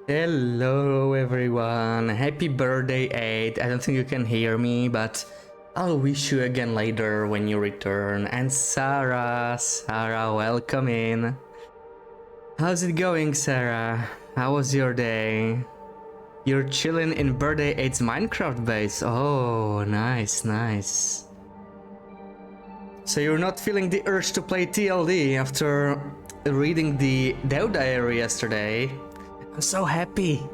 Hello everyone, happy birthday 8. I don't think you can hear me, but I'll wish you again later when you return. And Sarah, welcome in. How's it going, Sarah? How was your day? You're chilling in birthday 8's Minecraft base. Oh, nice. So you're not feeling the urge to play TLD after reading the Dev Diary yesterday? I'm so happy.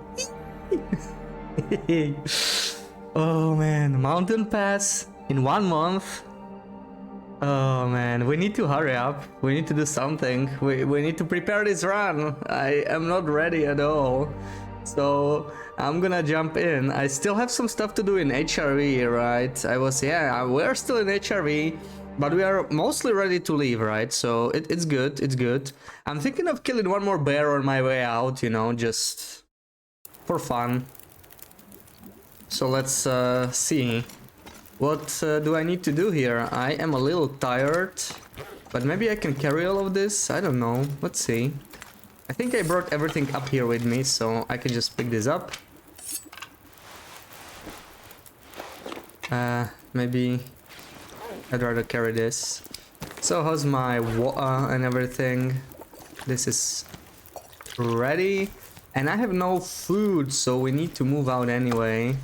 Oh man, mountain pass in 1 month. Oh man, we need to hurry up. We need to do something. We need to prepare this run. I am not ready at all. So I'm gonna jump in. I still have some stuff to do in HRV, right? We're still in HRV. But we are mostly ready to leave, right? So it's good. I'm thinking of killing one more bear on my way out, you know, just for fun. So let's see. What do I need to do here? I am a little tired, but maybe I can carry all of this? I don't know. Let's see. I think I brought everything up here with me, so I can just pick this up. Maybe I'd rather carry this. So how's my water and everything? This is ready. And I have no food, so we need to move out anyway.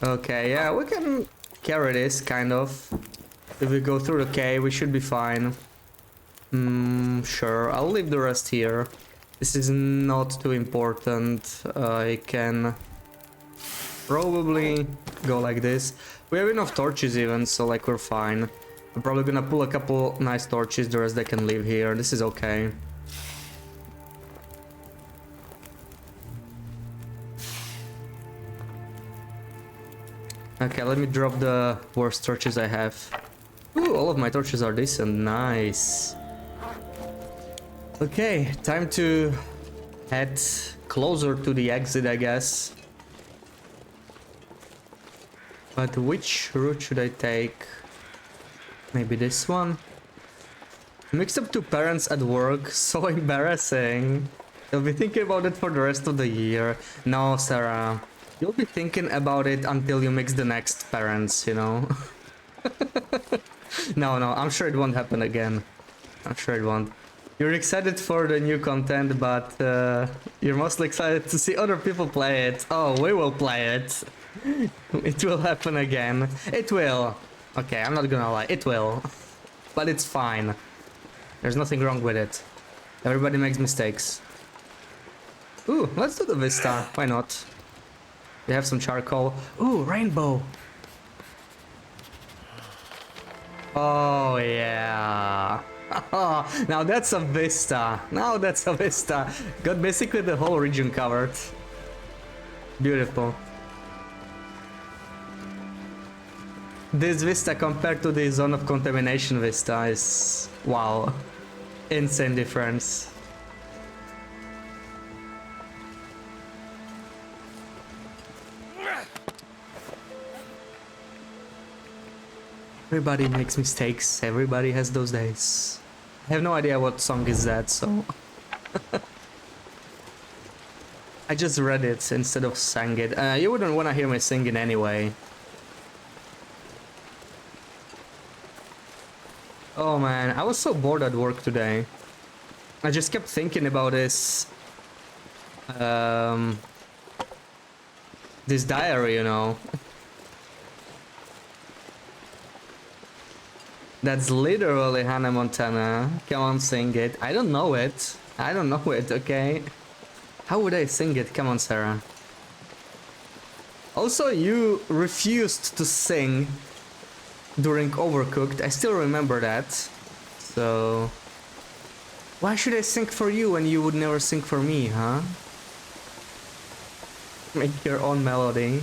Okay, yeah, we can carry this, kind of. If we go through the cave, we should be fine. Sure, I'll leave the rest here. This is not too important. I can probably go like this. We have enough torches even, so like we're fine. I'm probably gonna pull a couple nice torches, the rest they can leave here. This is okay. Okay, let me drop the worst torches I have. Ooh, all of my torches are decent. Nice. Okay, time to head closer to the exit, I guess. But which route should I take? Maybe this one? Mixed up 2 parents at work, so embarrassing. You'll be thinking about it for the rest of the year. No, Sarah. You'll be thinking about it until you mix the next parents, you know? No, I'm sure it won't happen again. I'm sure it won't. You're excited for the new content, but you're mostly excited to see other people play it. Oh, we will play it. It will happen again. It will. Okay, I'm not gonna lie. It will. But it's fine. There's nothing wrong with it. Everybody makes mistakes. Ooh, let's do the vista. Why not? We have some charcoal. Ooh, rainbow. Oh, yeah. Oh, now that's a vista. Now that's a vista. Got basically the whole region covered. Beautiful. This vista compared to the zone of contamination vista is... wow. Insane difference. Everybody makes mistakes. Everybody has those days. I have no idea what song is that, so... I just read it instead of sang it. You wouldn't want to hear me sing it anyway. Oh man, I was so bored at work today. I just kept thinking about this... this diary, you know. That's literally Hannah Montana. Come on, sing it. I don't know it. I don't know it, okay? How would I sing it? Come on, Sarah. Also, you refused to sing during Overcooked. I still remember that. So... why should I sing for you when you would never sing for me, huh? Make your own melody.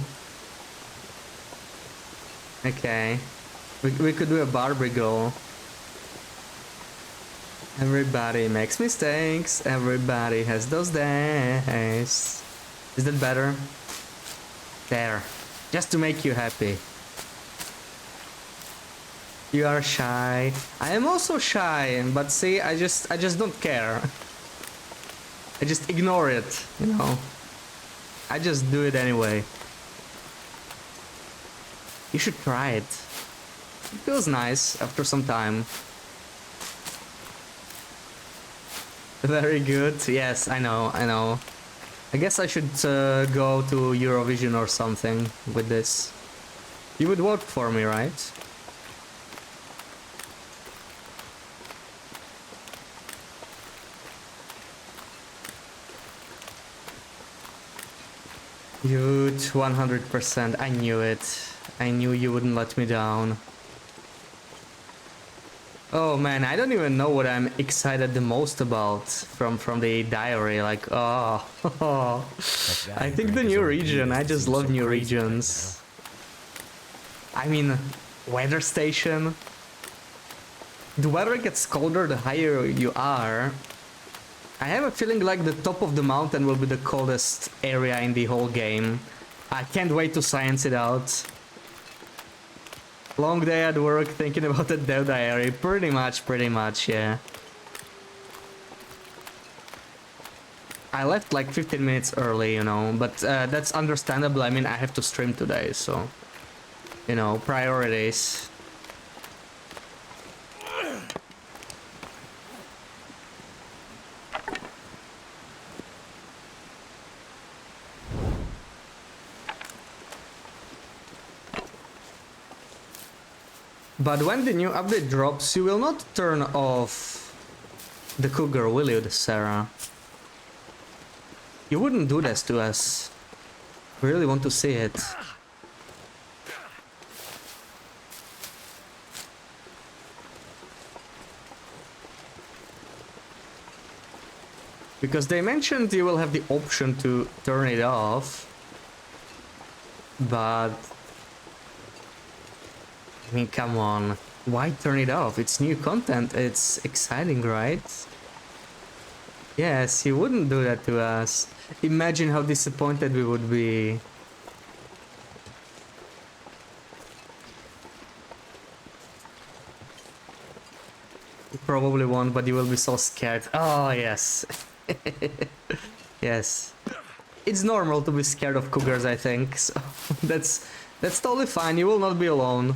Okay. We could do a Barbie girl. Everybody makes mistakes. Everybody has those days. Is that better? There. Just to make you happy. You are shy. I am also shy, but see, I just don't care. I just ignore it, you know. I just do it anyway. You should try it. It feels nice after some time. Very good. Yes, I know, I know. I guess I should go to Eurovision or something with this. You would vote for me, right? Huge, 100%. I knew it. I knew you wouldn't let me down. Oh man, I don't even know what I'm excited the most about from the diary. Like, oh, I think the new region. I just love new regions. I mean, weather station. The weather gets colder the higher you are. I have a feeling like the top of the mountain will be the coldest area in the whole game. I can't wait to science it out. Long day at work thinking about the dev diary. Pretty much, yeah. I left like 15 minutes early, you know, but that's understandable. I mean, I have to stream today, so, you know, priorities. But when the new update drops, you will not turn off the cougar, will you, Sarah? You wouldn't do this to us. I really want to see it. Because they mentioned you will have the option to turn it off. But... I mean, come on. Why turn it off? It's new content. It's exciting, right? Yes, you wouldn't do that to us. Imagine how disappointed we would be. You probably won't, but you will be so scared. Oh, yes. Yes. It's normal to be scared of cougars, I think. So that's totally fine. You will not be alone.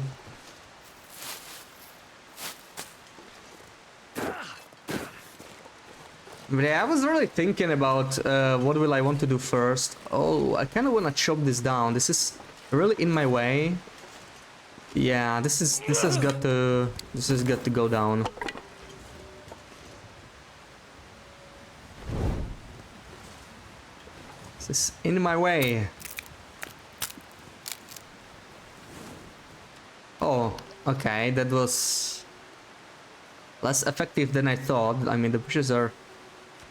But yeah, I was really thinking about what will I want to do first. Oh, I kind of want to chop this down. This is really in my way. Yeah, this has got to go down. This is in my way. Oh, okay, that was less effective than I thought. I mean, the bushes are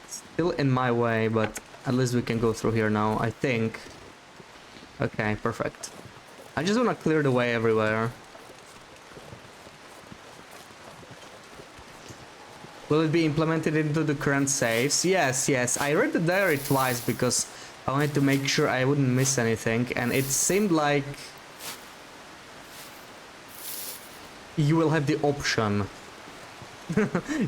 still in my way, but at least we can go through here now, I think. Okay, perfect. I just want to clear the way everywhere. Will it be implemented into the current saves? Yes, yes. I read the diary twice because I wanted to make sure I wouldn't miss anything, and it seemed like you will have the option.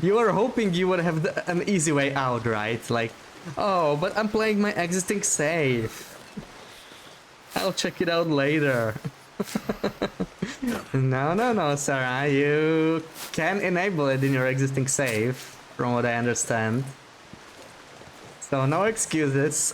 You are hoping you would have an easy way out, right? Like, oh, but I'm playing my existing save. I'll check it out later. No, Sarah. You can enable it in your existing save, from what I understand. So, no excuses.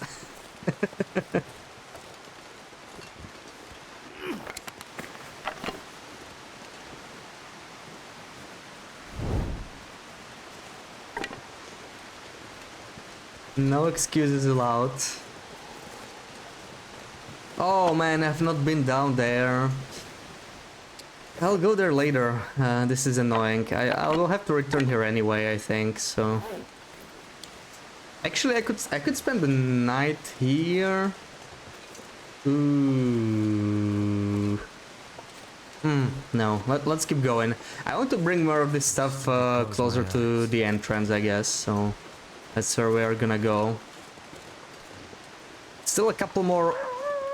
No excuses allowed. Oh man, I've not been down there. I'll go there later. This is annoying. I will have to return here anyway, I think, so... Actually, I could spend the night here. Ooh. No, let's keep going. I want to bring more of this stuff closer to the entrance, I guess, so... That's where we are gonna go. Still a couple more...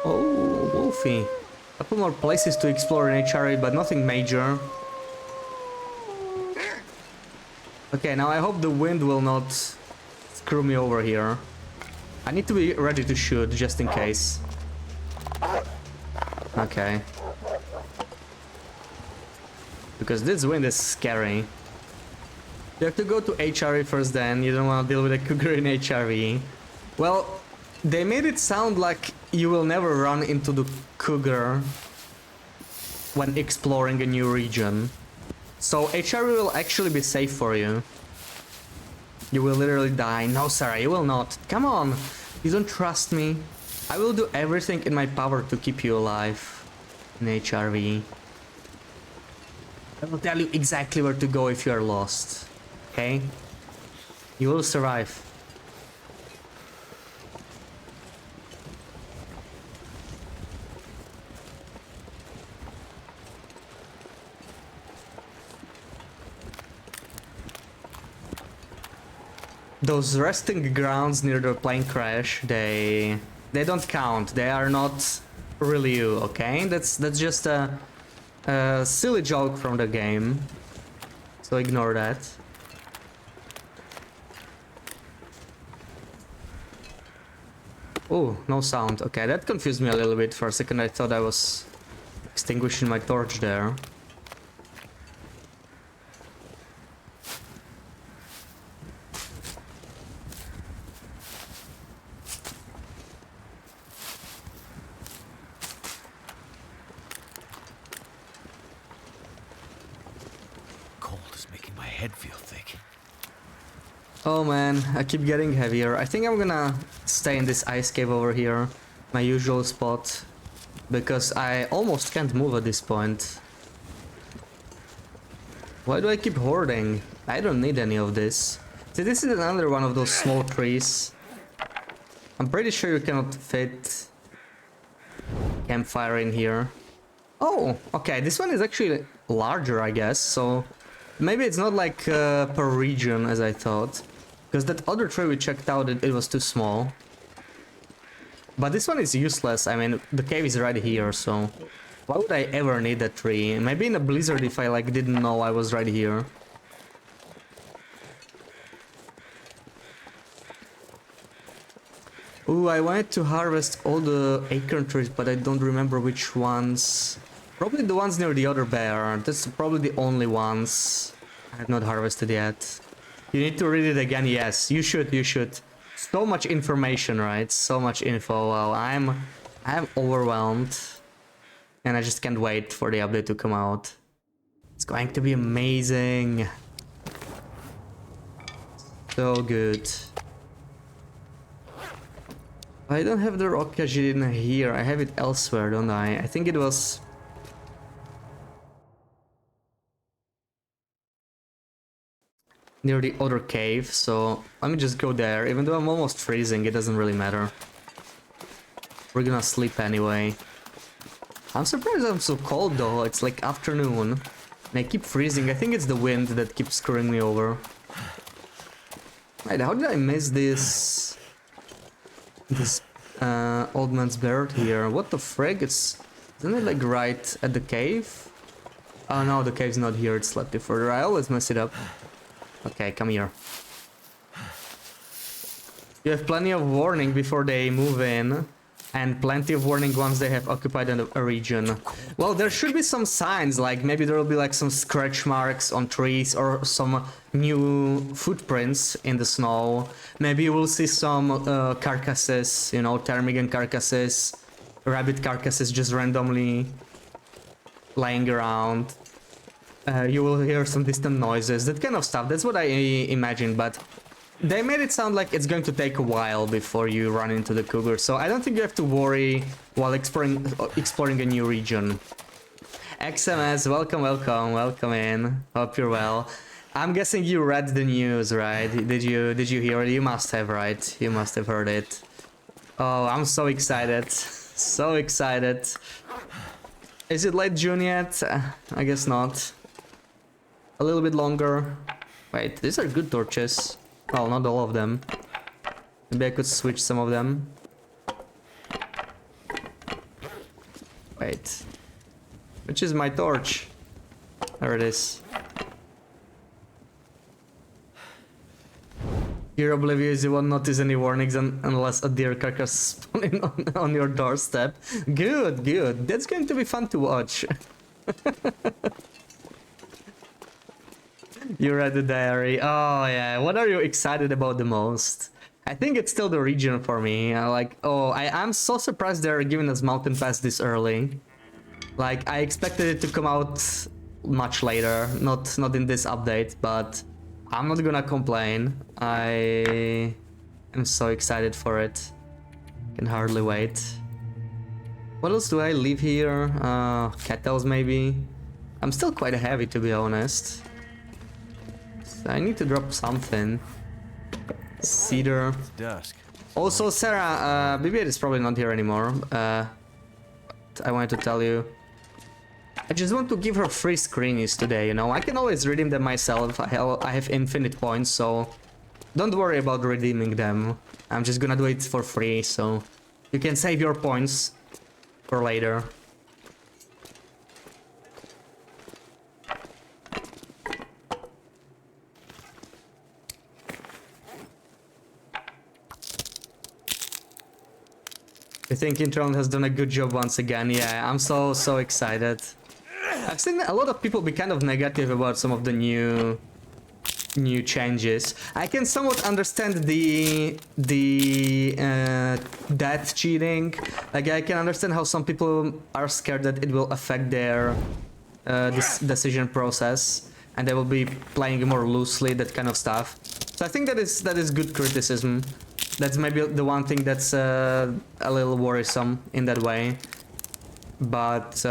Oh, Wolfie. A couple more places to explore in HRE, but nothing major. Okay, now I hope the wind will not screw me over here. I need to be ready to shoot just in case. Okay. Because this wind is scary. You have to go to HRV first then, you don't want to deal with a cougar in HRV. Well, they made it sound like you will never run into the cougar when exploring a new region. So HRV will actually be safe for you. You will literally die. No, Sarah, you will not. Come on, you don't trust me. I will do everything in my power to keep you alive in HRV. I will tell you exactly where to go if you are lost. Okay? You will survive. Those resting grounds near the plane crash, they don't count. They are not really you, okay? That's just a silly joke from the game. So ignore that. Oh, no sound. Okay, that confused me a little bit. For a second I thought I was extinguishing my torch there. Oh man, I keep getting heavier. I think I'm gonna stay in this ice cave over here, my usual spot, because I almost can't move at this point. Why do I keep hoarding? I don't need any of this. See, this is another one of those small trees. I'm pretty sure you cannot fit campfire in here. Oh, okay, this one is actually larger, I guess, so maybe it's not like per region as I thought. Because that other tree we checked out, it was too small. But this one is useless. I mean, the cave is right here, so why would I ever need that tree? Maybe in a blizzard if I like didn't know I was right here. Ooh, I wanted to harvest all the acorn trees, but I don't remember which ones. Probably the ones near the other bear. That's probably the only ones I have not harvested yet. You need to read it again. Yes, you should, you should. So much information, right? So much info. Wow, I'm overwhelmed. And I just can't wait for the update to come out. It's going to be amazing. So good. I don't have the rock in here. I have it elsewhere, don't I? I think it was... near the other cave, so let me just go there. Even though I'm almost freezing, it doesn't really matter. We're gonna sleep anyway. I'm surprised I'm so cold though. It's like afternoon and I keep freezing. I think it's the wind that keeps screwing me over. Right, how did I miss this old man's bird here? What the frig? Isn't it like right at the cave? Oh no, the cave's not here, it's slightly further. I always mess it up. Okay, come here. You have plenty of warning before they move in, and plenty of warning once they have occupied a region. Well, there should be some signs, like maybe there will be like some scratch marks on trees or some new footprints in the snow. Maybe you will see some carcasses, you know, ptarmigan carcasses, rabbit carcasses just randomly lying around. You will hear some distant noises, that kind of stuff. That's what I imagined, but they made it sound like it's going to take a while before you run into the cougar, so I don't think you have to worry while exploring a new region. XMS, welcome in. Hope you're well. I'm guessing you read the news, right? Did you hear it? You must have, right? You must have heard it. Oh, I'm so excited. So excited. Is it late June yet? I guess not. A little bit longer. Wait, these are good torches. Well, not all of them. Maybe I could switch some of them. Wait. Which is my torch? There it is. You're oblivious, you won't notice any warnings unless a deer carcass spawning on your doorstep. Good, good. That's going to be fun to watch. You read the diary. Oh yeah, what are you excited about the most? I think it's still the region for me. I'm so surprised they're giving us Mountain Pass this early. Like, I expected it to come out much later, not in this update, but I'm not gonna complain. I am so excited for it. Can hardly wait. What else do I leave here? Cattails maybe? I'm still quite heavy, to be honest. So I need to drop something. Cedar. It's dusk. Also, Sarah, BB-8 is probably not here anymore. I wanted to tell you. I just want to give her free screenies today, you know. I can always redeem them myself. I have infinite points, so don't worry about redeeming them. I'm just gonna do it for free, so you can save your points for later. I think Intron has done a good job once again. Yeah, I'm so excited. I've seen a lot of people be kind of negative about some of the new changes. I can somewhat understand the death cheating. Like, I can understand how some people are scared that it will affect their this decision process and they will be playing more loosely, that kind of stuff. So I think that is good criticism. That's maybe the one thing that's a little worrisome in that way. But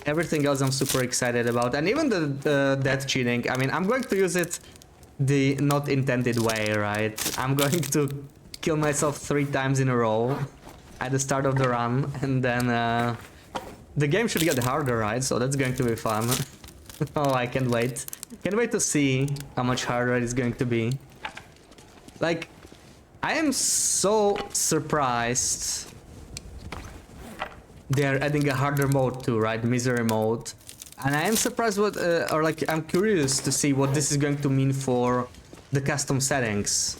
everything else I'm super excited about. And even the death cheating, I mean, I'm going to use it the not intended way, right? I'm going to kill myself 3 times in a row at the start of the run, and then the game should get harder, right? So that's going to be fun. Oh, I can't wait. Can't wait to see how much harder it's going to be. Like, I am so surprised they're adding a harder mode too, right? Misery mode. And I am surprised I'm curious to see what this is going to mean for the custom settings.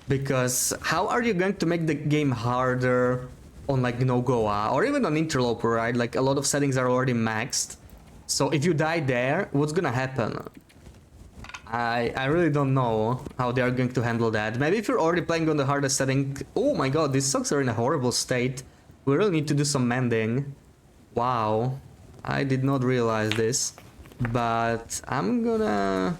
Because how are you going to make the game harder on like Nogoa or even on Interloper, right? Like, a lot of settings are already maxed. So if you die there, what's gonna happen? I really don't know how they are going to handle that. Maybe if you're already playing on the hardest setting... Oh my god, these socks are in a horrible state. We really need to do some mending. Wow. I did not realize this. But I'm gonna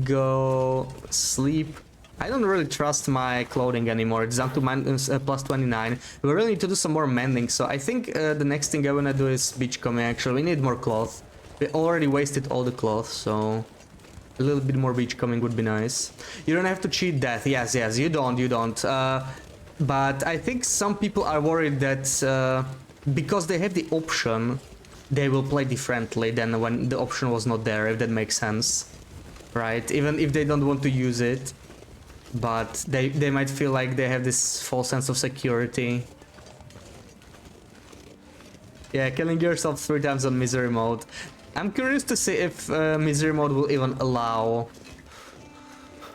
go sleep. I don't really trust my clothing anymore. It's down to plus 29. We really need to do some more mending. So I think the next thing I wanna do is beachcombing actually. We need more cloth. We already wasted all the cloth, so... A little bit more beachcombing would be nice. You don't have to cheat death. Yes, you don't. But I think some people are worried that because they have the option, they will play differently than when the option was not there, if that makes sense. Right? Even if they don't want to use it. But they might feel like they have this false sense of security. Yeah, killing yourself 3 times on misery mode. I'm curious to see if misery mode will even allow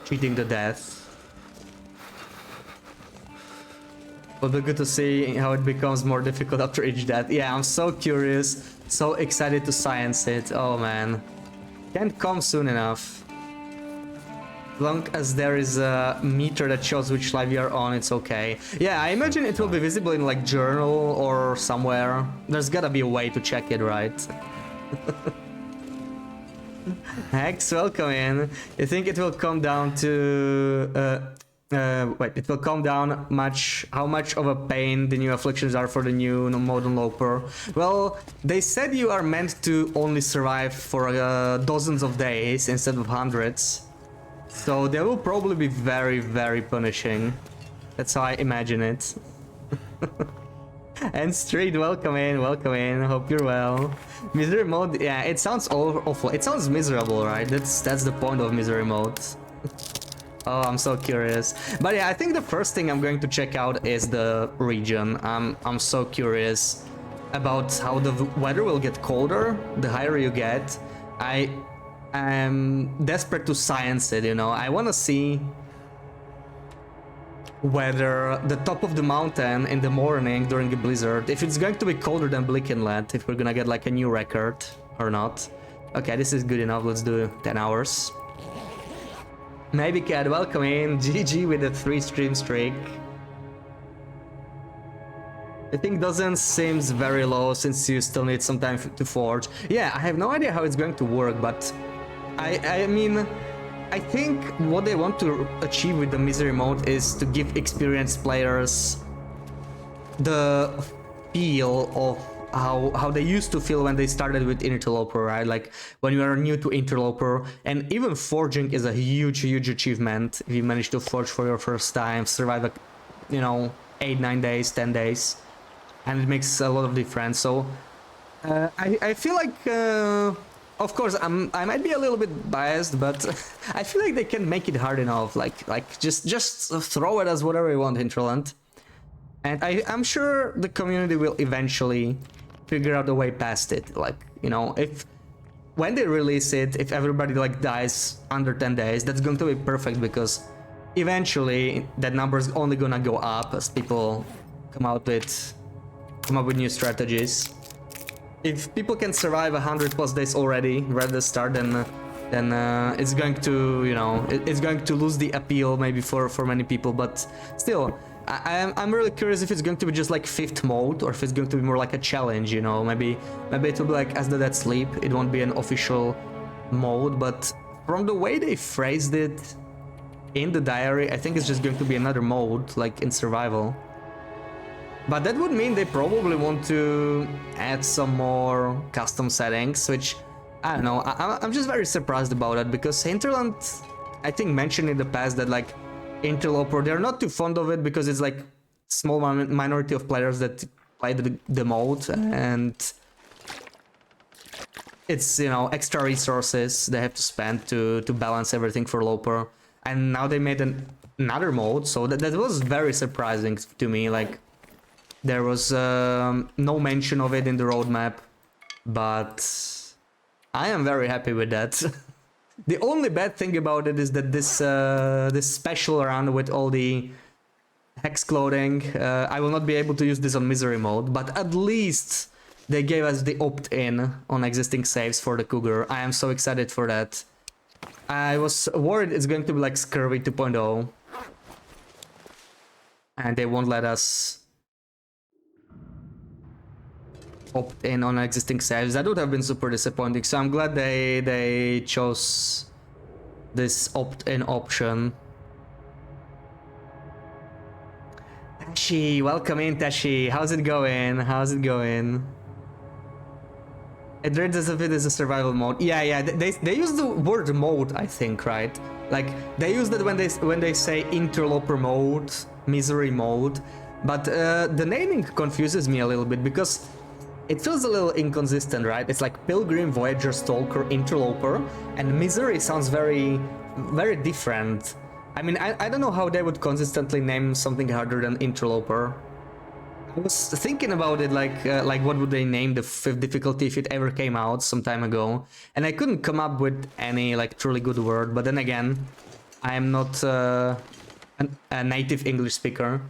cheating the death. Would be good to see how it becomes more difficult after each death. Yeah, I'm so curious, so excited to science it. Oh man, can't come soon enough. As long as there is a meter that shows which live you are on, it's okay. Yeah, I imagine it will be visible in like journal or somewhere. There's gotta be a way to check it, right? Hex, welcome in. You think it will come down to it will come down how much of a pain the new afflictions are for the new modern loper? Well, they said you are meant to only survive for dozens of days instead of hundreds. So they will probably be very, very punishing. That's how I imagine it. And Street, welcome in, hope you're well. Misery mode, yeah, it sounds awful. It sounds miserable, right? That's the point of misery mode. Oh, I'm so curious. But yeah, I think the first thing I'm going to check out is the region. I'm so curious about how the weather will get colder the higher you get. I'm desperate to science it, you know. I want to see whether the top of the mountain in the morning during a blizzard, if it's going to be colder than Bleak Inlet, if we're gonna get like a new record or not. Okay, this is good enough. Let's do 10 hours. Maybe Cat, welcome in. GG with a 3-stream streak. I think doesn't seems very low since you still need some time to forge. Yeah, I have no idea how it's going to work, but I mean, I think what they want to achieve with the misery mode is to give experienced players the feel of how they used to feel when they started with interloper, right? Like when you are new to interloper, and even forging is a huge achievement if you manage to forge for your first time, survive a, you know, 8-9 days, 10 days, and it makes a lot of difference. So I feel like of course I might be a little bit biased, but I feel like they can make it hard enough, like just throw it as whatever you want, Hinterland. And I'm sure the community will eventually figure out a way past it. Like, you know, if when they release it, if everybody like dies under 10 days, that's going to be perfect, because eventually that number is only gonna go up as people come up with new strategies. If people can survive 100+ days already right at the start, then it's going to, you know, it's going to lose the appeal maybe for many people. But still, I'm really curious if it's going to be just like 5th mode, or if it's going to be more like a challenge, you know. Maybe it will be like As the Dead Sleep. It won't be an official mode, but from the way they phrased it in the diary, I think it's just going to be another mode, like in survival. But that would mean they probably want to add some more custom settings, which, I don't know, I'm just very surprised about it, because Hinterland, I think, mentioned in the past that like interloper, they're not too fond of it because it's like small minority of players that play the mode, and it's, you know, extra resources they have to spend to balance everything for Loper. And now they made another mode, so that was very surprising to me. Like, there was no mention of it in the roadmap, but I am very happy with that. The only bad thing about it is that this special run with all the hex clothing, I will not be able to use this on misery mode, but at least they gave us the opt-in on existing saves for the Cougar. I am so excited for that. I was worried it's going to be like Scurvy 2.0, and they won't let us opt in on existing saves. That would have been super disappointing, so I'm glad they chose this opt-in option. Tashi, welcome in, Tashi. How's it going? How's it going? It reads as if it is a survival mode. Yeah, they use the word mode, I think, right? Like, they use that when they say interloper mode, misery mode, but the naming confuses me a little bit, because it feels a little inconsistent, right? It's like Pilgrim, Voyager, Stalker, Interloper, and Misery sounds very, very different. I mean, I don't know how they would consistently name something harder than Interloper. I was thinking about it, like what would they name the 5th difficulty if it ever came out some time ago, and I couldn't come up with any like truly good word. But then again, I am not a native English speaker.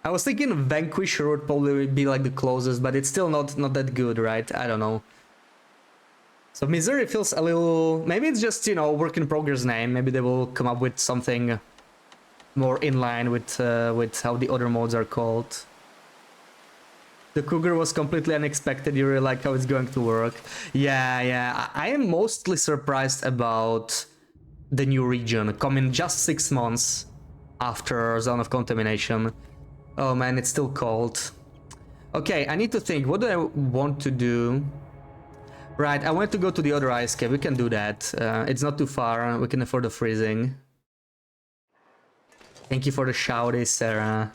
I was thinking Vanquisher would probably be like the closest, but it's still not that good, right? I don't know. So Misery feels a little... Maybe it's just, you know, work in progress name. Maybe they will come up with something more in line with how the other modes are called. The Cougar was completely unexpected. You really like how it's going to work. Yeah. I am mostly surprised about the new region coming just 6 months after Zone of Contamination. Oh man, it's still cold. Okay, I need to think. What do I want to do? Right, I want to go to the other ice cave. We can do that. It's not too far. We can afford the freezing. Thank you for the shouty, Sarah.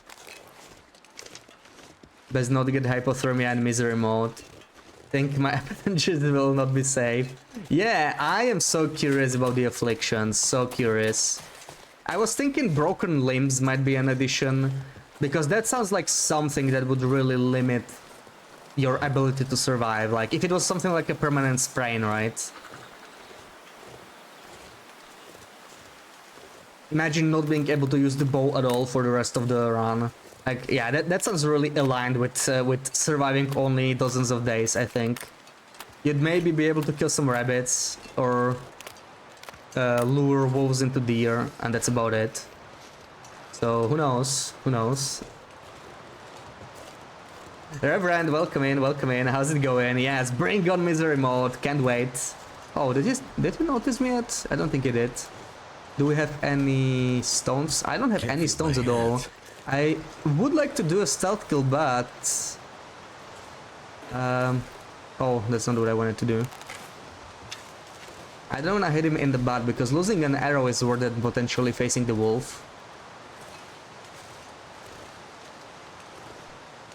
Best not get hypothermia in misery mode. Think my appendages will not be safe. Yeah, I am so curious about the afflictions. So curious. I was thinking broken limbs might be an addition, because that sounds like something that would really limit your ability to survive. Like if it was something like a permanent sprain, right? Imagine not being able to use the bow at all for the rest of the run. Like, yeah, that sounds really aligned with surviving only dozens of days, I think. You'd maybe be able to kill some rabbits or lure wolves into deer, and that's about it. So, who knows? Who knows? Reverend, welcome in, welcome in. How's it going? Yes, bring on misery mode. Can't wait. Oh, did you notice me yet? I don't think you did. Do we have any stones? I don't have any stones at all. I would like to do a stealth kill, but... oh, that's not what I wanted to do. I don't want to hit him in the butt, because losing an arrow is worth it potentially facing the wolf.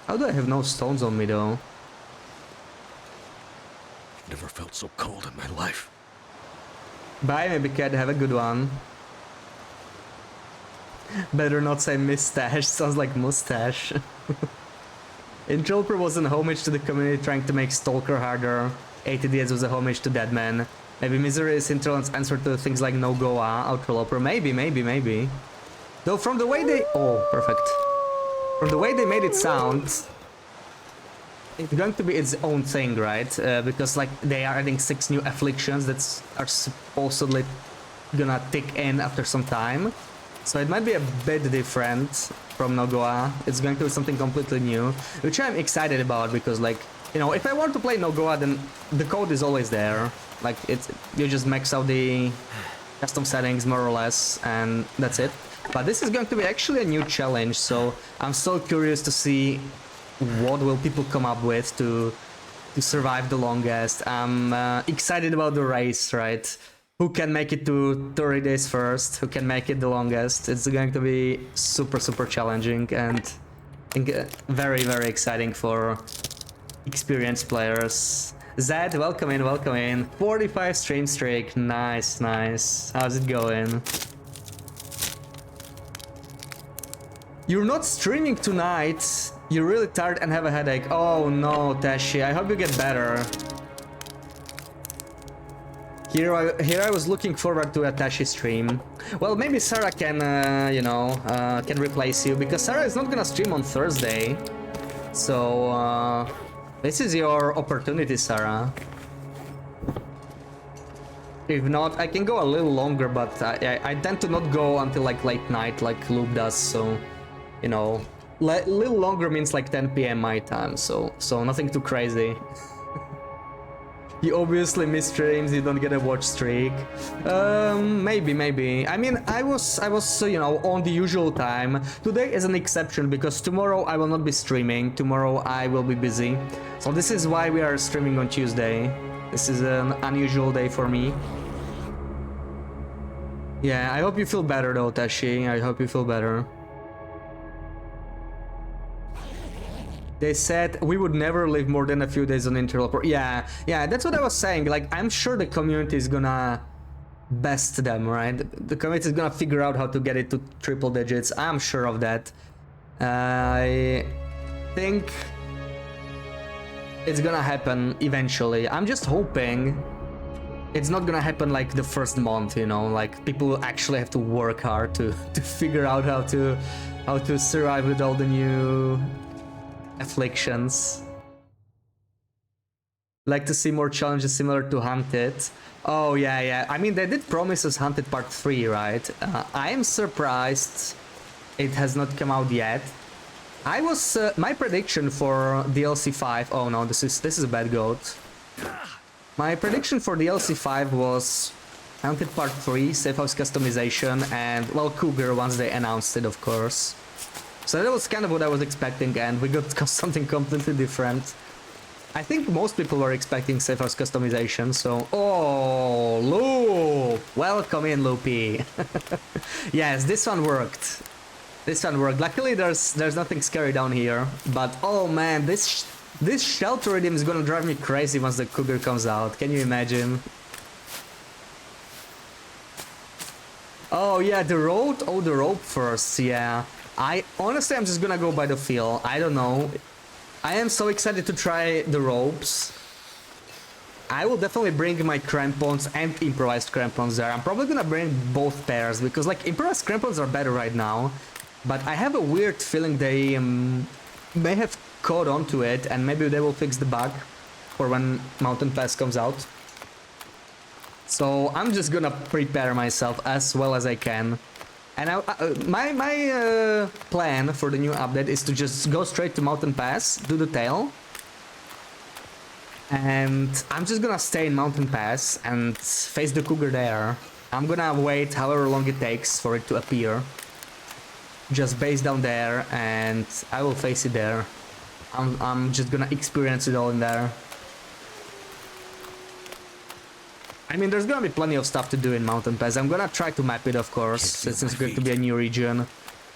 How do I have no stones on me, though? Never felt so cold in my life. Bye, maybe cat. Have a good one. Better not say mustache. Sounds like mustache. Interloper was an homage to the community trying to make Stalker harder. 80 Days was a homage to Deadman. Maybe Misery is Interloper's answer to things like No Goa, Interloper. Maybe. Though from the way they... Oh, perfect. From the way they made it sound... It's going to be its own thing, right? Because like they are adding 6 new afflictions that are supposedly gonna tick in after some time. So it might be a bit different from Nogoa. It's going to be something completely new, which I'm excited about because, like, you know, if I want to play Nogoa, then the code is always there. Like, you just max out the custom settings more or less, and that's it. But this is going to be actually a new challenge, so I'm so curious to see what will people come up with to survive the longest. I'm excited about the race, right? Who can make it to 30 days first? Who can make it the longest? It's going to be super challenging and I think very exciting for experienced players. Zed, welcome in. 45 stream streak, nice. How's it going? You're not streaming tonight. You're really tired and have a headache. Oh no, Tashi, I hope you get better. Here I was looking forward to a Tashi stream. Well, maybe Sarah can, can replace you, because Sarah is not gonna stream on Thursday. So, this is your opportunity, Sarah. If not, I can go a little longer, but I tend to not go until like late night, like Luke does, so, you know, little longer means like 10 PM my time, so nothing too crazy. You obviously miss streams, you don't get a watch streak. Maybe. I mean, I was you know, on the usual time. Today is an exception because tomorrow I will not be streaming. Tomorrow I will be busy. So this is why we are streaming on Tuesday. This is an unusual day for me. Yeah, I hope you feel better though, Tashi. I hope you feel better. They said we would never live more than a few days on Interloper. Yeah, that's what I was saying. Like, I'm sure the community is gonna best them, right? The community is gonna figure out how to get it to triple digits. I'm sure of that. I think it's gonna happen eventually. I'm just hoping it's not gonna happen like the first month, you know? Like, people will actually have to work hard to figure out how to survive with all the new afflictions. Like to see more challenges similar to Hunted. Oh yeah. I mean, they did promise us Hunted Part 3, right? I am surprised it has not come out yet. I was my prediction for DLC 5. Oh no, this is a bad goat. My prediction for DLC 5 was Hunted Part 3, Safe House customization, and well, Cougar once they announced it, of course. So that was kind of what I was expecting, and we got something completely different. I think most people were expecting Safe House customization, so... Oh, Loop! Welcome in, Loopy! Yes, this one worked. Luckily, there's nothing scary down here, but oh man, this shelter rhythm is gonna drive me crazy once the Cougar comes out. Can you imagine? Oh yeah, the road? Oh, the rope first, yeah. Honestly, I'm just gonna go by the feel. I don't know. I am so excited to try the ropes. I will definitely bring my crampons and improvised crampons there. I'm probably gonna bring both pairs because like improvised crampons are better right now, but I have a weird feeling they may have caught onto it and maybe they will fix the bug for when Mountain Pass comes out. So I'm just gonna prepare myself as well as I can. And my plan for the new update is to just go straight to Mountain Pass, do the tail. And I'm just gonna stay in Mountain Pass and face the cougar there. I'm gonna wait however long it takes for it to appear. Just base down there and I will face it there. I'm just gonna experience it all in there. I mean, there's gonna be plenty of stuff to do in Mountain Pass. I'm gonna try to map it, of course, since it's going to be a new region.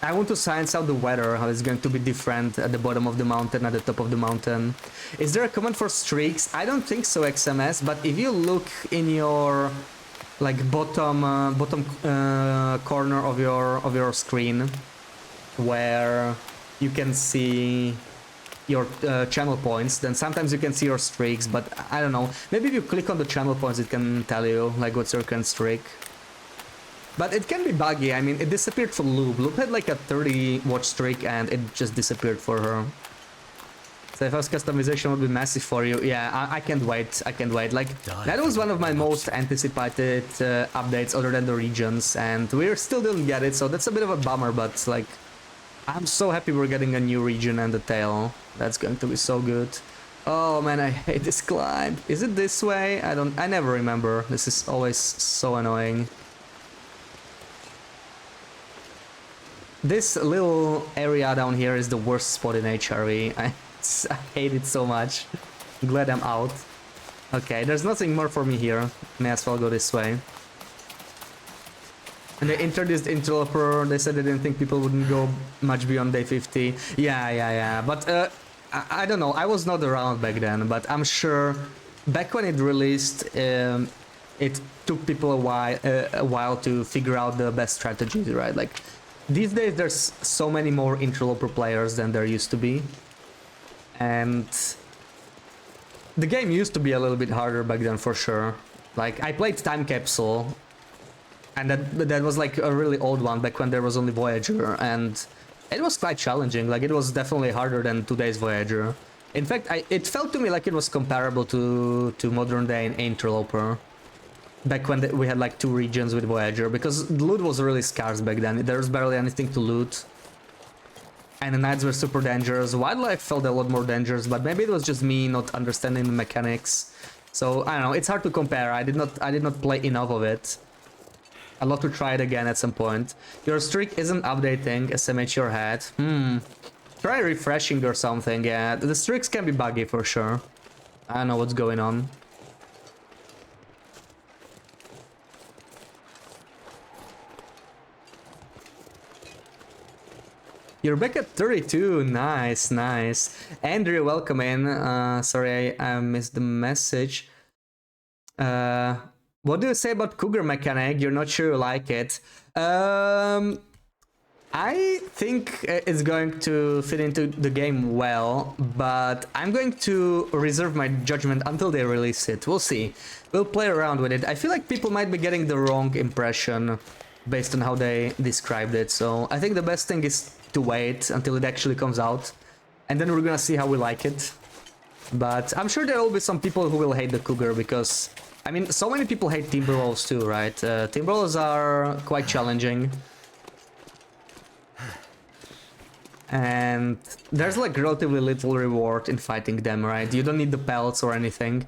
I want to science out the weather, how it's going to be different at the bottom of the mountain, at the top of the mountain. Is there a command for streaks? I don't think so, XMS, but if you look in your like bottom corner of your screen, where you can see your channel points, then sometimes you can see your streaks, but I don't know. Maybe if you click on the channel points, it can tell you like what's your current streak. But it can be buggy. I mean, it disappeared for Loop. Loop had like a 30 watch streak and it just disappeared for her. So if customization would be massive for you, yeah, I can't wait. I can't wait. Like, that was one of my most anticipated updates other than the regions, and we still didn't get it, so that's a bit of a bummer, but like, I'm so happy we're getting a new region and the tail. That's going to be so good. Oh man, I hate this climb. Is it this way? I never remember. This is always so annoying. This little area down here is the worst spot in HRV. I hate it so much. I'm glad I'm out. Okay, there's nothing more for me here. May as well go this way. And they introduced interloper. They said they didn't think people wouldn't go much beyond day 50. Yeah. But I don't know. I was not around back then, but I'm sure back when it released, it took people a while to figure out the best strategies, right? Like, these days there's so many more interloper players than there used to be. And the game used to be a little bit harder back then for sure. Like, I played Time Capsule, and that was like a really old one back when there was only Voyager, and it was quite challenging. Like, it was definitely harder than today's Voyager. In fact, it felt to me like it was comparable to modern day interloper. Back when we had like 2 regions with Voyager, because loot was really scarce back then. There was barely anything to loot. And the nights were super dangerous. Wildlife felt a lot more dangerous, but maybe it was just me not understanding the mechanics. So I don't know, it's hard to compare. I did not play enough of it. I'd love to try it again at some point. Your streak isn't updating, SMH your head. Try refreshing or something, yeah. The streaks can be buggy for sure. I don't know what's going on. You're back at 32, nice. Andrew, welcome in. Sorry, I missed the message. What do you say about cougar mechanic? You're not sure you like it. I think it's going to fit into the game well, but I'm going to reserve my judgment until they release it. We'll see. We'll play around with it. I feel like people might be getting the wrong impression based on how they described it, so I think the best thing is to wait until it actually comes out, and then we're gonna see how we like it. But I'm sure there will be some people who will hate the cougar, because I mean, so many people hate Timberwolves too, right? Timberwolves are quite challenging, and there's like relatively little reward in fighting them, right? You don't need the pelts or anything.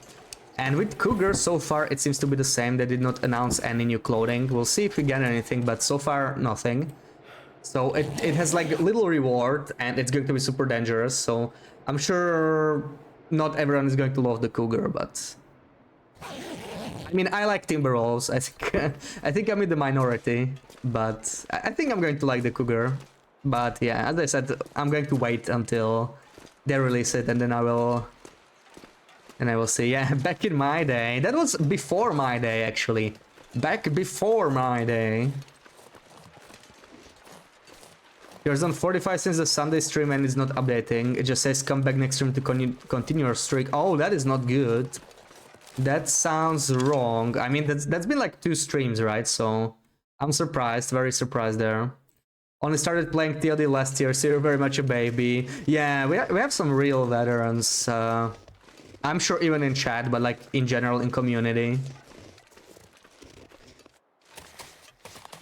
And with Cougar, so far it seems to be the same. They did not announce any new clothing. We'll see if we get anything, but so far nothing. So it has like little reward, and it's going to be super dangerous. So I'm sure not everyone is going to love the Cougar, but I mean, I like Timberwolves. I think I'm in the minority, but I think I'm going to like the Cougar. But yeah, as I said, I'm going to wait until they release it, and then I will see. Yeah, back in my day. That was before my day, actually. Back before my day. Yours on 45 since the Sunday stream and it's not updating. It just says come back next stream to continue your streak. Oh, that is not good. That sounds wrong. I mean, that's been like 2 streams, right? So I'm surprised, very surprised there. Only started playing TLD last year, so you're very much a baby. Yeah, we have some real veterans. I'm sure even in chat, but like in general in community.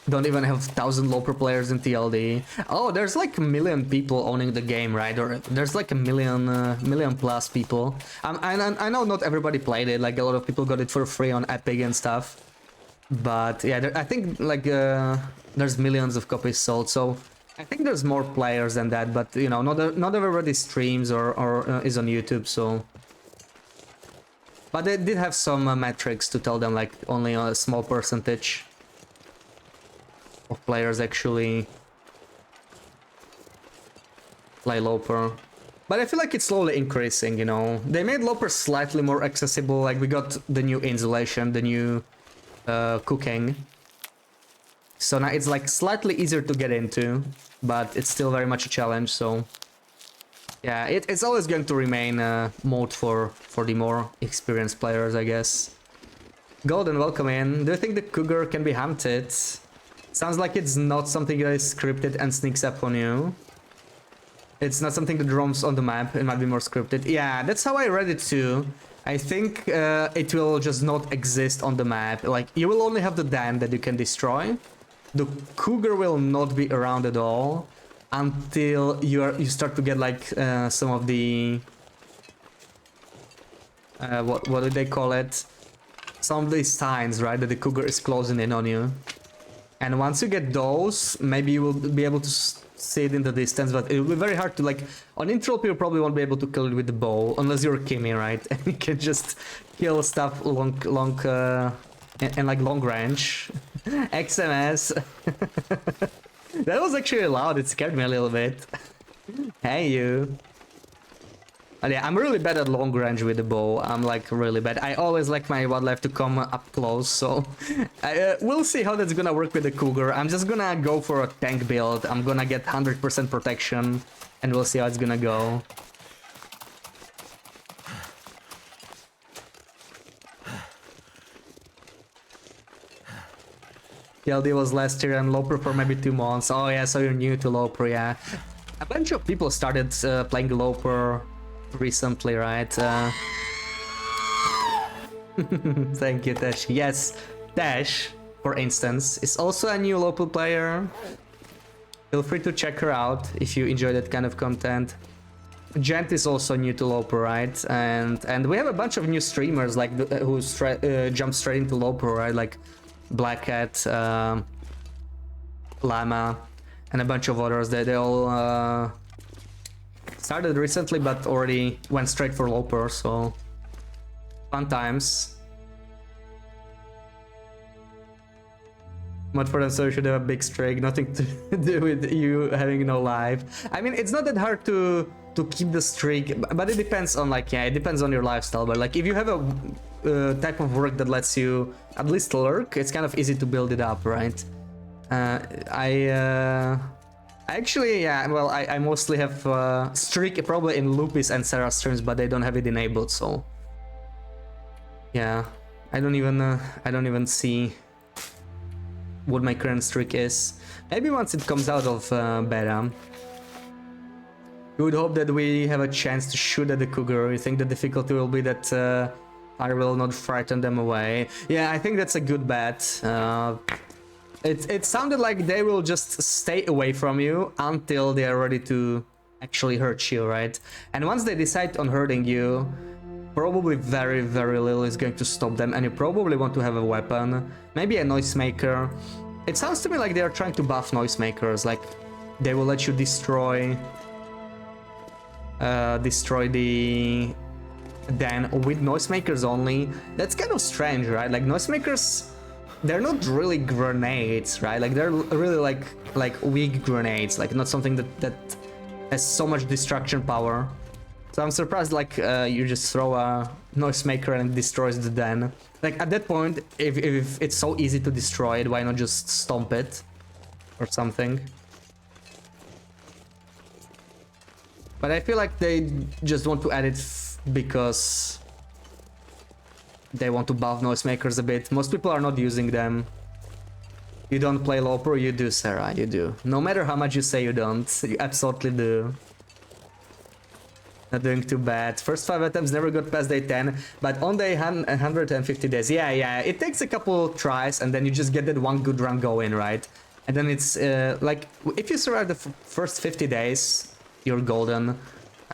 Don't even have 1,000 loper players in TLD. Oh, there's like a million people owning the game, right? Or there's like a million plus people. I know not everybody played it. Like a lot of people got it for free on Epic and stuff. But yeah, I think like there's millions of copies sold. So I think there's more players than that. But you know, not everybody streams or is on YouTube. So. But they did have some metrics to tell them like only a small percentage of players actually play Loper. But I feel like it's slowly increasing, you know. They made Loper slightly more accessible, like we got the new insulation, the new cooking. So now it's like slightly easier to get into, but it's still very much a challenge, so... Yeah, it's always going to remain a mode for the more experienced players, I guess. Golden, welcome in. Do you think the cougar can be hunted? Sounds like it's not something that is scripted and sneaks up on you. It's not something that roams on the map, it might be more scripted. Yeah, that's how I read it too. I think it will just not exist on the map. Like, you will only have the den that you can destroy. The cougar will not be around at all until you start to get like some of the... what do they call it? Some of these signs, right, that the cougar is closing in on you. And once you get those, maybe you will be able to see it in the distance, but it will be very hard to, like, on interloper you probably won't be able to kill it with the bow, unless you're Kimmy, right? And you can just kill stuff and like long range. XMS. That was actually loud, it scared me a little bit. Hey you. But yeah, I'm really bad at long range with the bow. I'm like really bad. I always like my wildlife to come up close, so we'll see how that's gonna work with the cougar. I'm just gonna go for a tank build. I'm gonna get 100% protection, and we'll see how it's gonna go. TLD was last year and Loper for maybe 2 months. Oh yeah, so you're new to Loper, yeah. A bunch of people started playing Loper recently, right? Thank you, Tash. Yes, Tash, for instance, is also a new local player. Feel free to check her out if you enjoy that kind of content. Gent is also new to Loper, right? And we have a bunch of new streamers like who jump straight into Loper, right? Like Black Cat, Llama, and a bunch of others. They all started recently, but already went straight for Loper, so fun times. But for them, so you should have a big streak, nothing to do with you having no life. I mean, it's not that hard to keep the streak, but it depends on, like, yeah, it depends on your lifestyle. But like, if you have a type of work that lets you at least lurk, it's kind of easy to build it up, right? Actually, yeah, well, I mostly have streak probably in Lupis and Sarah streams, but they don't have it enabled, so yeah, I don't even see what my current streak is. Maybe once it comes out of beta. We would hope that we have a chance to shoot at the cougar. You think the difficulty will be that I will not frighten them away? Yeah, I think that's a good bet. It sounded like they will just stay away from you until they are ready to actually hurt you, right? And once they decide on hurting you, probably very, very little is going to stop them, and you probably want to have a weapon, maybe a noisemaker. It sounds to me like they are trying to buff noisemakers, like they will let you destroy the den with noisemakers only. That's kind of strange, right? Like noisemakers, they're not really grenades, right? Like they're really like weak grenades, like not something that has so much destruction power. So I'm surprised like you just throw a noisemaker and it destroys the den. Like at that point, if it's so easy to destroy it, why not just stomp it or something? But I feel like they just want to add it because they want to buff noisemakers a bit. Most people are not using them. You don't play Loper? You do, Sarah, you do. No matter how much you say you don't, you absolutely do. Not doing too bad. First 5 attempts never got past day 10, but on day 150 days. Yeah, it takes a couple tries and then you just get that one good run going, right? And then it's like, if you survive the first 50 days, you're golden.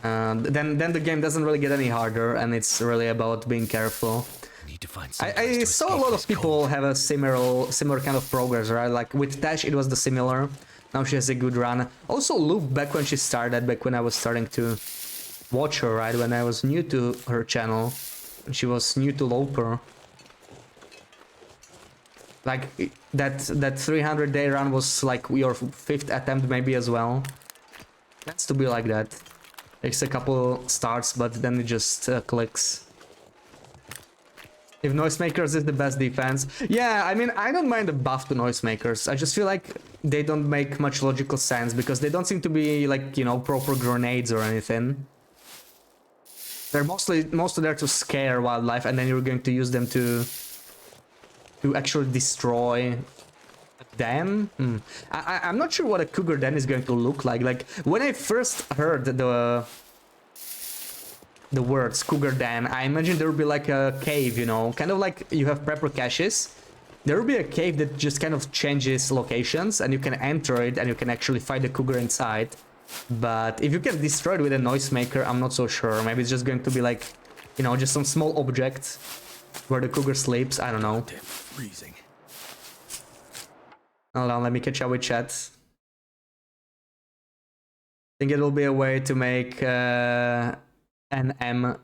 Then the game doesn't really get any harder, and it's really about being careful. I saw a lot of people have a similar kind of progress, right? Like with Tash, it was the similar. Now she has a good run. Also, Loop, back when she started, back when I was starting to watch her, right? When I was new to her channel, she was new to Loper. Like that 300-day run was like your 5th attempt, maybe as well. Has to be like that. Takes a couple starts, but then it just clicks. If noisemakers is the best defense, yeah, I mean, I don't mind the buff to noisemakers. I just feel like they don't make much logical sense because they don't seem to be like, you know, proper grenades or anything. They're mostly there to scare wildlife, and then you're going to use them to actually destroy den. I'm not sure what a cougar den is going to look like. Like when I first heard the words cougar den, I imagined there would be like a cave, you know, kind of like you have prepper caches. There will be a cave that just kind of changes locations, and you can enter it and you can actually fight the cougar inside. But if you can destroy it with a noisemaker, I'm not so sure. Maybe it's just going to be like, you know, just some small object where the cougar sleeps. I don't know. Damn, freezing. Hold on, let me catch up with chat. I think it will be a way to make NM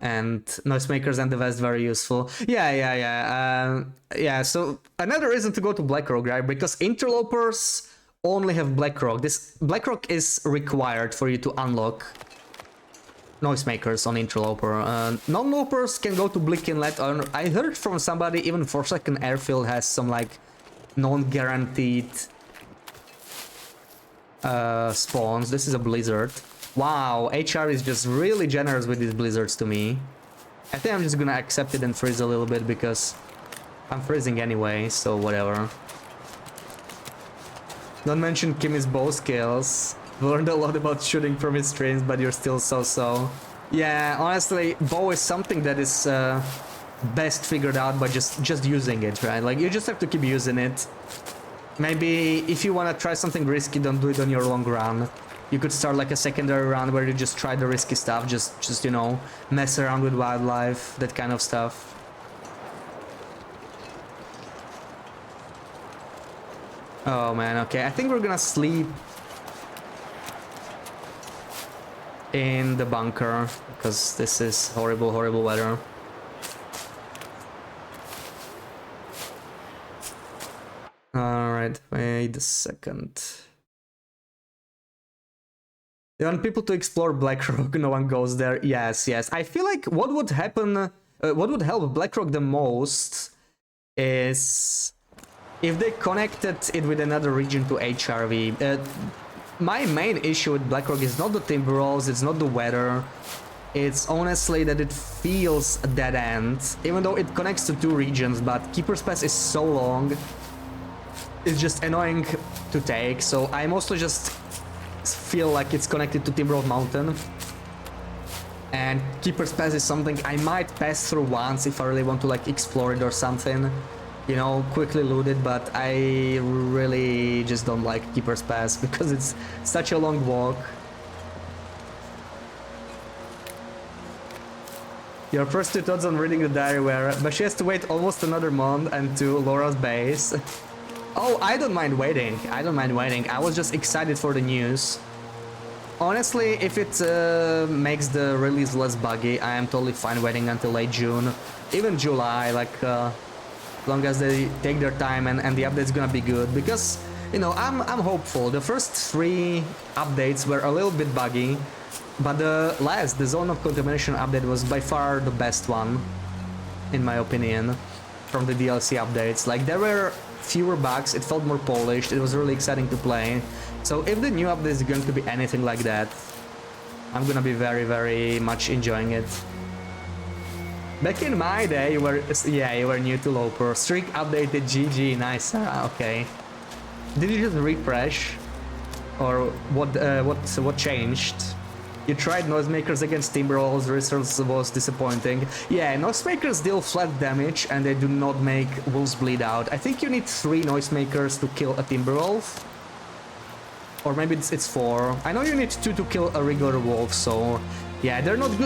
and noisemakers and the West very useful. Yeah, so another reason to go to Blackrock, right? Because interlopers only have Blackrock. This Blackrock is required for you to unlock noisemakers on interloper. Non-lopers can go to Blick Inlet. I heard from somebody even Forsaken Airfield has some like non-guaranteed spawns. This is a blizzard. Wow, HR is just really generous with these blizzards to me. I think I'm just gonna accept it and freeze a little bit because I'm freezing anyway, so whatever. Don't mention Kimmy's bow skills. Learned a lot about shooting from his streams, but you're still so-so. Yeah, honestly, bow is something that is best figured out by just using it, right? Like, you just have to keep using it. Maybe if you want to try something risky, don't do it on your long run. You could start like a secondary run where you just try the risky stuff, just you know, mess around with wildlife, that kind of stuff. Oh man, okay, I think we're gonna sleep in the bunker because this is horrible weather. Alright, wait a second. You want people to explore Blackrock, no one goes there. Yes. I feel like what would happen, what would help Blackrock the most is if they connected it with another region to HRV. My main issue with Blackrock is not the timber rolls, it's not the weather. It's honestly that it feels a dead end, even though it connects to 2 regions, but Keeper's Pass is so long. It's just annoying to take, so I mostly just feel like it's connected to Timberwolf Mountain. And Keeper's Pass is something I might pass through once if I really want to like explore it or something. You know, quickly loot it, but I really just don't like Keeper's Pass because it's such a long walk. Your first 2 thoughts on reading the diary were, but she has to wait almost another month and to Laura's base. Oh, I don't mind waiting. I was just excited for the news. Honestly, if it makes the release less buggy, I am totally fine waiting until late June, even July, like as long as they take their time and the update's gonna be good. Because, you know, I'm hopeful. The first 3 updates were a little bit buggy, but the Zone of Contamination update was by far the best one, in my opinion, from the DLC updates. Like, there were fewer bugs, it felt more polished, it was really exciting to play. So if the new update is going to be anything like that, I'm gonna be very much enjoying it. Back in my day, you were, yeah, you were new to Loper. Streak updated, GG, nice, Sarah, okay. Did you just refresh? Or what changed? You tried noisemakers against Timberwolves, results was disappointing. Yeah, noisemakers deal flat damage and they do not make wolves bleed out. I think you need 3 noisemakers to kill a Timberwolf. Or maybe it's 4. I know you need 2 to kill a regular wolf, so yeah, they're not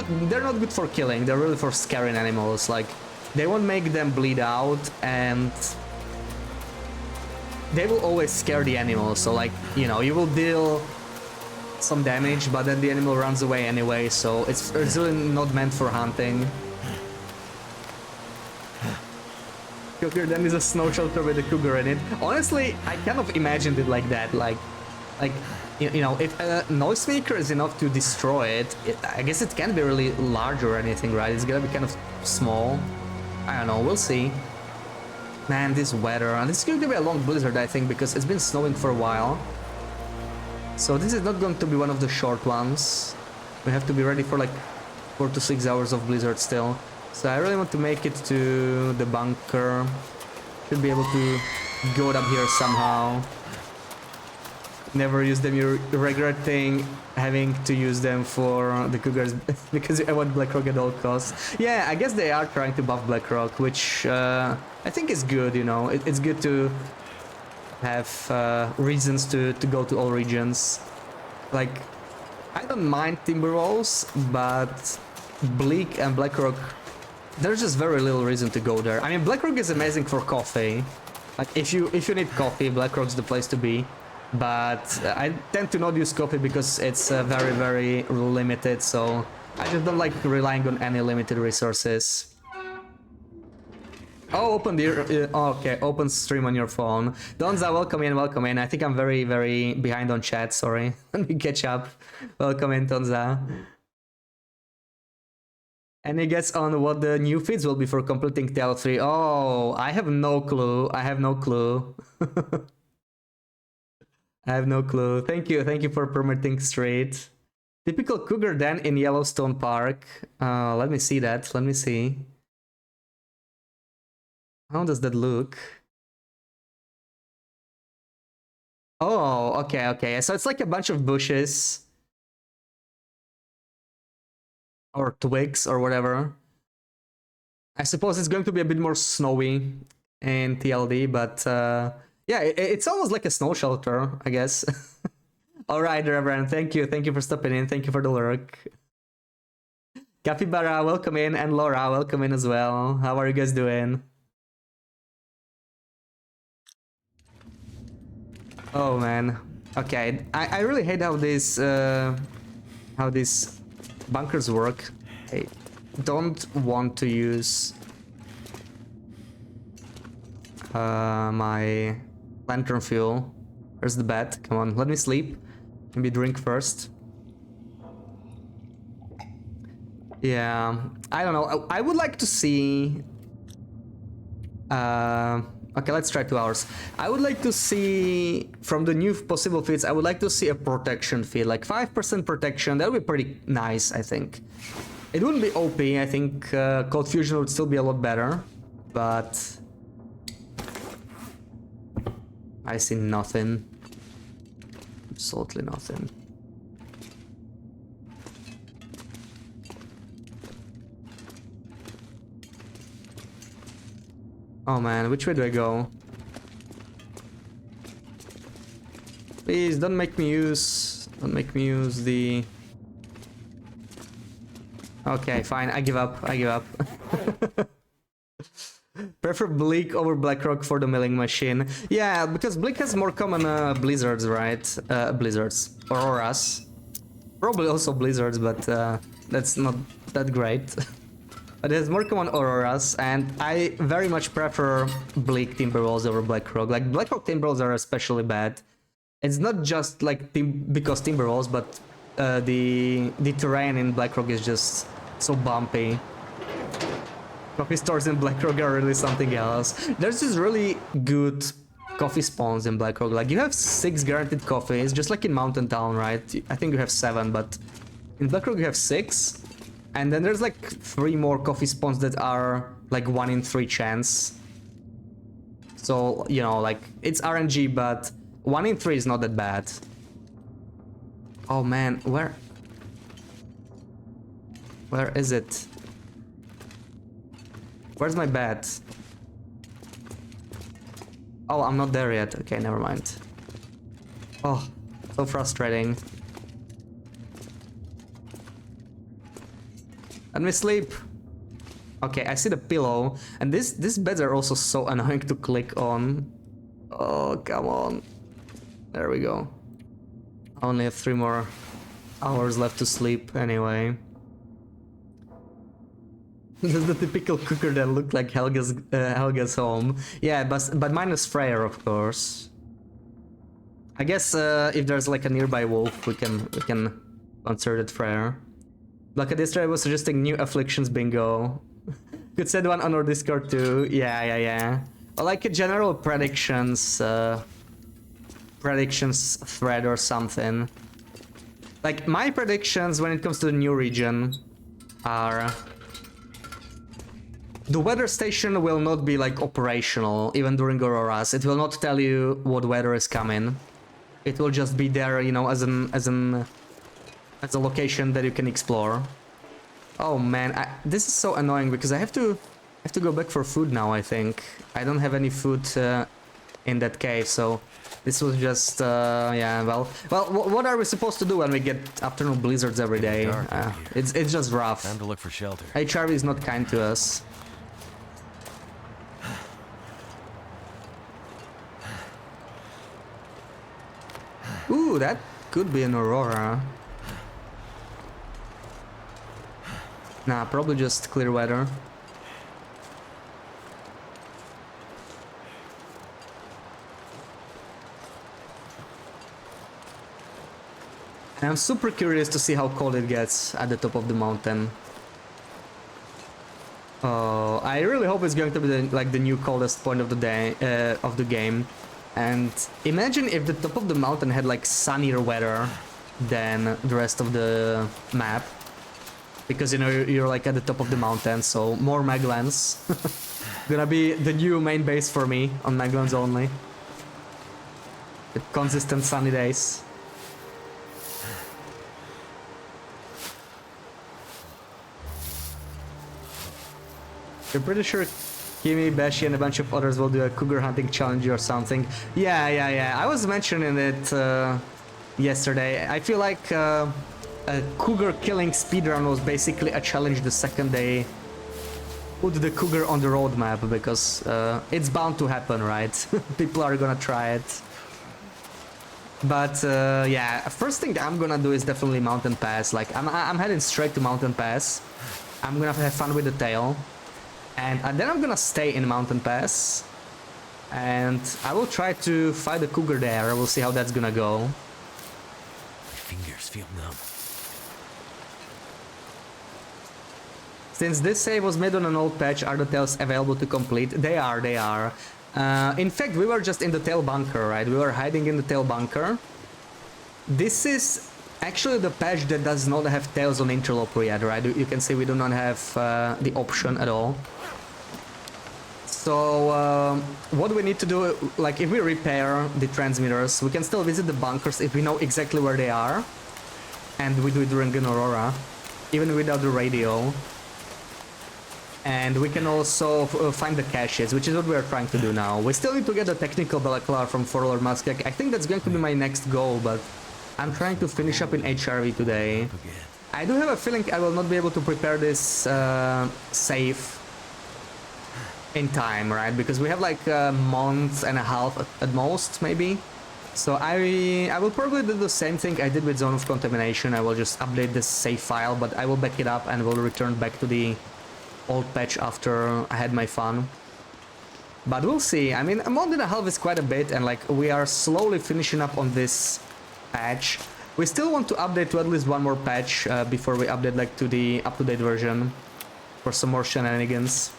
good for killing, they're really for scaring animals. Like, they won't make them bleed out and they will always scare the animal, so like, you know, you will deal some damage, but then the animal runs away anyway, so it's really not meant for hunting. Cougar then is a snow shelter with a cougar in it. Honestly, I kind of imagined it like that, like you know, if a noisemaker is enough to destroy it, I guess it can't be really large or anything, right? It's gonna be kind of small. I don't know, we'll see. Man, this weather, and this is going to be a long blizzard, I think, because it's been snowing for a while. So this is not going to be one of the short ones. We have to be ready for like 4 to 6 hours of blizzard still. So I really want to make it to the bunker. Should be able to go up here somehow. Never use them, you're regretting having to use them for the cougars because I want Blackrock at all costs. Yeah, I guess they are trying to buff Blackrock, which I think is good, you know. It's good to have reasons to go to all regions. Like, I don't mind Timberwolves, but Bleak and Blackrock, there's just very little reason to go there. I mean, Blackrock is amazing for coffee. Like, if you need coffee, Blackrock's the place to be. But I tend to not use coffee because it's very, very limited, so I just don't like relying on any limited resources. Oh, open the... okay, open stream on your phone. Donza, welcome in, welcome in. I think I'm very, very behind on chat, sorry. Let me catch up. Welcome in, Donza. Any guess on what the new feeds will be for completing TL3? Oh, I have no clue. I have no clue. I have no clue. Thank you for permitting straight. Typical cougar den in Yellowstone Park. Let me see that. Let me see. How does that look? Oh, okay, okay. So it's like a bunch of bushes. Or twigs or whatever. I suppose it's going to be a bit more snowy in TLD, but yeah, it's almost like a snow shelter, I guess. Alright, Reverend, thank you for stopping in, thank you for the lurk. Capybara, welcome in, and Laura, welcome in as well. How are you guys doing? Oh man, okay, I really hate how these bunkers work. I don't want to use my lantern fuel. Where's the bed? Come on, let me sleep. Maybe drink first. Yeah, I don't know. I would like to see... okay, let's try 2 hours. I would like to see, from the new possible feeds, I would like to see a protection feed. Like 5% protection, that would be pretty nice, I think. It wouldn't be OP, I think Cold Fusion would still be a lot better. But... I see nothing. Absolutely nothing. Oh man, which way do I go? Please don't make me use the... Okay, fine, I give up. Prefer Bleak over Blackrock for the milling machine. Yeah, because Bleak has more common blizzards, right? Blizzards. Auroras. Probably also blizzards, but that's not that great. But it has more common auroras, and I very much prefer Bleak Timberwolves over Blackrock. Like, Blackrock Timberwolves are especially bad. It's not just like because Timberwolves, but the terrain in Blackrock is just so bumpy. Coffee stores in Blackrock are really something else. There's this really good coffee spawns in Blackrock. Like, you have 6 guaranteed coffees, just like in Mountain Town, right? I think you have 7, but in Blackrock you have 6. And then there's like 3 more coffee spawns that are like 1 in 3 chance. So, you know, like, it's RNG, but 1 in 3 is not that bad. Oh man, where is it? Where's my bed? Oh, I'm not there yet. Okay, never mind. Oh, so frustrating. Let me sleep. Okay, I see the pillow, and these beds are also so annoying to click on. Oh, come on. There we go. I only have 3 more hours left to sleep anyway. This is the typical cooker that looked like Helga's home. Yeah, but minus Freyr, of course. I guess if there's like a nearby wolf, we can consider it Freyr. Blackadistra was suggesting new afflictions bingo. Could send one on our Discord too. Yeah. Or like a general predictions thread or something. Like my predictions when it comes to the new region are the weather station will not be like operational even during auroras. It will not tell you what weather is coming. It will just be there, you know, as a location that you can explore. Oh man, this is so annoying because I have to go back for food now. I think I don't have any food in that cave, so this was just yeah. Well, what are we supposed to do when we get afternoon blizzards every day? It's just rough. Time to look for shelter. HRV is not kind to us. Ooh, that could be an aurora. Nah, probably just clear weather. And I'm super curious to see how cold it gets at the top of the mountain. Oh, I really hope it's going to be the new coldest point of the day of the game. And imagine if the top of the mountain had like sunnier weather than the rest of the map. Because, you know, you're like at the top of the mountain, so more Maglands. Gonna be the new main base for me, on Maglands only. With consistent sunny days. You're pretty sure Kimi, Bashi and a bunch of others will do a cougar hunting challenge or something. Yeah. I was mentioning it yesterday. I feel like a cougar killing speedrun was basically a challenge the second they put the cougar on the roadmap, because it's bound to happen, right? People are gonna try it. But yeah, first thing I'm gonna do is definitely Mountain Pass. Like I'm heading straight to Mountain Pass. I'm gonna have fun with the tail. And then I'm gonna stay in Mountain Pass. And I will try to fight the cougar there. We'll see how that's gonna go. My fingers feel numb. Since this save was made on an old patch, are the tails available to complete? They are. In fact, we were just in the tail bunker, right? We were hiding in the tail bunker. This is actually the patch that does not have tails on interloper yet, right? You can see we do not have the option at all. So what we need to do, like if we repair the transmitters, we can still visit the bunkers if we know exactly where they are. And we do it during an aurora, even without the radio. And we can also find the caches, which is what we are trying to do now. We still need to get the technical balaclava from Forlor Muskak. I think that's going to be my next goal, but I'm trying to finish up in HRV today. I do have a feeling I will not be able to prepare this save in time, right? Because we have like a month and a half at most, maybe. So I will probably do the same thing I did with Zone of Contamination. I will just update this save file, but I will back it up and will return back to the old patch after I had my fun. But we'll see. I mean, a month and a half is quite a bit, and like we are slowly finishing up on this patch. We still want to update to at least one more patch before we update like to the up-to-date version for some more shenanigans.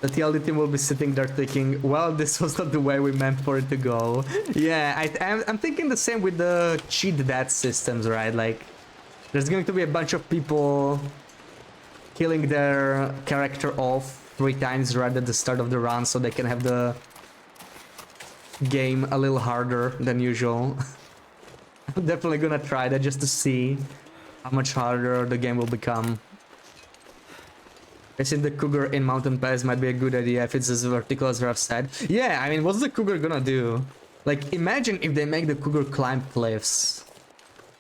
The TLD team will be sitting there thinking, well, this was not the way we meant for it to go. Yeah, I'm thinking the same with the cheat death systems, right? Like, there's going to be a bunch of people killing their character off 3 times right at the start of the run so they can have the game a little harder than usual. I'm definitely gonna try that just to see how much harder the game will become. I think the Cougar in Mountain Pass might be a good idea if it's as vertical as Raf said. Yeah, I mean, what's the Cougar gonna do? Like, imagine if they make the Cougar climb cliffs.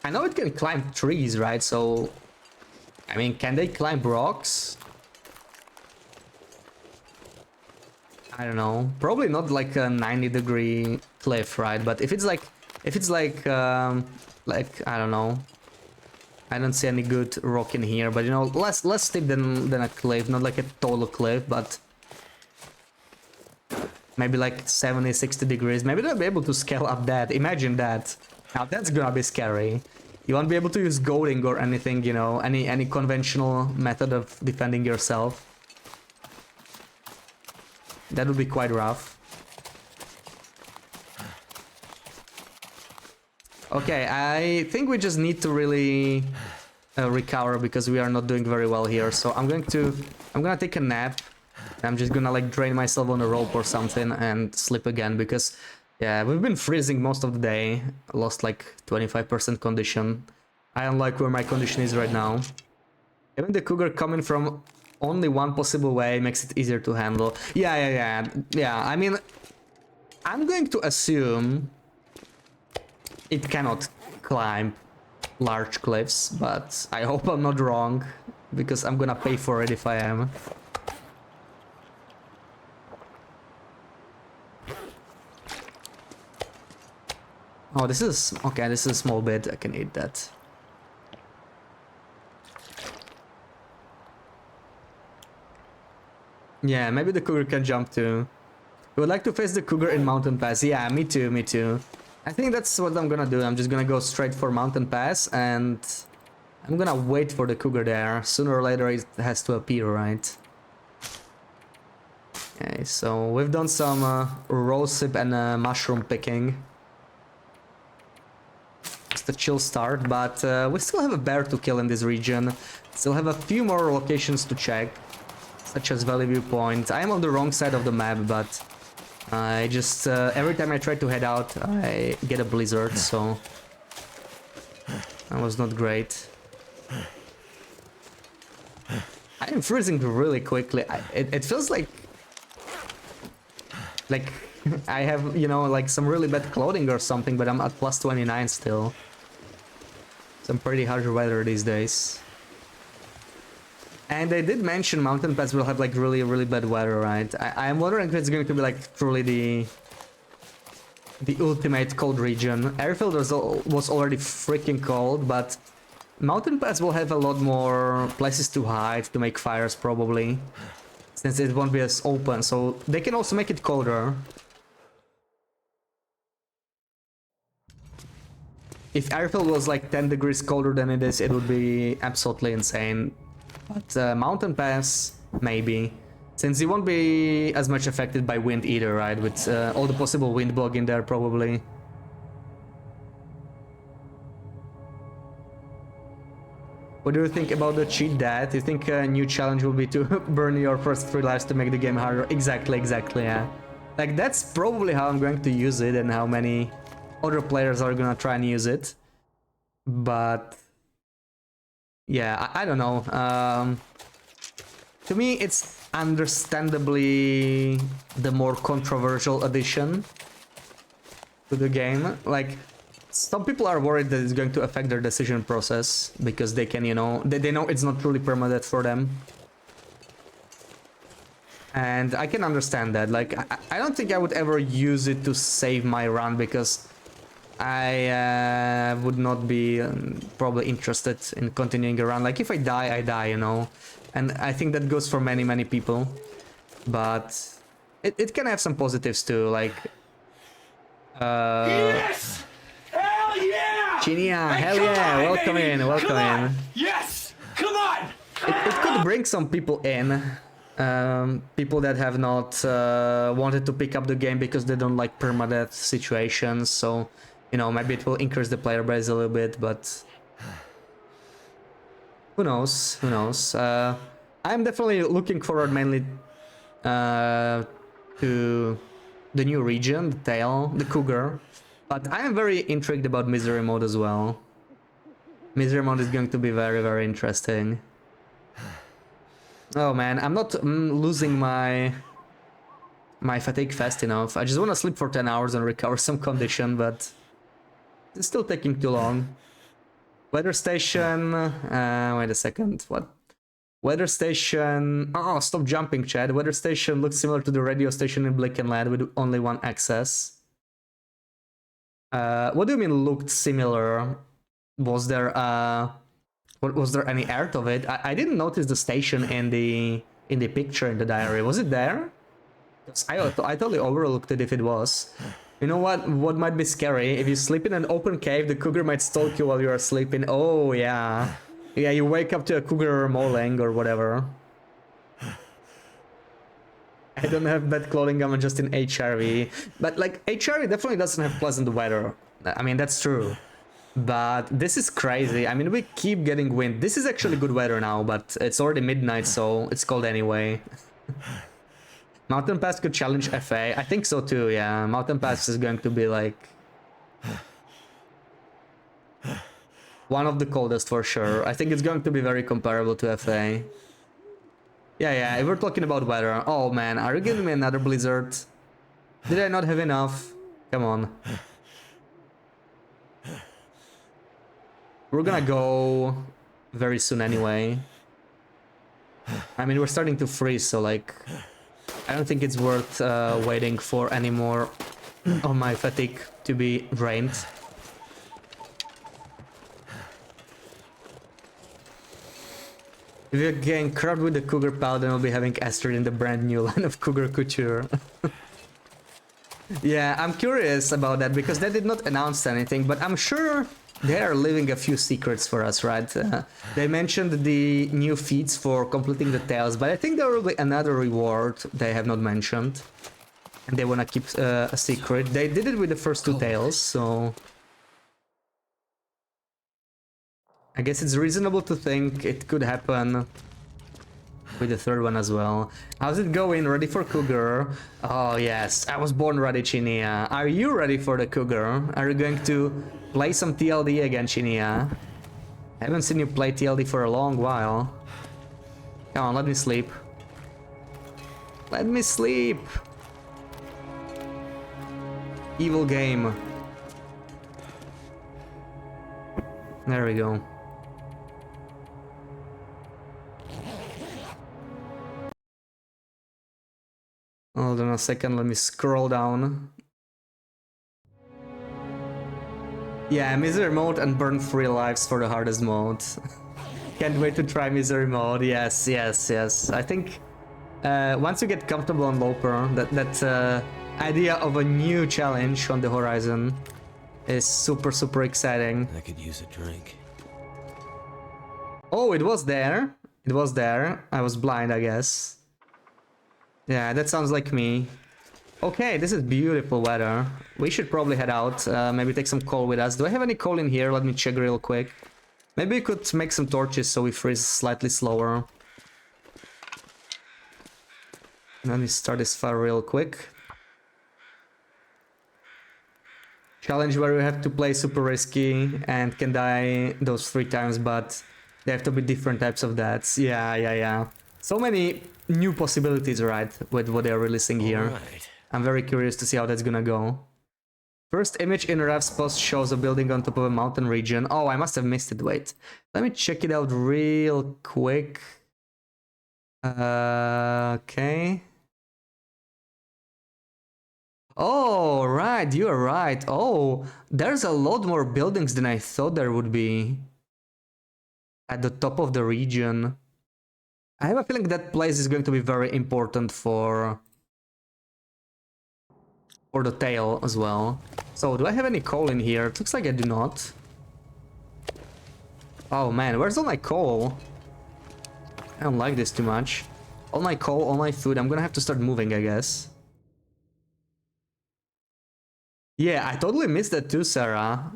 I know it can climb trees, right? So, I mean, can they climb rocks? I don't know. Probably not like a 90-degree cliff, right? But if it's like, I don't know. I don't see any good rock in here, but you know, less steep than a cliff, not like a total cliff, but maybe like 70, 60 degrees. Maybe they'll be able to scale up that. Imagine that. Now that's gonna be scary. You won't be able to use goading or anything, you know, any conventional method of defending yourself. That would be quite rough. Okay, I think we just need to really recover because we are not doing very well here. So I'm gonna take a nap. I'm just gonna like drain myself on a rope or something and sleep again because yeah, we've been freezing most of the day. I lost like 25% condition. I don't like where my condition is right now. Even the Cougar coming from only one possible way makes it easier to handle. Yeah. I mean, I'm going to assume it cannot climb large cliffs, but I hope I'm not wrong, because I'm gonna pay for it if I am. Oh, this is... okay, this is a small bit, I can eat that. Yeah, maybe the Cougar can jump too. We would like to face the Cougar in Mountain Pass. Yeah, me too. I think that's what I'm gonna do. I'm just gonna go straight for Mountain Pass and I'm gonna wait for the Cougar there. Sooner or later it has to appear, right? Okay, so we've done some rosehip and mushroom picking. Just a chill start, but we still have a bear to kill in this region. Still have a few more locations to check, such as Valley View Point. I am on the wrong side of the map, but I just every time I try to head out I get a blizzard, so that was not great. I am freezing really quickly. It feels like I have, you know, like some really bad clothing or something, but I'm at plus 29 still. Some pretty harsh weather these days. And they did mention Mountain Pass will have like really bad weather, right? I'm wondering if it's going to be like truly the ultimate cold region. Airfield was already freaking cold, but Mountain Pass will have a lot more places to hide, to make fires probably, since it won't be as open, so they can also make it colder. If Airfield was like 10 degrees colder than it is, it would be absolutely insane. But Mountain Pass, maybe. Since you won't be as much affected by wind either, right? With all the possible wind bug in there, probably. What do you think about the cheat death? Do you think a new challenge will be to burn your first 3 lives to make the game harder? Exactly, yeah. Like, that's probably how I'm going to use it and how many other players are gonna try and use it. But... yeah, I don't know. To me, it's understandably the more controversial addition to the game. Like, some people are worried that it's going to affect their decision process because they can, you know, they know it's not truly permanent for them. And I can understand that. Like, I don't think I would ever use it to save my run because I would not be probably interested in continuing a run. Like, if I die, you know. And I think that goes for many people. But it can have some positives too, like... yes! Hell yeah! Chinia, hell yeah! Welcome in, welcome in. Yes! Come on! It could bring some people in. People that have not wanted to pick up the game because they don't like permadeath situations, so... you know, maybe it will increase the player base a little bit, but... who knows, who knows. I'm definitely looking forward mainly to the new region, the tail, the cougar. But I am very intrigued about misery mode as well. Misery mode is going to be very, very interesting. Oh man, I'm not losing my fatigue fast enough. I just want to sleep for 10 hours and recover some condition, but it's still taking too long. Weather station... wait a second, what? Weather station... Oh, stop jumping, Chad. Weather station looks similar to the radio station in Blick and Lad with only one access. What do you mean looked similar? Was there was there any art of it? I didn't notice the station in the picture in the diary. Was it there? I totally overlooked it if it was. You know what might be scary? If you sleep in an open cave, the cougar might stalk you while you are sleeping. Oh yeah. Yeah, you wake up to a cougar mauling or whatever. I don't have bad clothing, I'm just in HRV. But like, HRV definitely doesn't have pleasant weather. I mean, that's true. But this is crazy. I mean, we keep getting wind. This is actually good weather now, but it's already midnight, so it's cold anyway. Mountain Pass could challenge FA. I think so too, yeah. Mountain Pass is going to be like... one of the coldest for sure. I think it's going to be very comparable to FA. Yeah, if we're talking about weather. Oh man, are you giving me another blizzard? Did I not have enough? Come on. We're gonna go very soon anyway. I mean, we're starting to freeze, so like... I don't think it's worth waiting for any more of my fatigue to be drained. If you're getting crowded with the Cougar Paladin, we'll be having Astrid in the brand new line of Cougar Couture. Yeah, I'm curious about that because they did not announce anything, but I'm sure they are leaving a few secrets for us, right? They mentioned the new feats for completing the tails, but I think there will be another reward they have not mentioned. And they want to keep a secret. They did it with the first two tails, so... I guess it's reasonable to think it could happen with the third one as well. How's it going? Ready for Cougar? Oh yes, I was born ready, Chinia. Are you ready for the Cougar? Are you going to play some TLD again, Chinia? I haven't seen you play TLD for a long while. Come on, let me sleep. Let me sleep! Evil game. There we go. Hold on a second, let me scroll down. Yeah, misery mode and burn 3 lives for the hardest mode. Can't wait to try misery mode. Yes. I think once you get comfortable on Loper, that idea of a new challenge on the horizon is super exciting. I could use a drink. Oh, it was there. It was there. I was blind, I guess. Yeah, that sounds like me. Okay, this is beautiful weather. We should probably head out. Maybe take some coal with us. Do I have any coal in here? Let me check real quick. Maybe we could make some torches so we freeze slightly slower. Let me start this fire real quick. Challenge where we have to play super risky and can die those 3 times, but they have to be different types of deaths. Yeah. So many new possibilities, right, with what they're releasing here. Right. I'm very curious to see how that's gonna go. First image in Rev's post shows a building on top of a mountain region. Oh, I must have missed it. Wait. Let me check it out real quick. Okay. Oh, right, you are right. Oh, there's a lot more buildings than I thought there would be. At the top of the region. I have a feeling that place is going to be very important for the tail as well. So, do I have any coal in here? It looks like I do not. Oh man, where's all my coal? I don't like this too much. All my coal, all my food. I'm gonna have to start moving, I guess. Yeah, I totally missed that too, Sarah.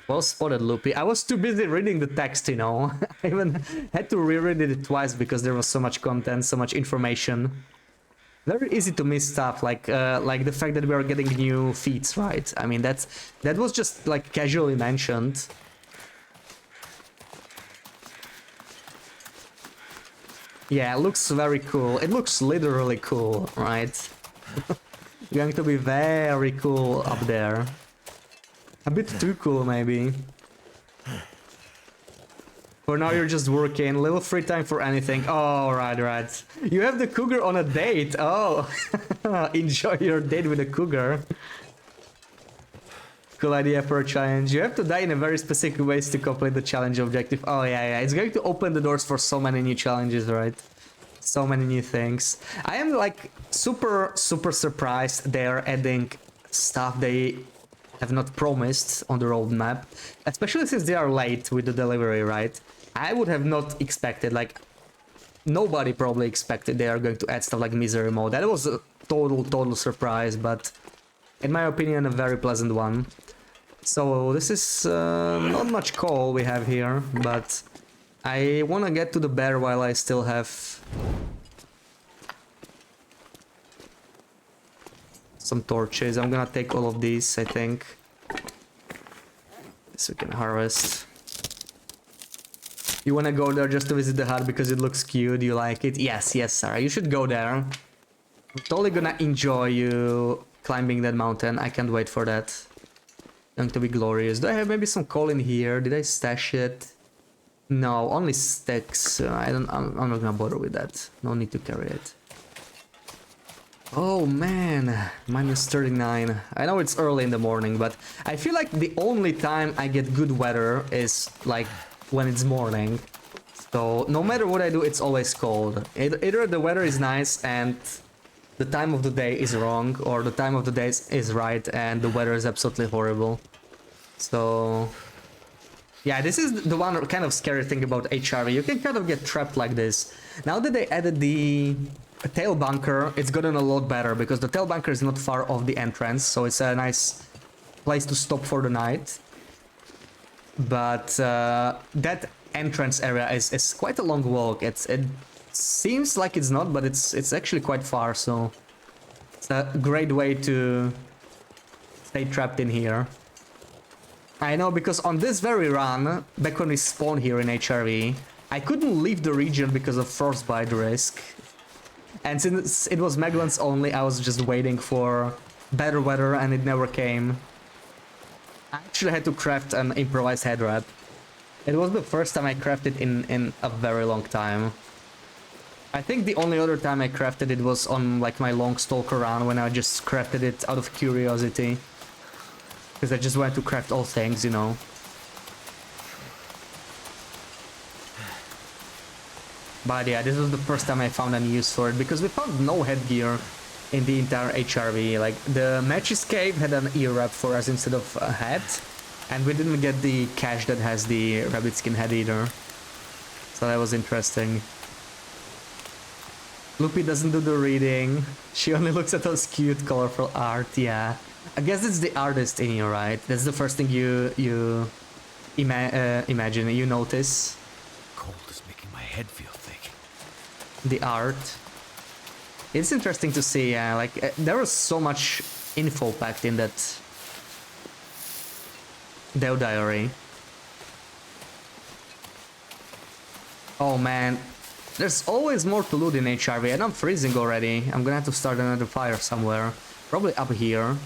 Well spotted, Loopy. I was too busy reading the text, you know. I even had to reread it twice because there was so much content, so much information. Very easy to miss stuff, like the fact that we are getting new feats, right? I mean, that was just like casually mentioned. Yeah, it looks very cool. It looks literally cool, right? Going to be very cool up there. A bit too cool, maybe. For now, you're just working. Little free time for anything. Oh, right. You have the cougar on a date. Oh, enjoy your date with the cougar. Cool idea for a challenge. You have to die in a very specific ways to complete the challenge objective. Oh, yeah. It's going to open the doors for so many new challenges, right? So many new things. I am like super surprised they're adding stuff they have not promised on the roadmap, especially since they are late with the delivery, right? I would have not expected, like, nobody probably expected they are going to add stuff like misery mode. That was a total surprise, but in my opinion, a very pleasant one. So this is not much coal we have here, but I want to get to the bear while I still have some torches. I'm gonna take all of these, I think. This we can harvest. You wanna go there just to visit the hut because it looks cute, you like it? Yes, Sarah, you should go there. I'm totally gonna enjoy you climbing that mountain. I can't wait for that. Going to be glorious. Do I have maybe some coal in here? Did I stash it? No, only sticks. I'm not gonna bother with that. No need to carry it. Oh man, minus 39. I know it's early in the morning, but I feel like the only time I get good weather is like when it's morning. So no matter what I do, it's always cold. Either the weather is nice and the time of the day is wrong, or the time of the day is right and the weather is absolutely horrible. So yeah, this is the one kind of scary thing about HRV. You can kind of get trapped like this. Now that they added the tail bunker, it's gotten a lot better because the tail bunker is not far off the entrance, so it's a nice place to stop for the night. But that entrance area is quite a long walk. It seems like it's not, but it's actually quite far, so it's a great way to stay trapped in here. I know, because on this very run, back when we spawned here in HRV, I couldn't leave the region because of frostbite risk. And since it was Megalons only, I was just waiting for better weather and it never came. I actually had to craft an improvised head wrap. It was the first time I crafted in a very long time. I think the only other time I crafted it was on like my long stalker run, when I just crafted it out of curiosity. Because I just wanted to craft all things, you know. But yeah, this was the first time I found any use for it, because we found no headgear in the entire HRV. Like, the Matchless cave had an ear wrap for us instead of a hat, and we didn't get the cache that has the rabbit skin head either. So that was interesting. Loopy doesn't do the reading. She only looks at those cute, colorful art, yeah. I guess it's the artist in you, right? That's the first thing you imagine, you notice. Cold is making my head feel thick. The art. It's interesting to see, yeah, like, there was so much info packed in that Deo diary. Oh man, there's always more to loot in HRV, and I'm freezing already. I'm gonna have to start another fire somewhere. Probably up here.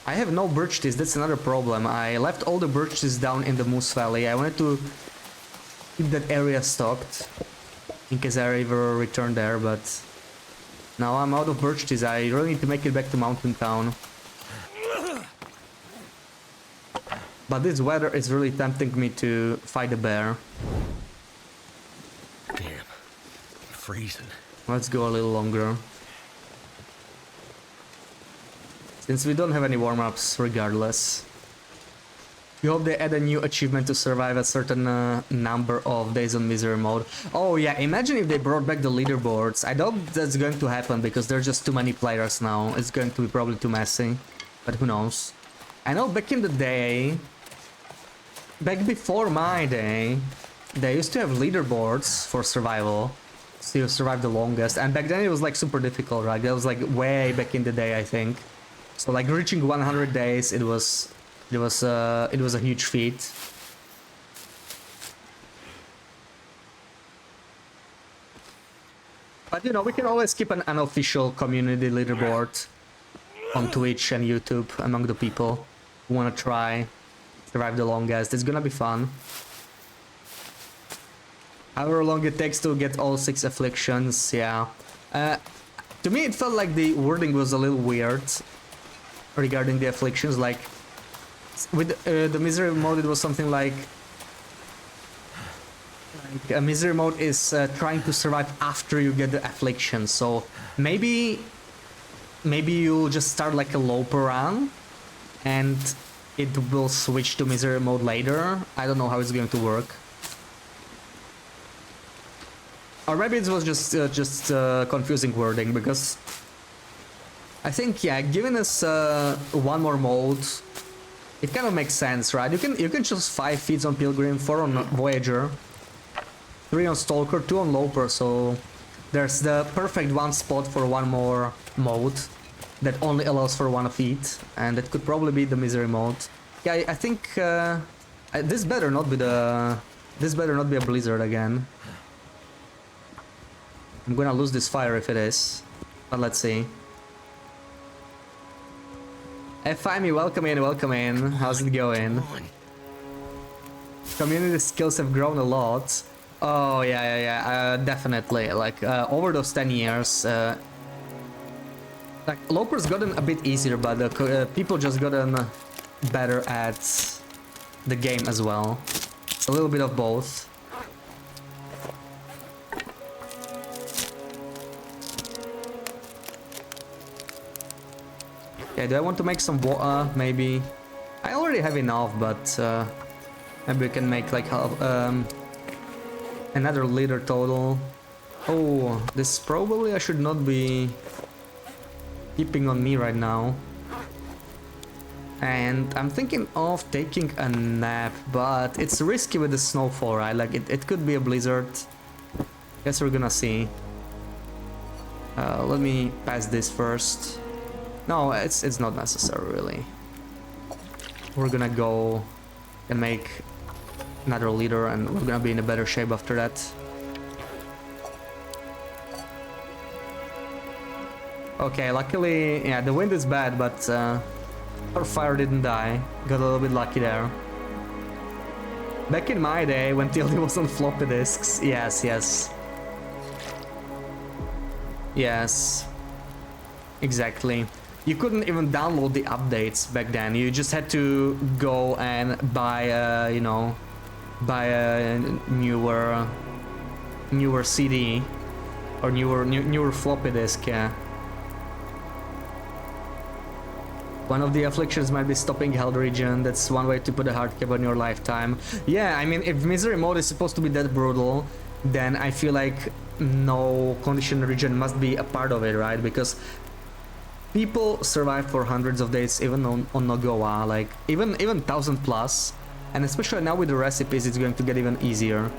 I have no birch trees, that's another problem. I left all the birch trees down in the Moose Valley. I wanted to keep that area stocked in case I ever return there, but now I'm out of birch trees. I really need to make it back to Mountain Town. But this weather is really tempting me to fight a bear. Damn, I'm freezing. Let's go a little longer. Since we don't have any warm-ups regardless. You hope they add a new achievement to survive a certain number of days on misery mode. Oh yeah, imagine if they brought back the leaderboards. I doubt that's going to happen because there's just too many players now. It's going to be probably too messy, but who knows. I know back in the day, back before my day, they used to have leaderboards for survival. So you survive the longest, and back then it was like super difficult, right? That was like way back in the day, I think. So like reaching 100 days, it was a huge feat. But you know, we can always keep an unofficial community leaderboard on Twitch and YouTube among the people who want to try survive the longest. It's gonna be fun. However long it takes to get all 6 afflictions, yeah. To me it felt like the wording was a little weird regarding the afflictions, like with the misery mode it was something like a misery mode is trying to survive after you get the affliction, so maybe you just start like a loper run and it will switch to misery mode later. I don't know how it's going to work. Or maybe it was just confusing wording, because I think, yeah, giving us one more mode, it kind of makes sense, right? You can choose 5 feats on Pilgrim, 4 on Voyager, 3 on Stalker, 2 on Loper, so there's the perfect one spot for one more mode that only allows for 1 feat, and that could probably be the misery mode. Yeah, I think this better not be a blizzard again. I'm gonna lose this fire if it is, but let's see. FIME, welcome in, welcome in. How's it going? Community skills have grown a lot. Oh yeah, definitely. Like over those 10 years, like Loper's gotten a bit easier, but the people just gotten better at the game as well. A little bit of both. Yeah, do I want to make some water? Maybe. I already have enough, but maybe we can make like another liter total. Oh, this probably I should not be keeping on me right now. And I'm thinking of taking a nap, but it's risky with the snowfall, right? Like it could be a blizzard. Guess we're gonna see. Let me pass this first. No, it's not necessary really. We're gonna go and make another leader, and we're gonna be in a better shape after that. Okay, luckily, yeah, the wind is bad, but our fire didn't die. Got a little bit lucky there. Back in my day, when TLD was on floppy disks, yes. Yes, exactly. You couldn't even download the updates back then. You just had to go and buy a newer CD or newer floppy disk. Yeah. One of the afflictions might be stopping health regen. That's one way to put a hard cap on your lifetime. Yeah, I mean, if misery mode is supposed to be that brutal, then I feel like no condition regen must be a part of it, right? Because people survive for hundreds of days even on Nogoa, like even 1000 plus, and especially now with the recipes it's going to get even easier.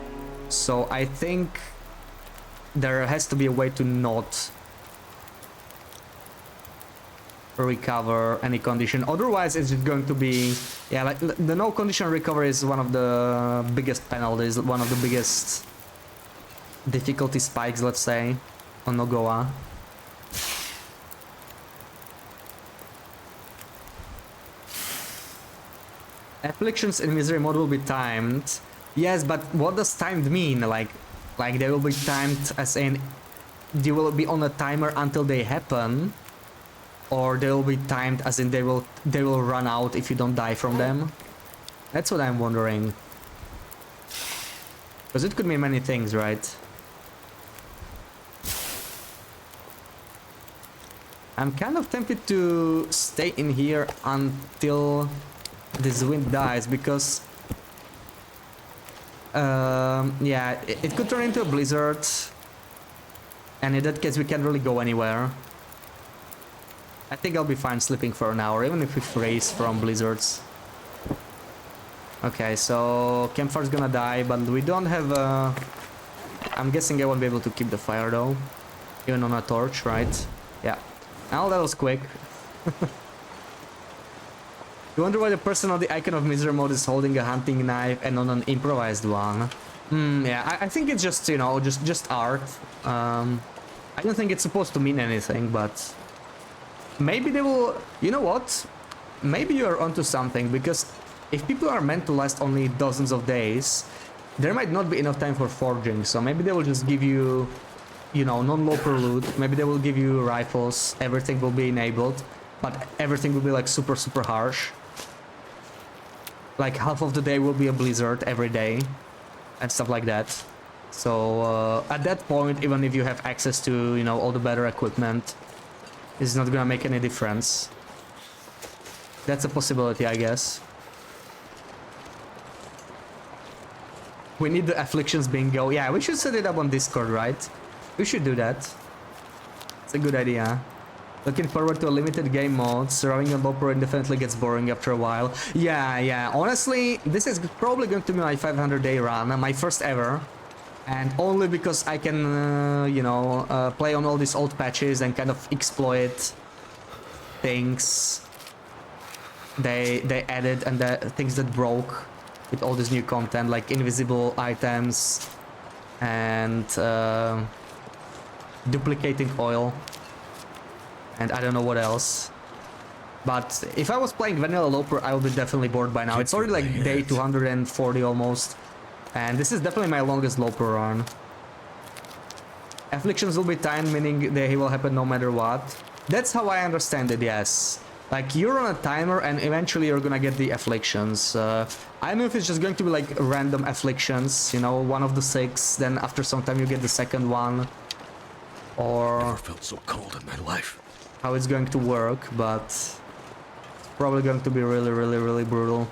So I think there has to be a way to not recover any condition, otherwise it's just going to be, yeah, like the no condition recovery is one of the biggest penalties, one of the biggest difficulty spikes, let's say, on Nogoa. Afflictions in misery mode will be timed. Yes, but what does timed mean? Like they will be timed as in they will be on a timer until they happen, or they will be timed as in they will run out if you don't die from them? That's what I'm wondering. Because it could mean many things, right? I'm kind of tempted to stay in here until this wind dies, because yeah, it could turn into a blizzard, and in that case we can't really go anywhere. I think I'll be fine sleeping for an hour, even if we freeze from blizzards. Okay, so campfire's gonna die, but we don't have a... I'm guessing I won't be able to keep the fire though, even on a torch, right? Yeah. Now that was quick. You wonder why the person on the icon of misery mode is holding a hunting knife and on an improvised one. Yeah, I think it's just, you know, just art. I don't think it's supposed to mean anything, but maybe they will... You know what? Maybe you're onto something, because if people are meant to last only dozens of days, there might not be enough time for forging, so maybe they will just give you, you know, non-loper loot. Maybe they will give you rifles, everything will be enabled, but everything will be like super harsh. Like half of the day will be a blizzard every day and stuff like that. So at that point, even if you have access to, you know, all the better equipment, it's not gonna make any difference. That's a possibility, I guess. We need the afflictions bingo. Yeah, we should set it up on Discord, right? We should do that. It's a good idea. Looking forward to a limited game mode. Surviving a loper indefinitely gets boring after a while. Yeah. Honestly, this is probably going to be my 500-day run, my first ever. And only because I can, you know, play on all these old patches and kind of exploit things they added, and the things that broke with all this new content, like invisible items and duplicating oil. And I don't know what else. But if I was playing Vanilla Loper, I would be definitely bored by now. It's already like day 240 almost. And this is definitely my longest Loper run. Afflictions will be timed, meaning they will happen no matter what. That's how I understand it, yes. Like, you're on a timer and eventually you're gonna get the afflictions. I don't know if it's just going to be like random afflictions, you know, one of the 6, then after some time you get the second one. Or... Never felt so cold in my life. How it's going to work, but it's probably going to be really brutal.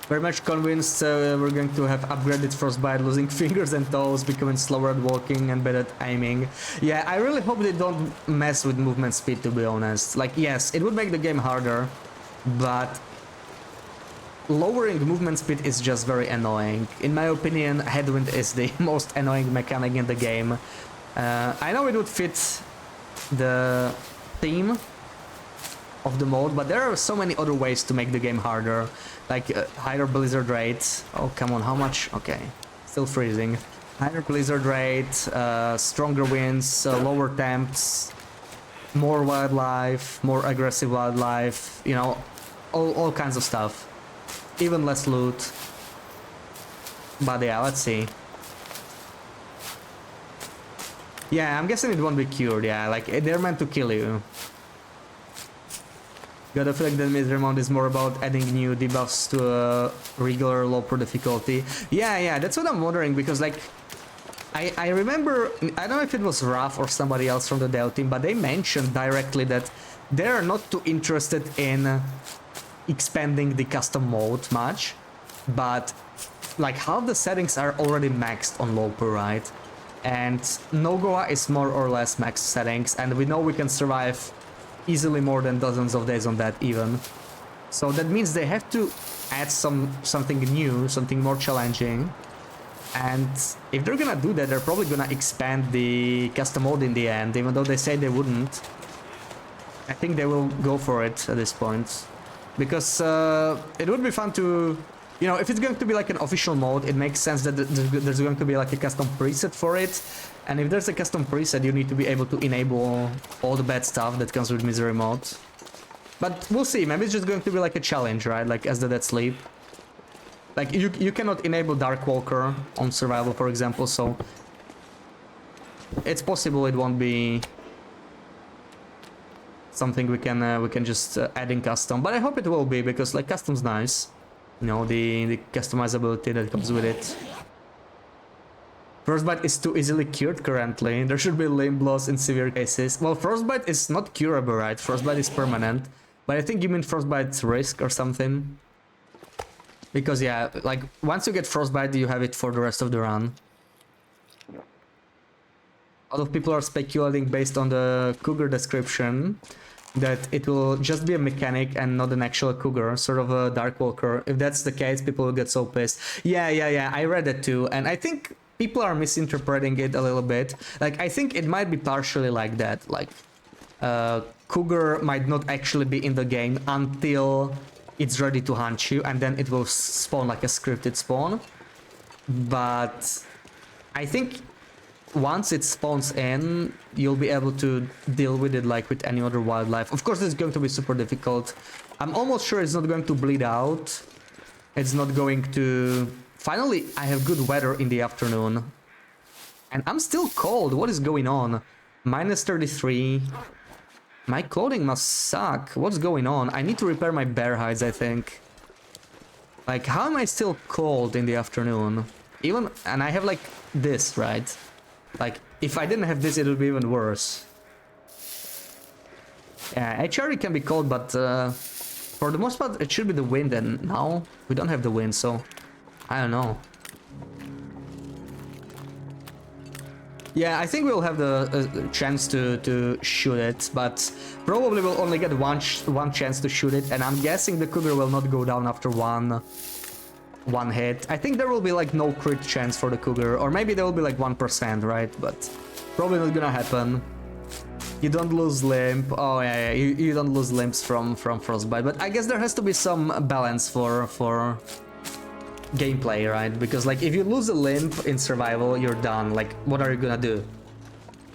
Very much convinced we're going to have upgraded frostbite, losing fingers and toes, becoming slower at walking and better at aiming. Yeah, I really hope they don't mess with movement speed, to be honest. Like, yes, it would make the game harder, but lowering movement speed is just very annoying. In my opinion, headwind is the most annoying mechanic in the game. I know it would fit the theme of the mode, but there are so many other ways to make the game harder, like higher blizzard rate. Oh, come on, how much? Okay, still freezing. Higher blizzard rate, stronger winds, lower temps, more wildlife, more aggressive wildlife, you know, all kinds of stuff. Even less loot. But yeah, let's see. Yeah, I'm guessing it won't be cured, yeah, like they're meant to kill you. Gotta feel like the misery mode is more about adding new debuffs to a regular loper difficulty. Yeah, that's what I'm wondering, because like I remember, I don't know if it was Raph or somebody else from the dev team, but they mentioned directly that they're not too interested in expanding the custom mode much, but like half the settings are already maxed on Loper, right? And Nogoa is more or less max settings, and we know we can survive easily more than dozens of days on that even. So that means they have to add something new, something more challenging. And if they're gonna do that, they're probably gonna expand the custom mode in the end, even though they say they wouldn't. I think they will go for it at this point. Because it would be fun to, you know, if it's going to be like an official mode, it makes sense that there's going to be like a custom preset for it. And if there's a custom preset, you need to be able to enable all the bad stuff that comes with misery mode. But we'll see, maybe it's just going to be like a challenge, right? Like As the Dead Sleep. Like you cannot enable Dark Walker on survival, for example, so it's possible it won't be something we can just add in custom, but I hope it will be, because like custom's nice, you know, the customizability that comes with it. Frostbite is too easily cured currently. There should be limb loss in severe cases. Well, frostbite is not curable, right? Frostbite is permanent. But I think you mean frostbite risk or something. Because yeah, like once you get frostbite, you have it for the rest of the run. A lot of people are speculating based on the cougar description that it will just be a mechanic and not an actual cougar, sort of a dark walker. If that's the case, people will get so pissed. Yeah, I read it too, and I think people are misinterpreting it a little bit. Like, I think it might be partially like that, like cougar might not actually be in the game until it's ready to hunt you, and then it will spawn like a scripted spawn. But I think once it spawns in, you'll be able to deal with it like with any other wildlife. Of course, it's going to be super difficult. I'm almost sure it's not going to bleed out. It's not going to... Finally, I have good weather in the afternoon. And I'm still cold. What is going on? Minus 33. My clothing must suck. What's going on? I need to repair my bear hides, I think. Like, how am I still cold in the afternoon? Even... And I have like this, right? Like, if I didn't have this, it would be even worse. Yeah, HRE can be cold, but for the most part, it should be the wind, and now we don't have the wind, so I don't know. Yeah, I think we'll have the chance to shoot it, but probably we'll only get one chance to shoot it, and I'm guessing the cougar will not go down after one hit. I think there will be like no crit chance for the cougar, or maybe there will be like 1%, right? But probably not gonna happen. You don't lose limb. Oh yeah, you don't lose limbs from frostbite, but I guess there has to be some balance for gameplay, right? Because like if you lose a limb in survival, you're done. Like, what are you gonna do?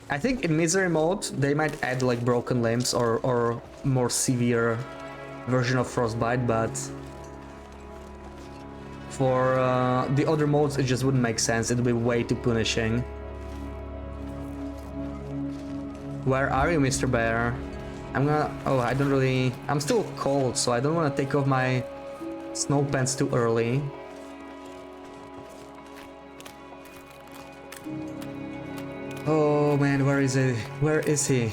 I think in misery mode they might add like broken limbs or more severe version of frostbite, but for the other modes, it just wouldn't make sense. It would be way too punishing. Where are you, Mr. Bear? I'm gonna... Oh, I don't really... I'm still cold, so I don't want to take off my snow pants too early. Oh man, where is he? Where is he?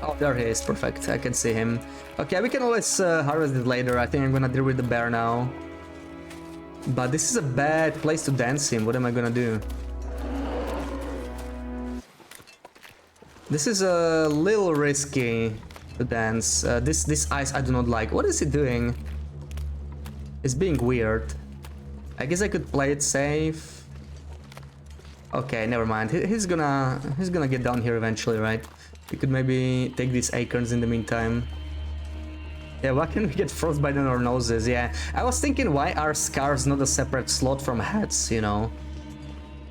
Oh, there he is, perfect. I can see him. Okay, we can always harvest it later. I think I'm gonna deal with the bear now. But this is a bad place to dance in. What am I gonna do? This is a little risky to dance. This ice I do not like. What is he doing? It's being weird. I guess I could play it safe. Okay, never mind. He's gonna get down here eventually, right? We could maybe take these acorns in the meantime. Yeah, why can't we get frostbite on our noses? Yeah, I was thinking, why are scarves not a separate slot from hats, you know?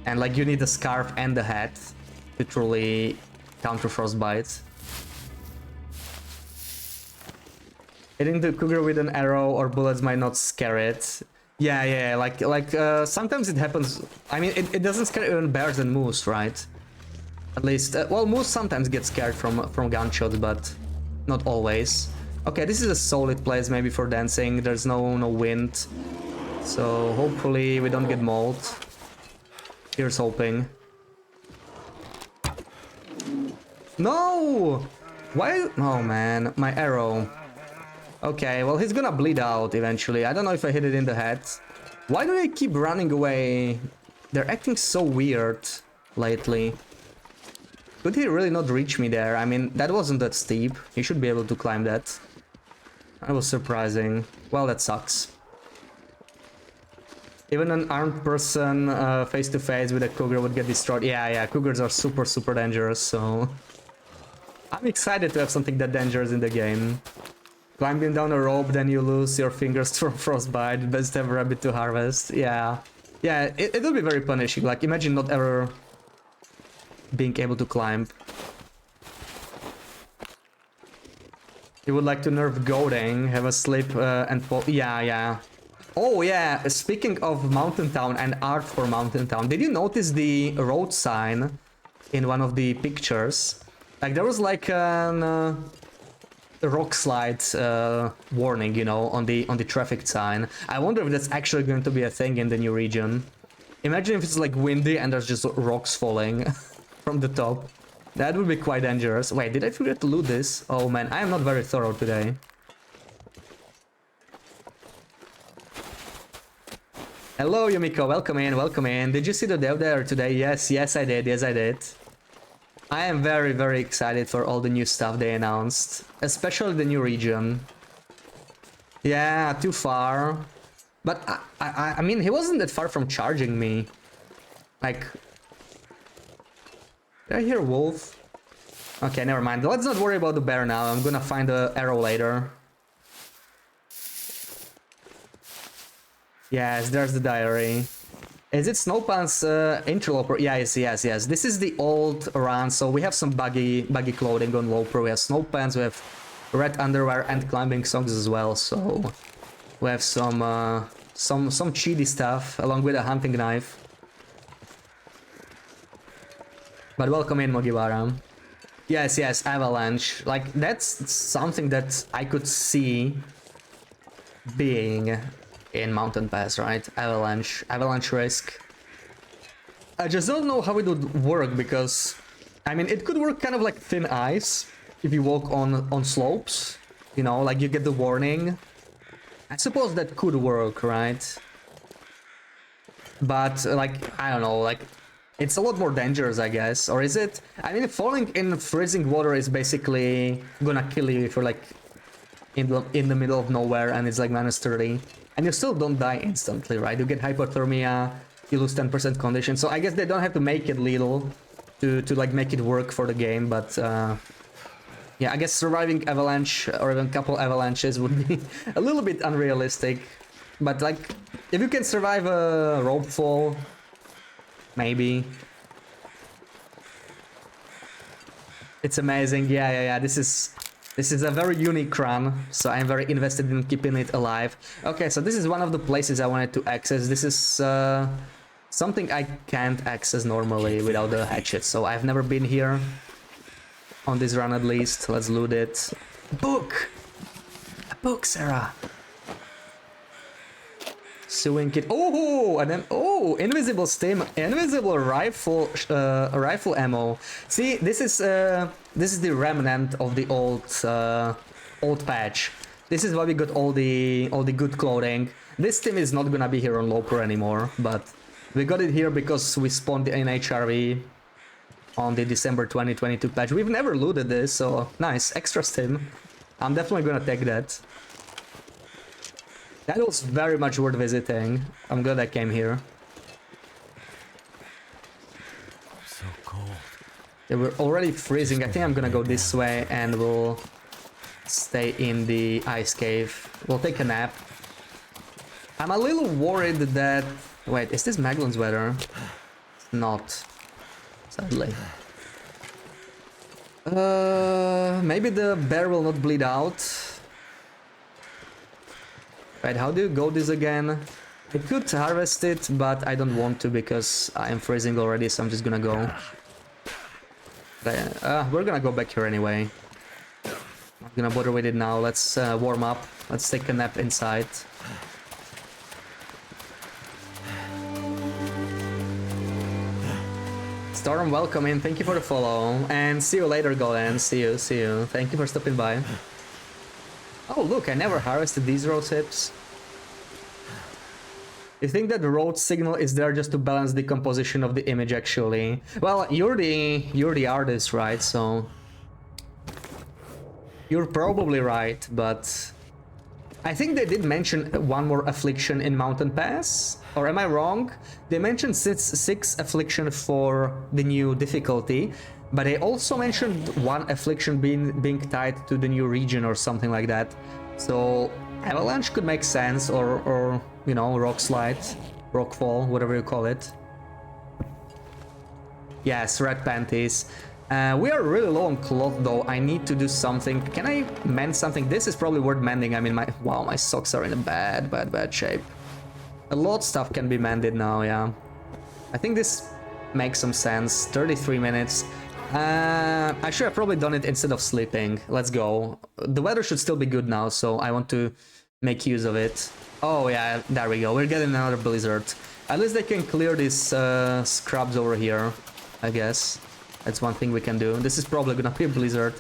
And like, you need a scarf and a hat to truly counter frostbite. Hitting the cougar with an arrow or bullets might not scare it. Yeah, like sometimes it happens. I mean, it doesn't scare even bears and moose, right? At least, well, moose sometimes get scared from gunshots, but not always. Okay, this is a solid place maybe for dancing. There's no wind, so hopefully we don't get mauled. Here's hoping. No! Why? Oh man, my arrow. Okay, well, he's gonna bleed out eventually. I don't know if I hit it in the head. Why do they keep running away? They're acting so weird lately. Could he really not reach me there? I mean, that wasn't that steep. He should be able to climb that. That was surprising. Well, that sucks. Even an armed person face to face with a cougar would get destroyed. Yeah, cougars are super dangerous, so... I'm excited to have something that dangerous in the game. Climbing down a rope, then you lose your fingers from frostbite. Best ever rabbit to harvest. Yeah, it'll be very punishing. Like, imagine not ever being able to climb. You would like to nerf goading, have a slip and fall. Yeah. Oh yeah, speaking of Mountain Town and art for Mountain Town, did you notice the road sign in one of the pictures? Like, there was like an rock slide warning, you know, on the traffic sign. I wonder if that's actually going to be a thing in the new region. Imagine if it's like windy and there's just rocks falling from the top. That would be quite dangerous. Wait, did I forget to loot this? Oh man, I am not very thorough today. Hello Yumiko, welcome in, welcome in. Did you see the dev there today? Yes, yes I did, yes I did. I am very, very excited for all the new stuff they announced. Especially the new region. Yeah, too far. But I mean, he wasn't that far from charging me. Like... Did I hear wolf? Okay, never mind. Let's not worry about the bear now. I'm gonna find the arrow later. Yes, there's the diary. Is it Snowpants interloper? Yes, yes, yes. This is the old run, so we have some buggy clothing on Loper. We have Snowpants, we have red underwear and climbing songs as well. So we have some cheaty stuff along with a hunting knife. But welcome in, Mogibara. Yes, yes, avalanche. Like that's something that I could see being in Mountain Pass, right? Avalanche risk. I just don't know how it would work because, I mean, it could work kind of like thin ice if you walk on slopes, you know, like you get the warning. I suppose that could work, right? But like, I don't know, like it's a lot more dangerous, I guess, or is it? I mean, falling in freezing water is basically gonna kill you if you're like in the middle of nowhere and it's like -30. And you still don't die instantly, right? You get hypothermia, you lose 10% condition. So I guess they don't have to make it lethal to like make it work for the game, but yeah, I guess surviving avalanche or even a couple avalanches would be a little bit unrealistic. But like, if you can survive a rope fall, maybe. It's amazing. Yeah, yeah, yeah. This is a very unique run, so I'm very invested in keeping it alive. Okay, so this is one of the places I wanted to access. This is something I can't access normally without the hatchet, so I've never been here. On this run at least. Let's loot it. Book! A book, Sarah! Sewing kit. Oh, and then invisible stem, invisible rifle, rifle ammo. See, this is the remnant of the old patch. This is why we got all the good clothing. This team is not gonna be here on Loper anymore, but we got it here because we spawned in HRV on the December 2022 patch. We've never looted this, so nice extra stim. I'm definitely gonna take that. That was very much worth visiting. I'm glad I came here. I'm so cold. They were already freezing. I think I'm gonna go this way and we'll stay in the ice cave. We'll take a nap. I'm a little worried that... Wait, is this Maglon's weather? It's not. Sadly. Maybe the bear will not bleed out. Right, how do you go this again? I could harvest it, but I don't want to because I am freezing already, so I'm just gonna go. We're gonna go back here anyway. Not gonna bother with it now. Let's warm up. Let's take a nap inside. Storm, welcome in. Thank you for the follow. And see you later, Golan. See you, see you. Thank you for stopping by. Oh look, I never harvested these road tips. You think that the road signal is there just to balance the composition of the image actually? Well, you're the artist, right? So you're probably right, but I think they did mention one more affliction in Mountain Pass. Or am I wrong? They mentioned 6 affliction for the new difficulty. But they also mentioned one affliction being tied to the new region or something like that. So avalanche could make sense, or you know, rock slide, rock fall, whatever you call it. Yes, red panties. We are really low on cloth though. I need to do something. Can I mend something? This is probably worth mending. I mean, my socks are in a bad shape. A lot of stuff can be mended now, yeah. I think this makes some sense. 33 minutes. I should have probably done it instead of sleeping. Let's go. The weather should still be good now, so I want to make use of it. Oh yeah, there we go. We're getting another blizzard. At least they can clear these scrubs over here, I guess. That's one thing we can do. This is probably gonna be a blizzard.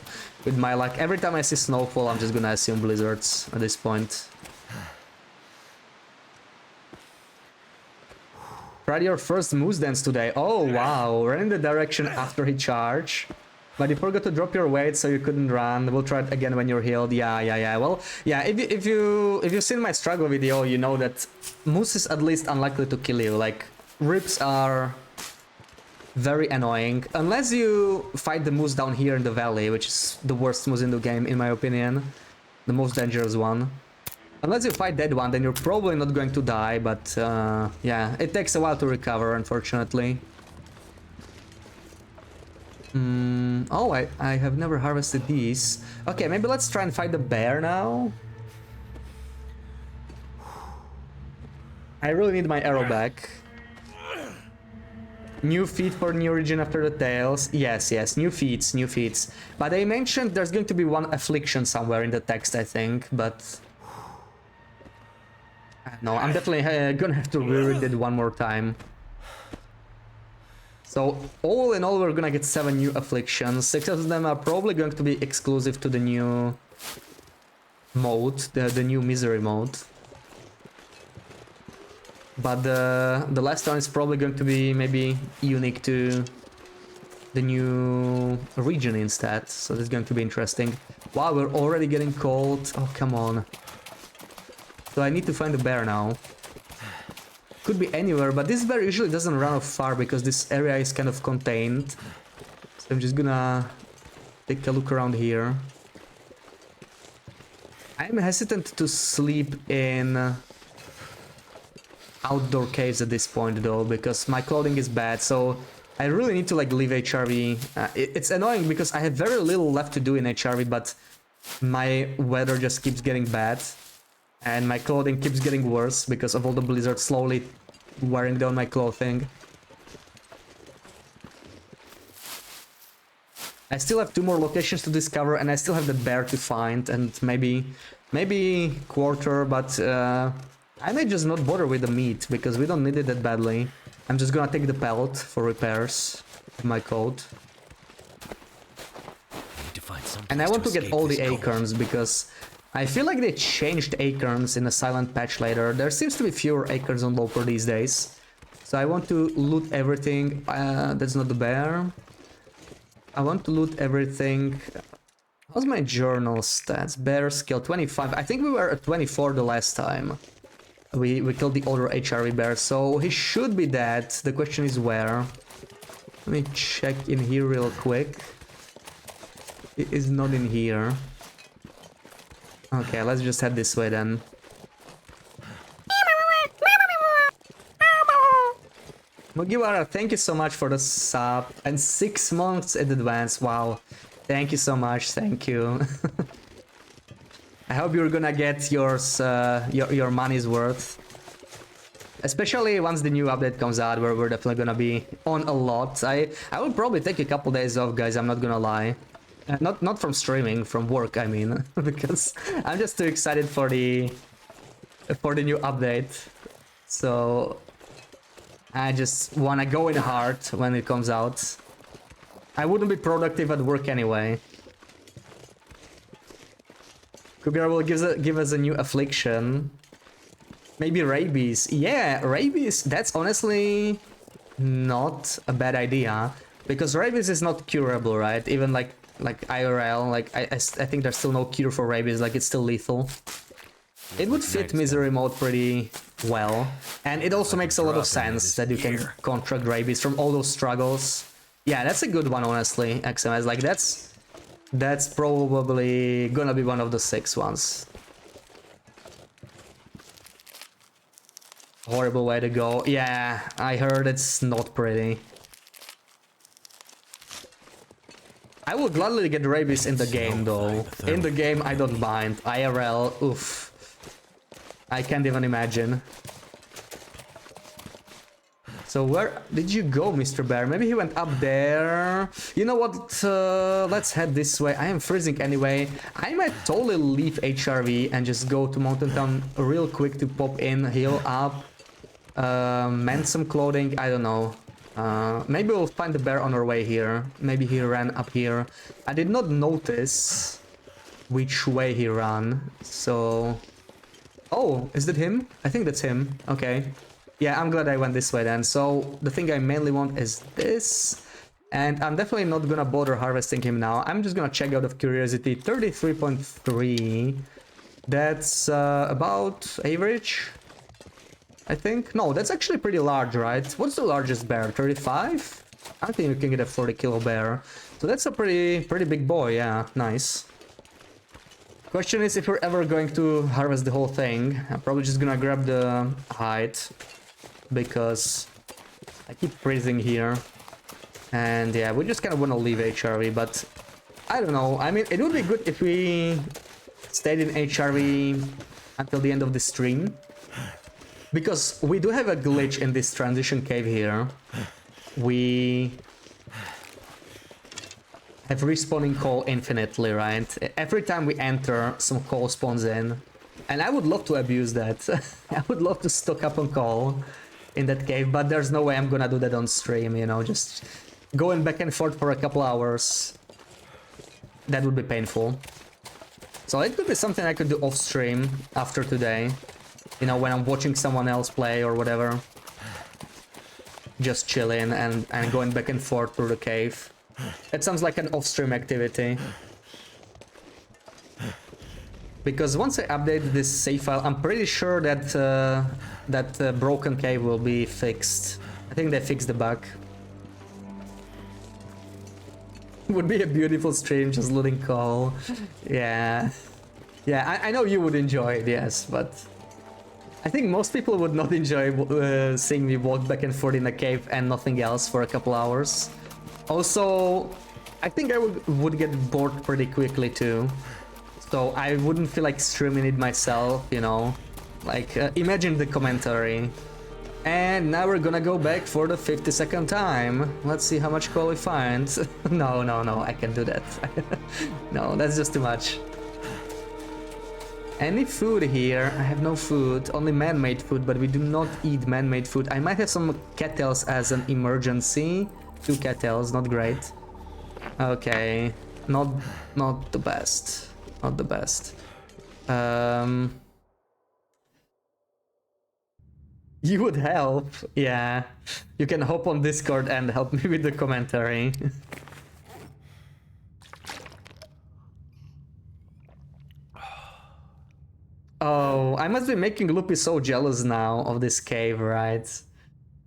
With my luck, every time I see snowfall, I'm just gonna assume blizzards at this point. Tried your first moose dance today. Oh wow, ran in the direction after he charged. But you forgot to drop your weight, so you couldn't run. We'll try it again when you're healed. Yeah. Well, yeah. If you've seen my struggle video, you know that moose is at least unlikely to kill you. Like rips are very annoying unless you fight the moose down here in the valley, which is the worst moose in the game, in my opinion, the most dangerous one. Unless you fight that one, then you're probably not going to die, but yeah, it takes a while to recover, unfortunately. Oh, I have never harvested these. Okay, maybe let's try and fight the bear now. I really need my arrow back. New feet for new region after the tails. Yes, new feats, new feats. But they mentioned there's going to be one affliction somewhere in the text, I think, but... No, I'm definitely gonna have to reread it one more time. So, all in all, we're gonna get 7 new afflictions. 6 of them are probably going to be exclusive to the new mode, the new misery mode. But the last one is probably going to be maybe unique to the new region instead. So that's going to be interesting. Wow, we're already getting cold. Oh, come on. So I need to find a bear now. Could be anywhere, but this bear usually doesn't run off far because this area is kind of contained. So I'm just gonna take a look around here. I'm hesitant to sleep in outdoor caves at this point though, because my clothing is bad, so I really need to like leave HRV. It's annoying because I have very little left to do in HRV, but my weather just keeps getting bad. And my clothing keeps getting worse because of all the blizzards slowly wearing down my clothing. I still have 2 more locations to discover and I still have the bear to find and maybe quarter, but I may just not bother with the meat because we don't need it that badly. I'm just gonna take the pelt for repairs of my coat. And I want to get all the acorns because I feel like they changed acorns in a silent patch later. There seems to be fewer acorns on Loper these days. So I want to loot everything. That's not the bear. I want to loot everything. How's my journal stats? Bear skill 25. I think we were at 24 the last time. We killed the other HRV bear, so he should be dead. The question is where. Let me check in here real quick. It is not in here. Okay, let's just head this way then. Mugiwara, thank you so much for the sub and 6 months in advance. Wow, thank you so much. Thank you. I hope you're gonna get yours, your money's worth. Especially once the new update comes out, where we're definitely gonna be on a lot. I will probably take a couple days off, guys. I'm not gonna lie. Not from streaming, from work, I mean, because I'm just too excited for the new update. So I just wanna go in hard when it comes out. I wouldn't be productive at work anyway. Kubira will give us a new affliction. Maybe rabies. Yeah, rabies. That's honestly not a bad idea because rabies is not curable, right? Even like IRL, like I think there's still no cure for rabies, like it's still lethal. It would fit misery mode pretty well, and it also makes a lot of sense that you can contract rabies from all those struggles. Yeah, that's a good one, honestly, XMS, like that's probably gonna be one of the 6 ones. Horrible way to go. Yeah, I heard it's not pretty. I will gladly get rabies in the game though. In the game I don't mind. IRL, oof. I can't even imagine. So where did you go, Mr. Bear? Maybe he went up there. You know what? Let's head this way. I am freezing anyway. I might totally leave HRV and just go to Mountain Town real quick to pop in, heal up, mend some clothing. I don't know. Maybe we'll find the bear on our way here. Maybe he ran up here. I did not notice which way he ran. So... Oh, is that him? I think that's him. Okay. Yeah, I'm glad I went this way then. So the thing I mainly want is this. And I'm definitely not gonna bother harvesting him now. I'm just gonna check out of curiosity. 33.3. That's about average, I think. No, that's actually pretty large, right? What's the largest bear? 35? I think you can get a 40 kilo bear. So that's a pretty big boy, yeah. Nice. Question is if we're ever going to harvest the whole thing. I'm probably just gonna grab the hide. Because I keep freezing here. And yeah, we just kind of want to leave HRV, but I don't know. I mean, it would be good if we stayed in HRV until the end of the stream. Because we do have a glitch in this transition cave here. We have respawning coal infinitely, right? Every time we enter, some coal spawns in. And I would love to abuse that. I would love to stock up on coal in that cave, but there's no way I'm gonna do that on stream, you know, just going back and forth for a couple hours. That would be painful. So it could be something I could do off stream after today. You know, when I'm watching someone else play or whatever. Just chilling and going back and forth through the cave. It sounds like an off-stream activity. Because once I update this save file, I'm pretty sure that that broken cave will be fixed. I think they fixed the bug. Would be a beautiful stream, just looting coal. Yeah. Yeah, I know you would enjoy it, yes, but... I think most people would not enjoy seeing me walk back and forth in a cave and nothing else for a couple hours. Also, I think I would get bored pretty quickly too. So I wouldn't feel like streaming it myself, you know. Like, imagine the commentary. And now we're gonna go back for the 52nd time. Let's see how much coal we find. No, I can't do that. No, that's just too much. Any food here? I have no food, only man-made food, but we do not eat man-made food. I might have some kettles as an emergency. 2 kettles, not great. Okay, not the best. Not the best. You would help, yeah. You can hop on Discord and help me with the commentary. Oh, I must be making Loopy so jealous now of this cave, right?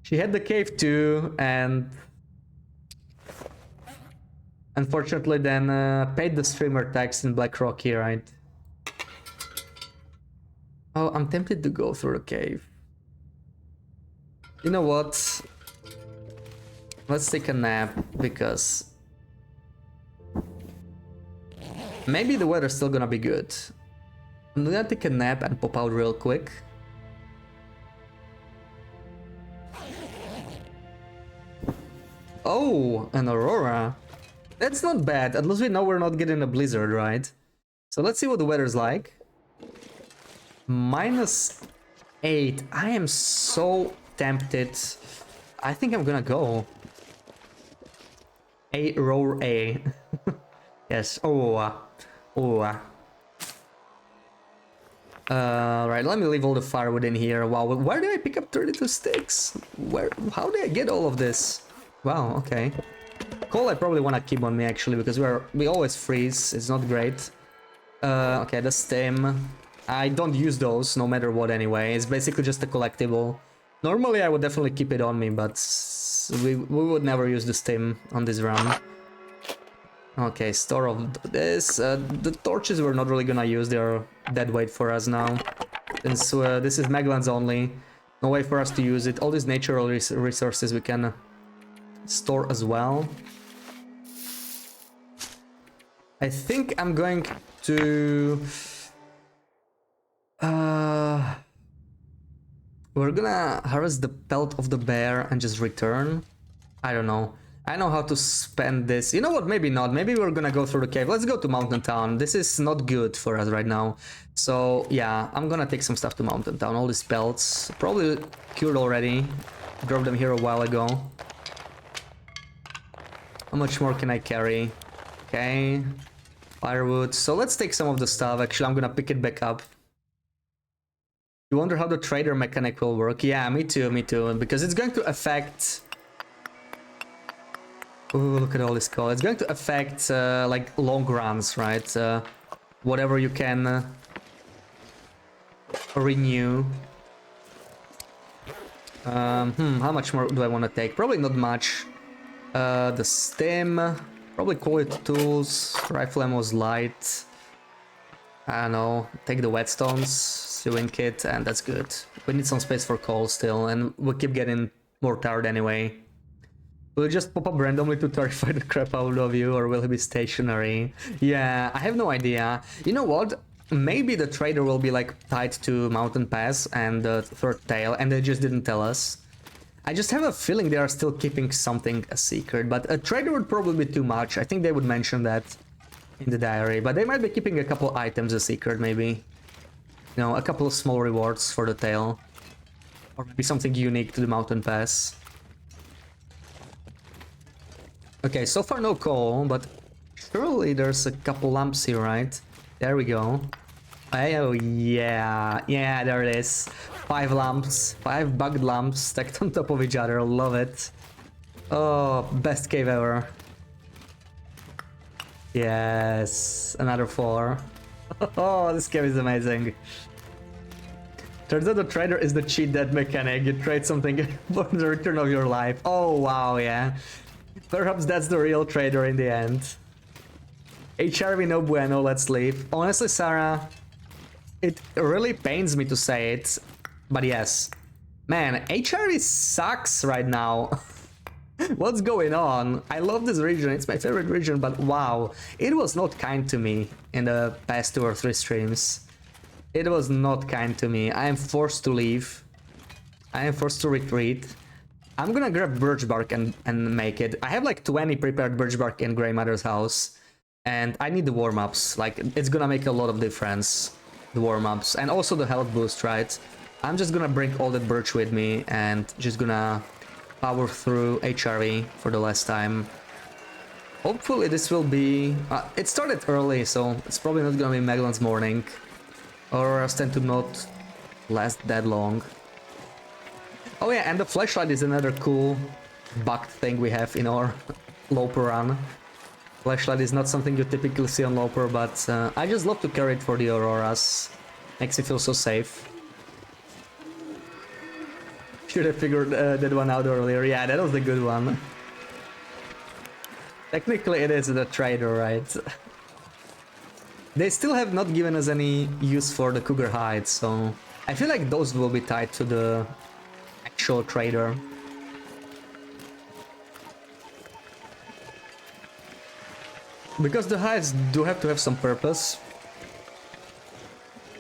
She had the cave too, and... Unfortunately then paid the streamer tax in Black Rocky, right? Oh, I'm tempted to go through the cave. You know what? Let's take a nap, because... Maybe the weather's still gonna be good. I'm gonna take a nap and pop out real quick. Oh, an aurora. That's not bad, at least we know we're not getting a blizzard, right? So let's see what the weather's like. -8. I am so tempted. I think I'm gonna go. Roar A. Yes. Right, let me leave all the firewood in here. Wow, where did I pick up 32 sticks? How did I get all of this? Wow, okay. Coal I probably want to keep on me actually, because we always freeze. It's not great. Okay, the stem. I don't use those no matter what anyway. It's basically just a collectible. Normally I would definitely keep it on me, but we would never use the stem on this run. Okay, store of this. The torches we're not really gonna use. They're dead weight for us now. Since this is Maglands only. No way for us to use it. All these natural resources we can store as well. I think I'm going to... We're gonna harvest the pelt of the bear and just return. I don't know. I know how to spend this. You know what? Maybe not. Maybe we're gonna go through the cave. Let's go to Mountain Town. This is not good for us right now. So yeah, I'm gonna take some stuff to Mountain Town. All these pelts. Probably cured already. Dropped them here a while ago. How much more can I carry? Okay. Firewood. So let's take some of the stuff. Actually, I'm gonna pick it back up. You wonder how the trader mechanic will work? Yeah, me too, because it's going to affect... Ooh, look at all this coal. It's going to affect like long runs, right? Whatever you can renew. How much more do I want to take? Probably not much. The stem, probably quality tools, rifle ammo is light. I don't know, take the whetstones, sewing kit, and that's good. We need some space for coal still, and we'll keep getting more tired anyway. Will it just pop up randomly to terrify the crap out of you, or will he be stationary? Yeah, I have no idea. You know what? Maybe the trader will be like tied to Mountain Pass and the third tail, and they just didn't tell us. I just have a feeling they are still keeping something a secret, but a trader would probably be too much. I think they would mention that in the diary, but they might be keeping a couple items a secret, maybe. You know, a couple of small rewards for the tail. Or maybe something unique to the Mountain Pass. Okay, so far no coal, but surely there's a couple lamps here, right? There we go. Oh yeah, yeah, there it is. 5 lamps, 5 bugged lamps stacked on top of each other, love it. Oh, best cave ever. Yes, another 4. Oh, this cave is amazing. Turns out the trader is the cheat death mechanic. You trade something for the return of your life. Oh wow, yeah. Perhaps that's the real trader in the end. HRV no bueno, let's leave. Honestly, Sarah, it really pains me to say it, but yes. Man, HRV sucks right now. What's going on? I love this region, it's my favorite region, but wow, it was not kind to me in the past 2 or 3 streams. It was not kind to me. I am forced to leave. I am forced to retreat. I'm gonna grab birch bark and make it. I have like 20 prepared birch bark in Grey Mother's house. And I need the warm-ups. Like, it's gonna make a lot of difference. The warm-ups. And also the health boost, right? I'm just gonna bring all that birch with me and just gonna power through HRV for the last time. Hopefully this will be... it started early, so it's probably not gonna be Magellan's morning. Auroras tend to not last that long. Oh yeah, and the flashlight is another cool bugged thing we have in our Loper run. Flashlight is not something you typically see on Loper, but I just love to carry it for the Auroras. Makes me feel so safe. Should have figured that one out earlier. Yeah, that was the good one. Technically it is the trader, right? They still have not given us any use for the cougar hide, so I feel like those will be tied to the actual trader. Because the hides do have to have some purpose.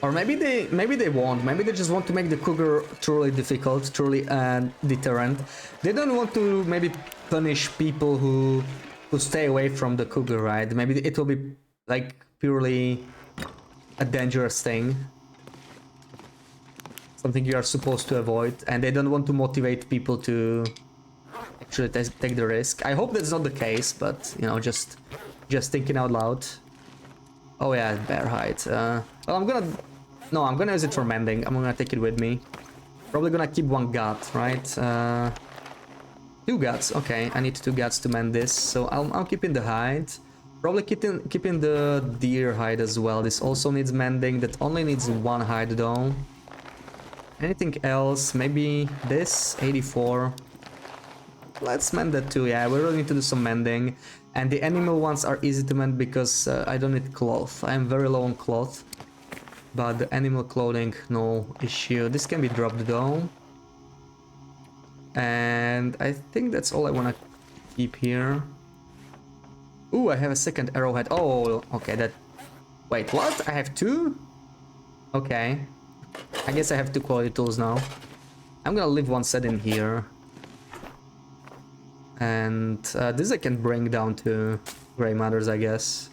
Or maybe they won't. Maybe they just want to make the cougar truly difficult, truly deterrent. They don't want to maybe punish people who stay away from the cougar, right? Maybe it will be like purely a dangerous thing. Something you are supposed to avoid, and they don't want to motivate people to actually take the risk. I hope that's not the case, but you know, just thinking out loud. Oh yeah, bear hide. Well, I'm gonna use it for mending. I'm gonna take it with me. Probably gonna keep 1 gut, right? 2 guts. Okay, I need 2 guts to mend this, so I'm keeping the hide. Probably keeping the deer hide as well. This also needs mending. That only needs 1 hide though. Anything else? Maybe this 84. Let's mend that too. Yeah, we really need to do some mending. And the animal ones are easy to mend because I don't need cloth. I am very low on cloth. But the animal clothing, no issue. This can be dropped though. And I think that's all I want to keep here. Ooh, I have a second arrowhead. Oh, okay, that... Wait, what? I have 2? Okay. I guess I have 2 quality tools now. I'm gonna leave one set in here. And this I can bring down to Grey Matters, I guess.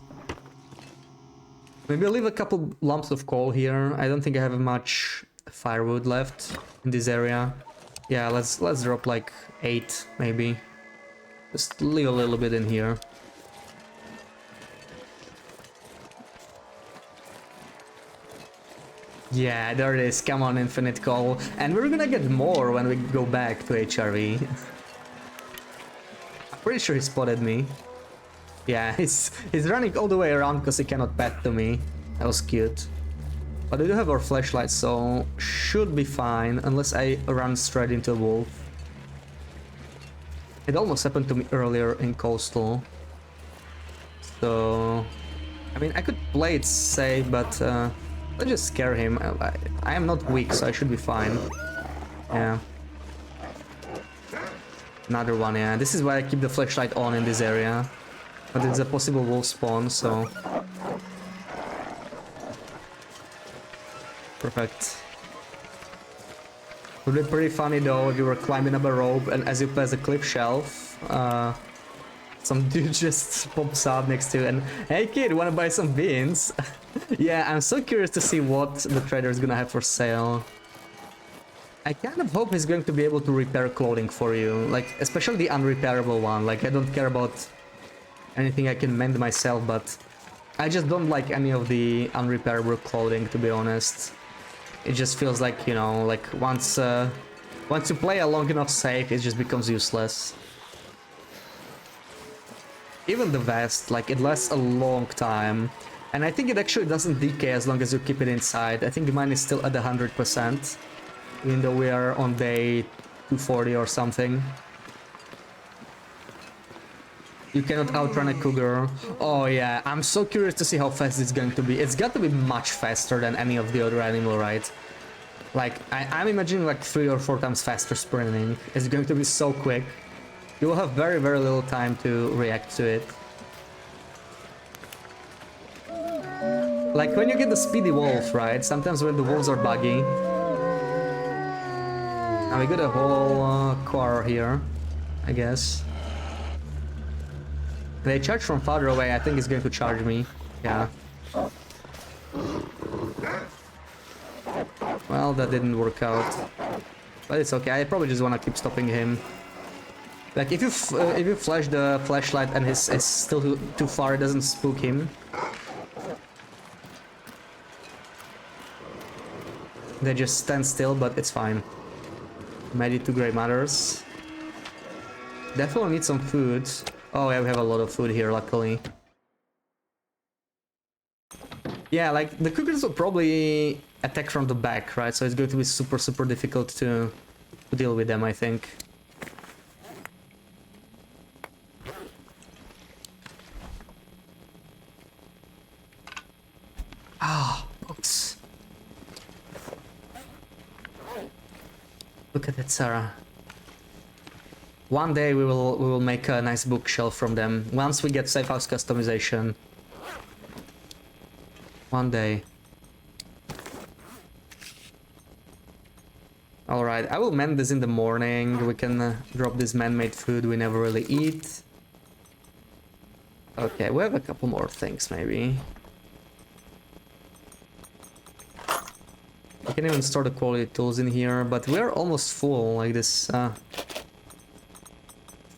Maybe I'll leave a couple lumps of coal here. I don't think I have much firewood left in this area. Yeah, let's drop like 8 maybe. Just leave a little bit in here. Yeah, there it is. Come on, infinite coal. And we're gonna get more when we go back to HRV. I'm pretty sure he spotted me. Yeah, he's running all the way around because he cannot pet to me. That was cute. But we do have our flashlight, so should be fine, unless I run straight into a wolf. It almost happened to me earlier in Coastal. So... I mean, I could play it safe, but let's just scare him. I am not weak, so I should be fine. Yeah. Another one, yeah. This is why I keep the flashlight on in this area. But it's a possible wolf spawn, so... Perfect. It would be pretty funny though if you were climbing up a rope and as you pass the cliff shelf, some dude just pops up next to you and, hey kid, wanna buy some beans? Yeah, I'm so curious to see what the trader is gonna have for sale. I kind of hope he's going to be able to repair clothing for you, like, especially the unrepairable one. Like, I don't care about anything I can mend myself, but I just don't like any of the unrepairable clothing, to be honest. It just feels like, you know, like once you play a long enough save, it just becomes useless. Even the vest, like, it lasts a long time. And I think it actually doesn't decay as long as you keep it inside. I think mine is still at 100%. Even though we are on day 240 or something. You cannot outrun a cougar. Oh yeah, I'm so curious to see how fast it's going to be. It's got to be much faster than any of the other animal, right? Like, I'm imagining like 3 or 4 times faster sprinting. It's going to be so quick. You will have very, very little time to react to it. Like when you get the speedy wolf, right? Sometimes when the wolves are buggy. Now we got a whole car here, I guess. They charge from farther away, I think it's going to charge me. Yeah. Well, that didn't work out. But it's okay, I probably just want to keep stopping him. Like, if you flash the flashlight and it's still too far, it doesn't spook him. They just stand still, but it's fine. Made it to Grey Matters. Definitely need some food. Oh yeah, we have a lot of food here, luckily. Yeah, like, the cougars will probably attack from the back, right? So it's going to be super, super difficult to deal with them, I think. Ah, books. Look at that, Sarah. One day we will make a nice bookshelf from them. Once we get safe house customization. One day. Alright, I will mend this in the morning. We can drop this man-made food we never really eat. Okay, we have a couple more things maybe. We can even store the quality tools in here, but we're almost full. Like, this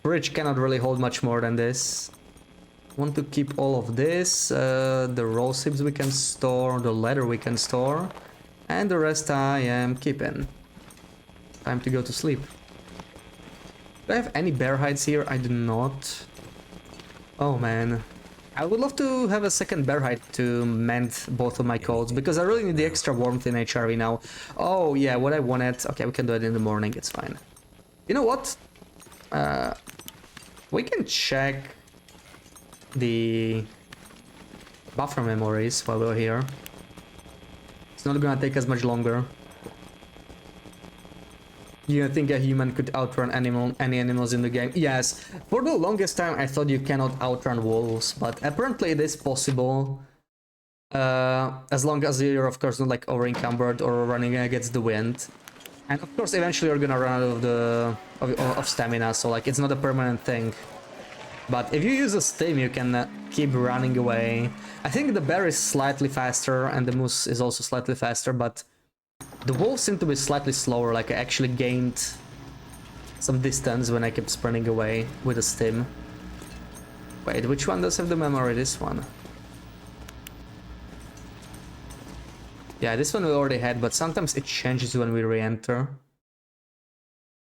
fridge cannot really hold much more than this. Want to keep all of this, the rose hips we can store, the leather we can store, and the rest I am keeping. Time to go to sleep. Do I have any bear hides here? I do not. Oh man. I would love to have a second bear hide to mend both of my coats, because I really need the extra warmth in HRV now. Oh yeah, what I wanted. Okay, we can do it in the morning, it's fine. You know what? We can check the buffer memories while we're here. It's not gonna take us much longer. You think a human could outrun any animals in the game? Yes. For the longest time I thought you cannot outrun wolves, but apparently it is possible. As long as you're of course not like over encumbered or running against the wind. And of course, eventually you're gonna run out of the of stamina, so like it's not a permanent thing. But if you use a stim, you can keep running away. I think the bear is slightly faster, and the moose is also slightly faster, but the wolves seem to be slightly slower. Like I actually gained some distance when I kept sprinting away with a stim. Wait, which one does have the memory? This one. Yeah, this one we already had, but sometimes it changes when we re-enter.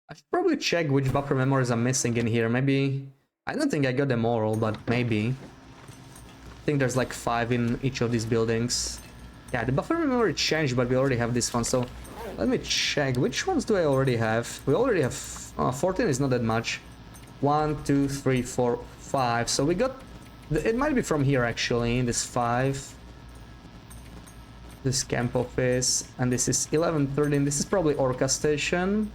I should probably check which buffer memories I'm missing in here. Maybe... I don't think I got them all, but maybe. I think there's like 5 in each of these buildings. Yeah, the buffer memory changed, but we already have this one, so... Let me check. Which ones do I already have? We already have... 14 is not that much. 1, 2, 3, 4, 5. So we got... It might be from here, actually. This 5. This camp office, and this is 11, 13. This is probably Orca Station.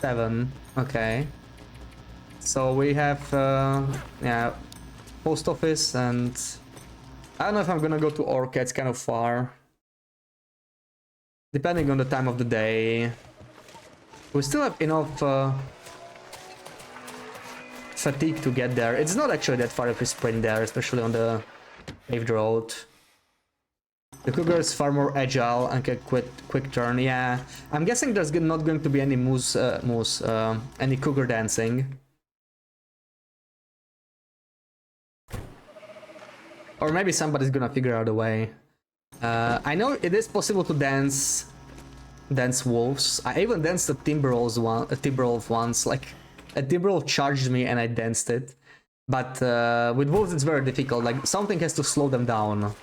7. Okay. So we have, yeah, post office, and I don't know if I'm gonna go to Orca. It's kind of far. Depending on the time of the day. We still have enough fatigue to get there. It's not actually that far if we sprint there, especially on the paved road. The cougar is far more agile and can quick turn. Yeah, I'm guessing there's not going to be any any cougar dancing. Or maybe somebody's gonna figure out a way. I know it is possible to dance wolves. I even danced a Timberwolf once. Like a Timberwolf charged me and I danced it. But with wolves it's very difficult, like something has to slow them down.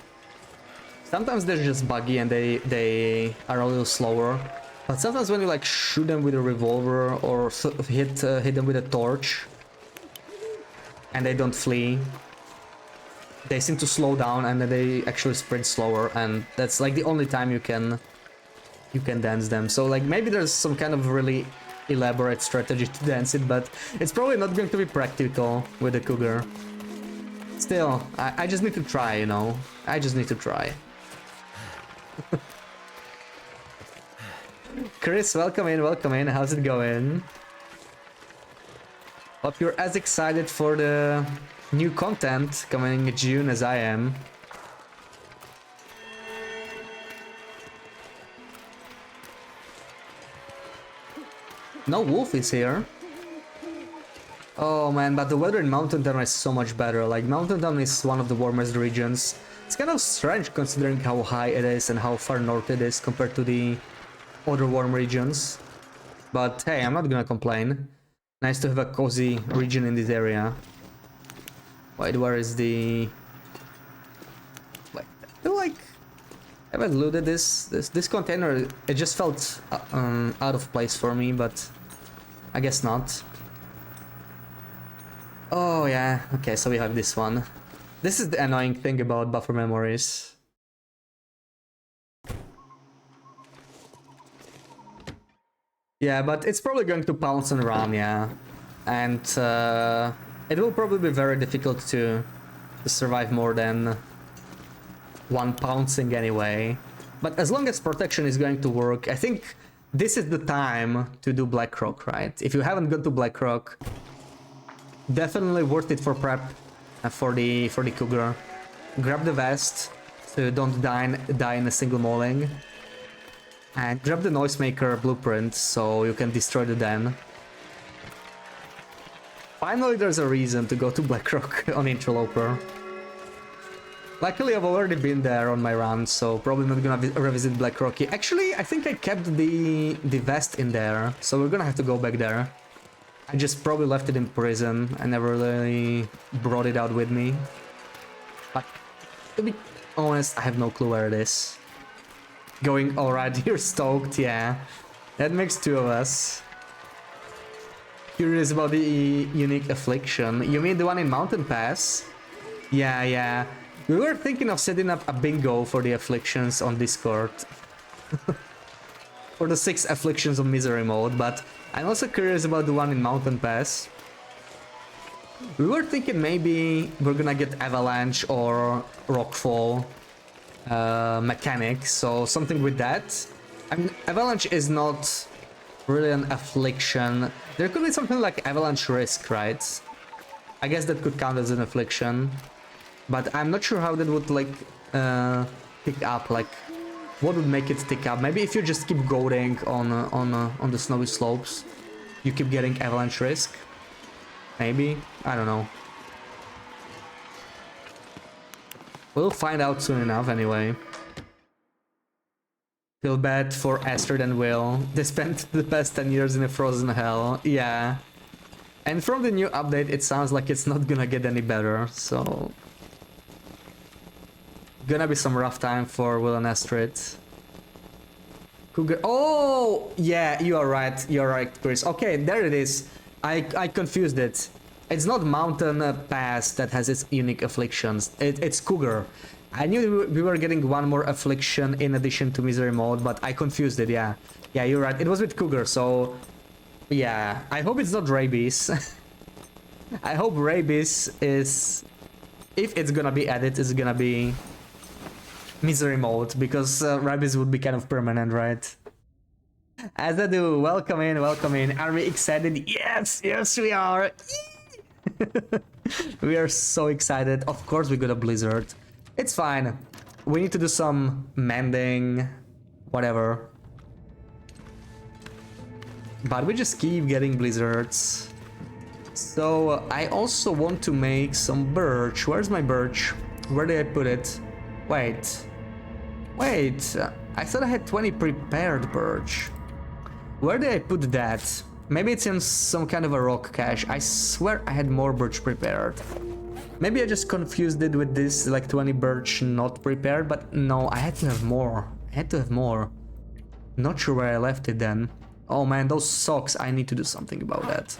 Sometimes they're just buggy and they are a little slower. But sometimes when you like shoot them with a revolver or hit them with a torch and they don't flee, they seem to slow down and then they actually sprint slower, and that's like the only time you can dance them. So like maybe there's some kind of really elaborate strategy to dance it, but it's probably not going to be practical with the cougar. Still, I just need to try, you know. I just need to try. Chris, welcome in, welcome in. How's it going? Hope you're as excited for the new content coming in June as I am. No wolf is here. Oh man, but the weather in Mountain Town is so much better. Like, Mountain Town is one of the warmest regions. It's kind of strange considering how high it is and how far north it is compared to the other warm regions. But hey, I'm not gonna complain. Nice to have a cozy region in this area. Wait, where is the... Wait, I feel like... Have I looted this container? It just felt out of place for me, but I guess not. Oh yeah, okay, so we have this one. This is the annoying thing about buffer memories. Yeah, but it's probably going to pounce and run, yeah. And it will probably be very difficult to survive more than one pouncing anyway. But as long as protection is going to work, I think this is the time to do Blackrock, right? If you haven't gone to Blackrock, definitely worth it for prep for the cougar. Grab the vest so you don't die in a single mauling. And grab the noisemaker blueprint so you can destroy the den. Finally there's a reason to go to Blackrock on Interloper. Luckily I've already been there on my run, so probably not gonna revisit Blackrock. Actually, I think I kept the vest in there, so we're gonna have to go back there. I just probably left it in prison. I never really brought it out with me. But to be honest, I have no clue where it is. Going, alright, you're stoked, yeah. That makes two of us. Curious about the unique affliction. You mean the one in Mountain Pass? Yeah. We were thinking of setting up a bingo for the afflictions on Discord. For the 6 afflictions on Misery mode, but I'm also curious about the one in Mountain Pass. We were thinking maybe we're gonna get Avalanche or Rockfall. mechanic, so something with that. I mean, avalanche is not really an affliction. There could be something like avalanche risk, right? I guess that could count as an affliction, but I'm not sure how that would like pick up. Like, what would make it tick up? Maybe if you just keep going on the snowy slopes, you keep getting avalanche risk. Maybe, I don't know. We'll find out soon enough anyway. Feel bad for Astrid and Will. They spent the past 10 years in a frozen hell. Yeah. And from the new update, it sounds like it's not gonna get any better, so... Gonna be some rough time for Will and Astrid. Cougar... Oh! Yeah, you are right, Chris. Okay, there it is. I confused it. It's not Mountain Pass that has its unique afflictions. It's Cougar. I knew we were getting one more affliction in addition to Misery Mode, but I confused it, yeah. Yeah, you're right. It was with Cougar, so... Yeah, I hope it's not Rabies. I hope Rabies is... If it's gonna be added, it's gonna be... Misery Mode, because Rabies would be kind of permanent, right? As I do, welcome in, welcome in. Are we excited? Yes, yes we are! We are so excited. Of course we got a blizzard. It's fine. We need to do some mending, whatever. But we just keep getting blizzards. So I also want to make some birch. Where's my birch? Where did I put it? Wait. Wait. I thought I had 20 prepared birch. Where did I put that? Maybe it's in some kind of a rock cache. I swear I had more birch prepared. Maybe I just confused it with this, like 20 birch not prepared, but no, I had to have more. I had to have more. Not sure where I left it then. Oh man, those socks, I need to do something about that.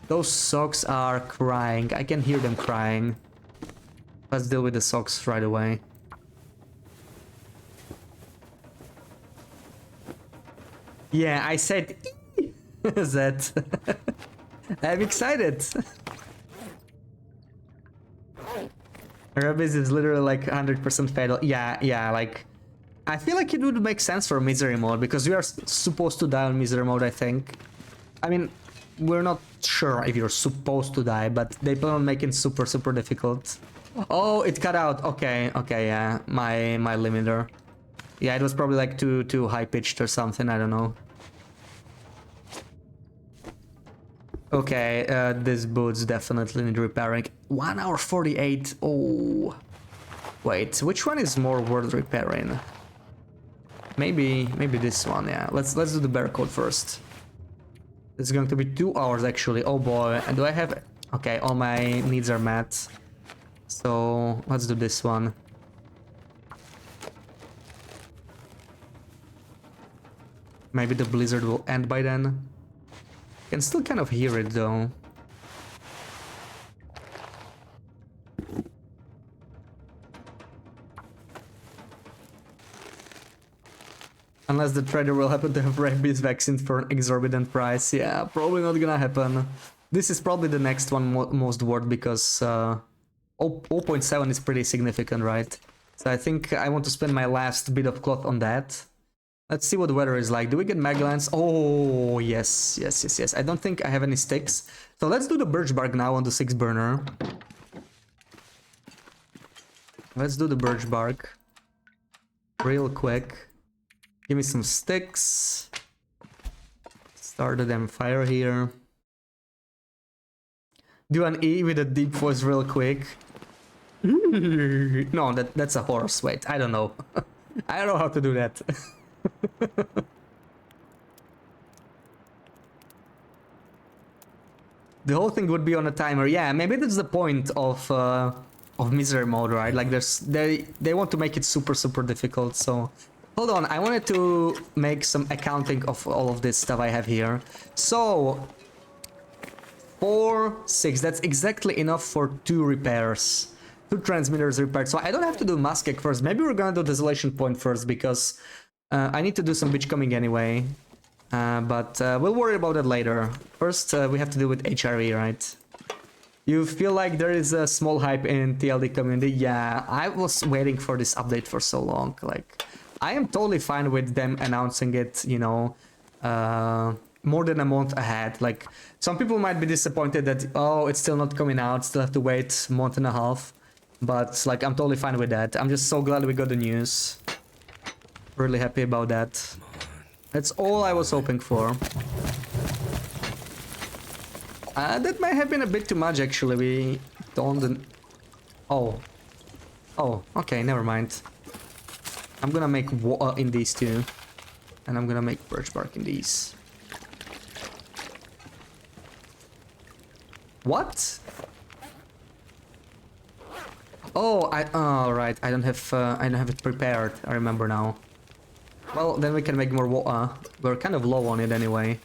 Those socks are crying. I can hear them crying. Let's deal with the socks right away. Yeah, I said that. I'm excited. Rabies is literally like 100% fatal. Yeah, like... I feel like it would make sense for Misery Mode, because we are supposed to die on Misery Mode, I think. I mean, we're not sure if you're supposed to die, but they plan on making super difficult. Oh, it cut out. Okay, yeah, my limiter. Yeah, it was probably like too high-pitched or something, I don't know. Okay, this boots definitely need repairing. 1 hour 48. Oh. Wait, which one is more worth repairing? Maybe this one, yeah. Let's do the barcode first. It's going to be 2 hours actually. Oh boy. And do I have... Okay, all my needs are met. So let's do this one. Maybe the blizzard will end by then. Can still kind of hear it though. Unless the trader will happen to have rabies vaccine for an exorbitant price. Yeah, probably not gonna happen. This is probably the next one most worth, because 0.7 is pretty significant, right? So I think I want to spend my last bit of cloth on that. Let's see what the weather is like. Do we get Maglans? Oh, yes. I don't think I have any sticks. So let's do the birch bark now on the 6 burner. Let's do the birch bark. Real quick. Give me some sticks. Start the damn fire here. Do an E with a deep voice real quick. No, that's a horse. Wait, I don't know. I don't know how to do that. The whole thing would be on a timer. Yeah, maybe that's the point of Misery Mode, right? Like they want to make it super difficult. So hold on, I wanted to make some accounting of all of this stuff I have here. So 4, 6. That's exactly enough for 2 repairs. 2 transmitters repaired. So I don't have to do Muskeg first. Maybe we're gonna do Desolation Point first, because I need to do some beachcombing anyway. But we'll worry about it later. First, we have to deal with HRE, right? You feel like there is a small hype in TLD community? Yeah, I was waiting for this update for so long. Like, I am totally fine with them announcing it, you know, more than a month ahead. Like, some people might be disappointed that, oh, it's still not coming out, still have to wait a month and a half. But, like, I'm totally fine with that. I'm just so glad we got the news. Really happy about that. That's all I was hoping for. That might have been a bit too much, actually. We don't... Oh. Oh, okay, never mind. I'm gonna make water in these two. And I'm gonna make birch bark in these. What? Oh, oh, right. I don't have it prepared. I remember now. Well, then we can make more water. We're kind of low on it anyway.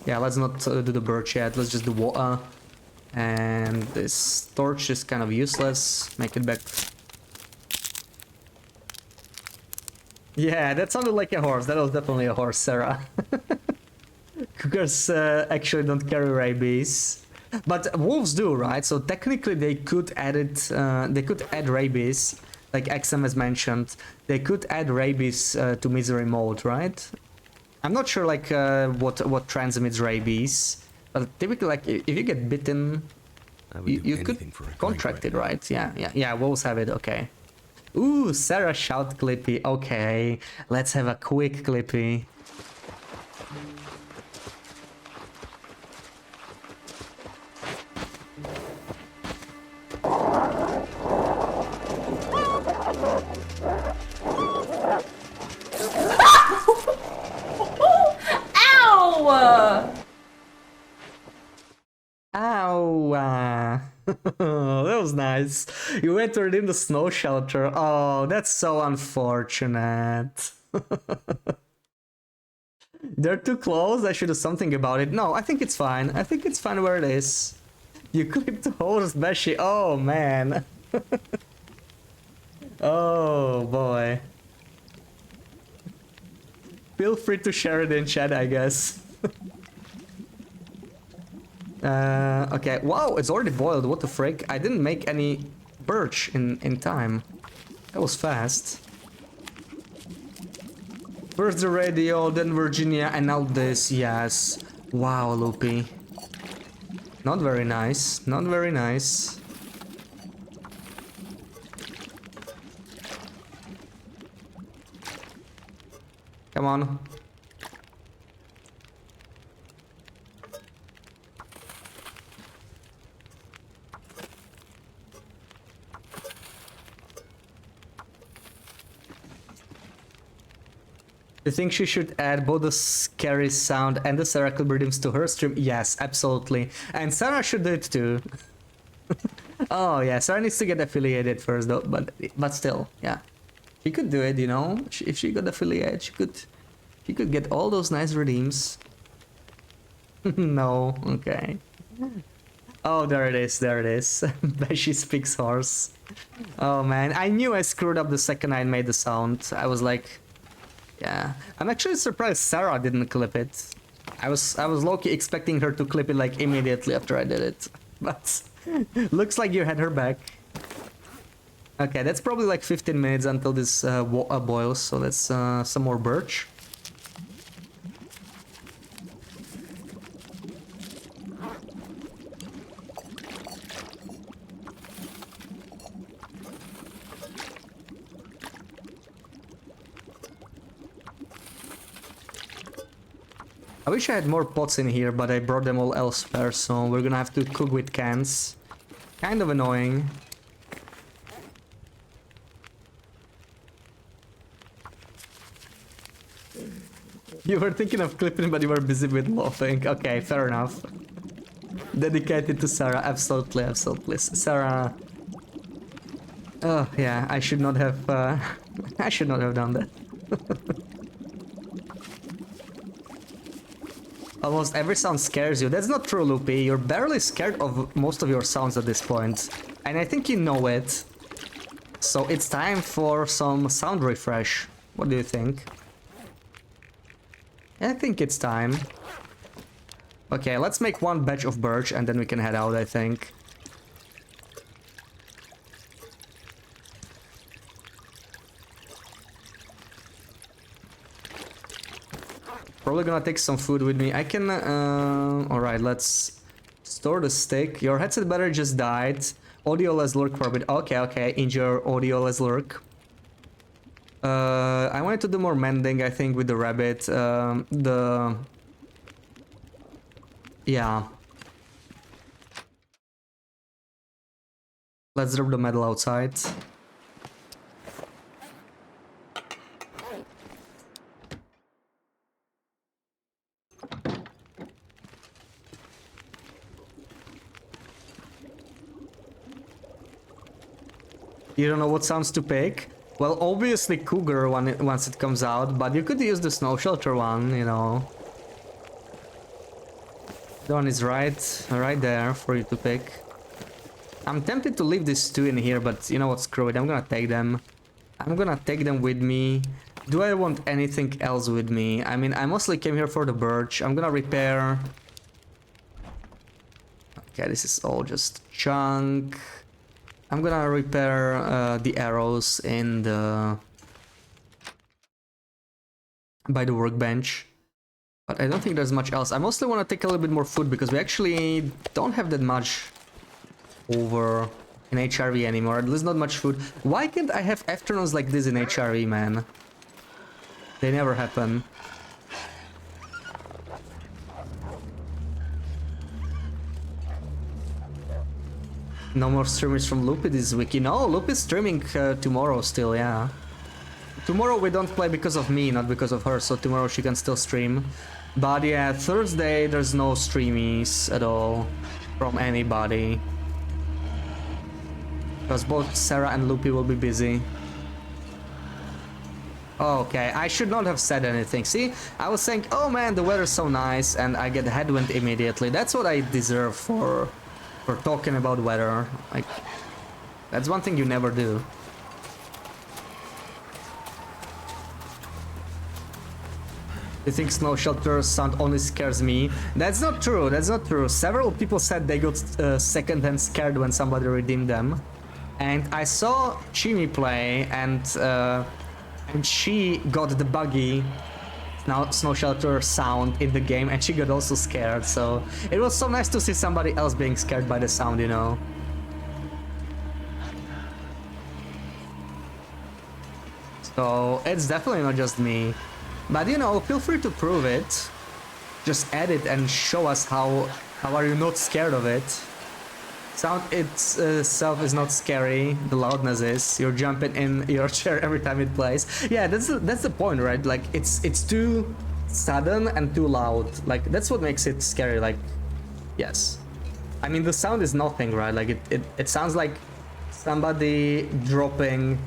Yeah, let's not do the birch yet. Let's just do water. And this torch is kind of useless. Make it back. Yeah, that sounded like a horse. That was definitely a horse, Sarah. Cougars actually don't carry rabies. But wolves do, right? So technically they could add it, they could add rabies, like XM has mentioned. They could add rabies to misery mode, right? I'm not sure like what transmits rabies, but typically like if you get bitten, you could contract it, right? Yeah, wolves have it, okay. Ooh, Sarah shout Clippy, okay. Let's have a quick Clippy. Ow! That was nice. You entered in the snow shelter. Oh, that's so unfortunate. They're too close. I should do something about it. No, I think it's fine. I think it's fine where it is. You clipped the horse, Beshi. Oh, man. Oh, boy. Feel free to share it in chat, I guess. Okay, wow, it's already boiled, what the frick? I didn't make any birch in time. That was fast. First the radio, then Virginia, and now this, yes. Wow, Loopy. Not very nice, not very nice. Come on. You think she should add both the scary sound and the Sarah rhythms to her stream? Yes, absolutely. And Sarah should do it too. Oh yeah, Sarah needs to get affiliated first though, but still, yeah. She could do it, you know? If she got affiliated, she could get all those nice redeems. No, okay. Oh, there it is, there it is. She speaks horse. Oh man, I knew I screwed up the second I made the sound. I was like... Yeah, I'm actually surprised Sarah didn't clip it. I was low-key expecting her to clip it like immediately after I did it. But looks like you had her back. Okay, that's probably like 15 minutes until this water boils, so that's some more birch. I wish I had more pots in here, but I brought them all elsewhere, so we're gonna have to cook with cans. Kind of annoying. You were thinking of clipping, but you were busy with laughing. Okay, fair enough. Dedicated to Sarah, absolutely, absolutely. Sarah... Oh, yeah, I should not have... I should not have done that. Almost every sound scares you. That's not true, Loopy. You're barely scared of most of your sounds at this point. And I think you know it. So it's time for some sound refresh. What do you think? I think it's time. Okay, let's make one batch of birch and then we can head out, I think. Probably gonna take some food with me. I can... Alright, let's store the stick. Your headset battery just died. Audio less lurk for a bit. Okay, okay. Injure audio less lurk. I wanted to do more mending, I think, with the rabbit. Yeah. Let's drop the metal outside. You don't know what sounds to pick? Well, obviously cougar once it comes out, but you could use the snow shelter one, you know. The one is right there for you to pick. I'm tempted to leave these two in here, but you know what, screw it, I'm gonna take them. I'm gonna take them with me. Do I want anything else with me? I mean, I mostly came here for the birch. I'm gonna repair... Okay, this is all just junk. I'm gonna repair the arrows in the... by the workbench. But I don't think there's much else. I mostly want to take a little bit more food because we actually don't have that much over in HRV anymore. At least not much food. Why can't I have afternoons like this in HRV, man? They never happen. No more streamers from Loopy this week. You know, Loopy is streaming tomorrow still, yeah. Tomorrow we don't play because of me, not because of her, so tomorrow she can still stream. But yeah, Thursday there's no streamies at all from anybody. Because both Sarah and Loopy will be busy. Okay, I should not have said anything. See, I was saying, oh man, the weather's so nice, and I get headwind immediately. That's what I deserve for talking about weather. Like, that's one thing you never do. You think snow shelter sound only scares me? That's not true, that's not true. Several people said they got second-hand scared when somebody redeemed them. And I saw Chimi play, and she got the buggy snow shelter sound in the game, and she got also scared, so it was so nice to see somebody else being scared by the sound, you know. So it's definitely not just me. But you know, feel free to prove it. Just add it and show us how are you not scared of it. Sound itself is not scary, the loudness is. You're jumping in your chair every time it plays. Yeah, that's the point, right? Like, it's too sudden and too loud. Like, that's what makes it scary, like, yes. I mean, the sound is nothing, right? Like, it sounds like somebody dropping,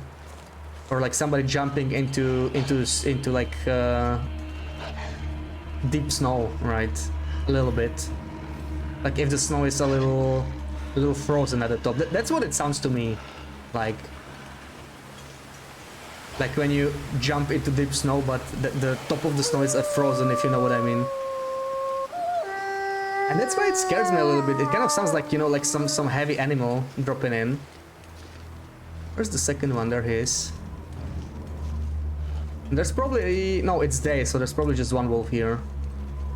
or like somebody jumping into like deep snow, right? A little bit. Like if the snow is a little frozen at the top. That's what it sounds to me like. Like when you jump into deep snow, but the top of the snow is frozen, if you know what I mean. And that's why it scares me a little bit. It kind of sounds like, you know, like some heavy animal dropping in. Where's the second one? There he is. There's probably... no, it's day, so there's probably just one wolf here.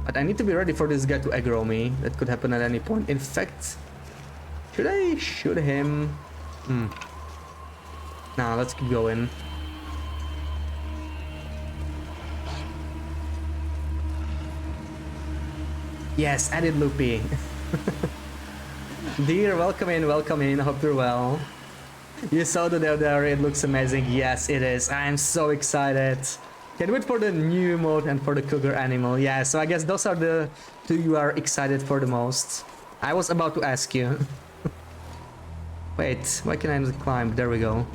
But I need to be ready for this guy to aggro me. That could happen at any point. In fact, should I shoot him? Nah, let's keep going. Yes, added Loopy. Dear, welcome in, hope you're well. You saw the dev there, it looks amazing. Yes, it is. I'm so excited. Can't wait for the new mode and for the cougar animal. Yeah, so I guess those are the two you are excited for the most. I was about to ask you. Wait, why can I not climb? There we go.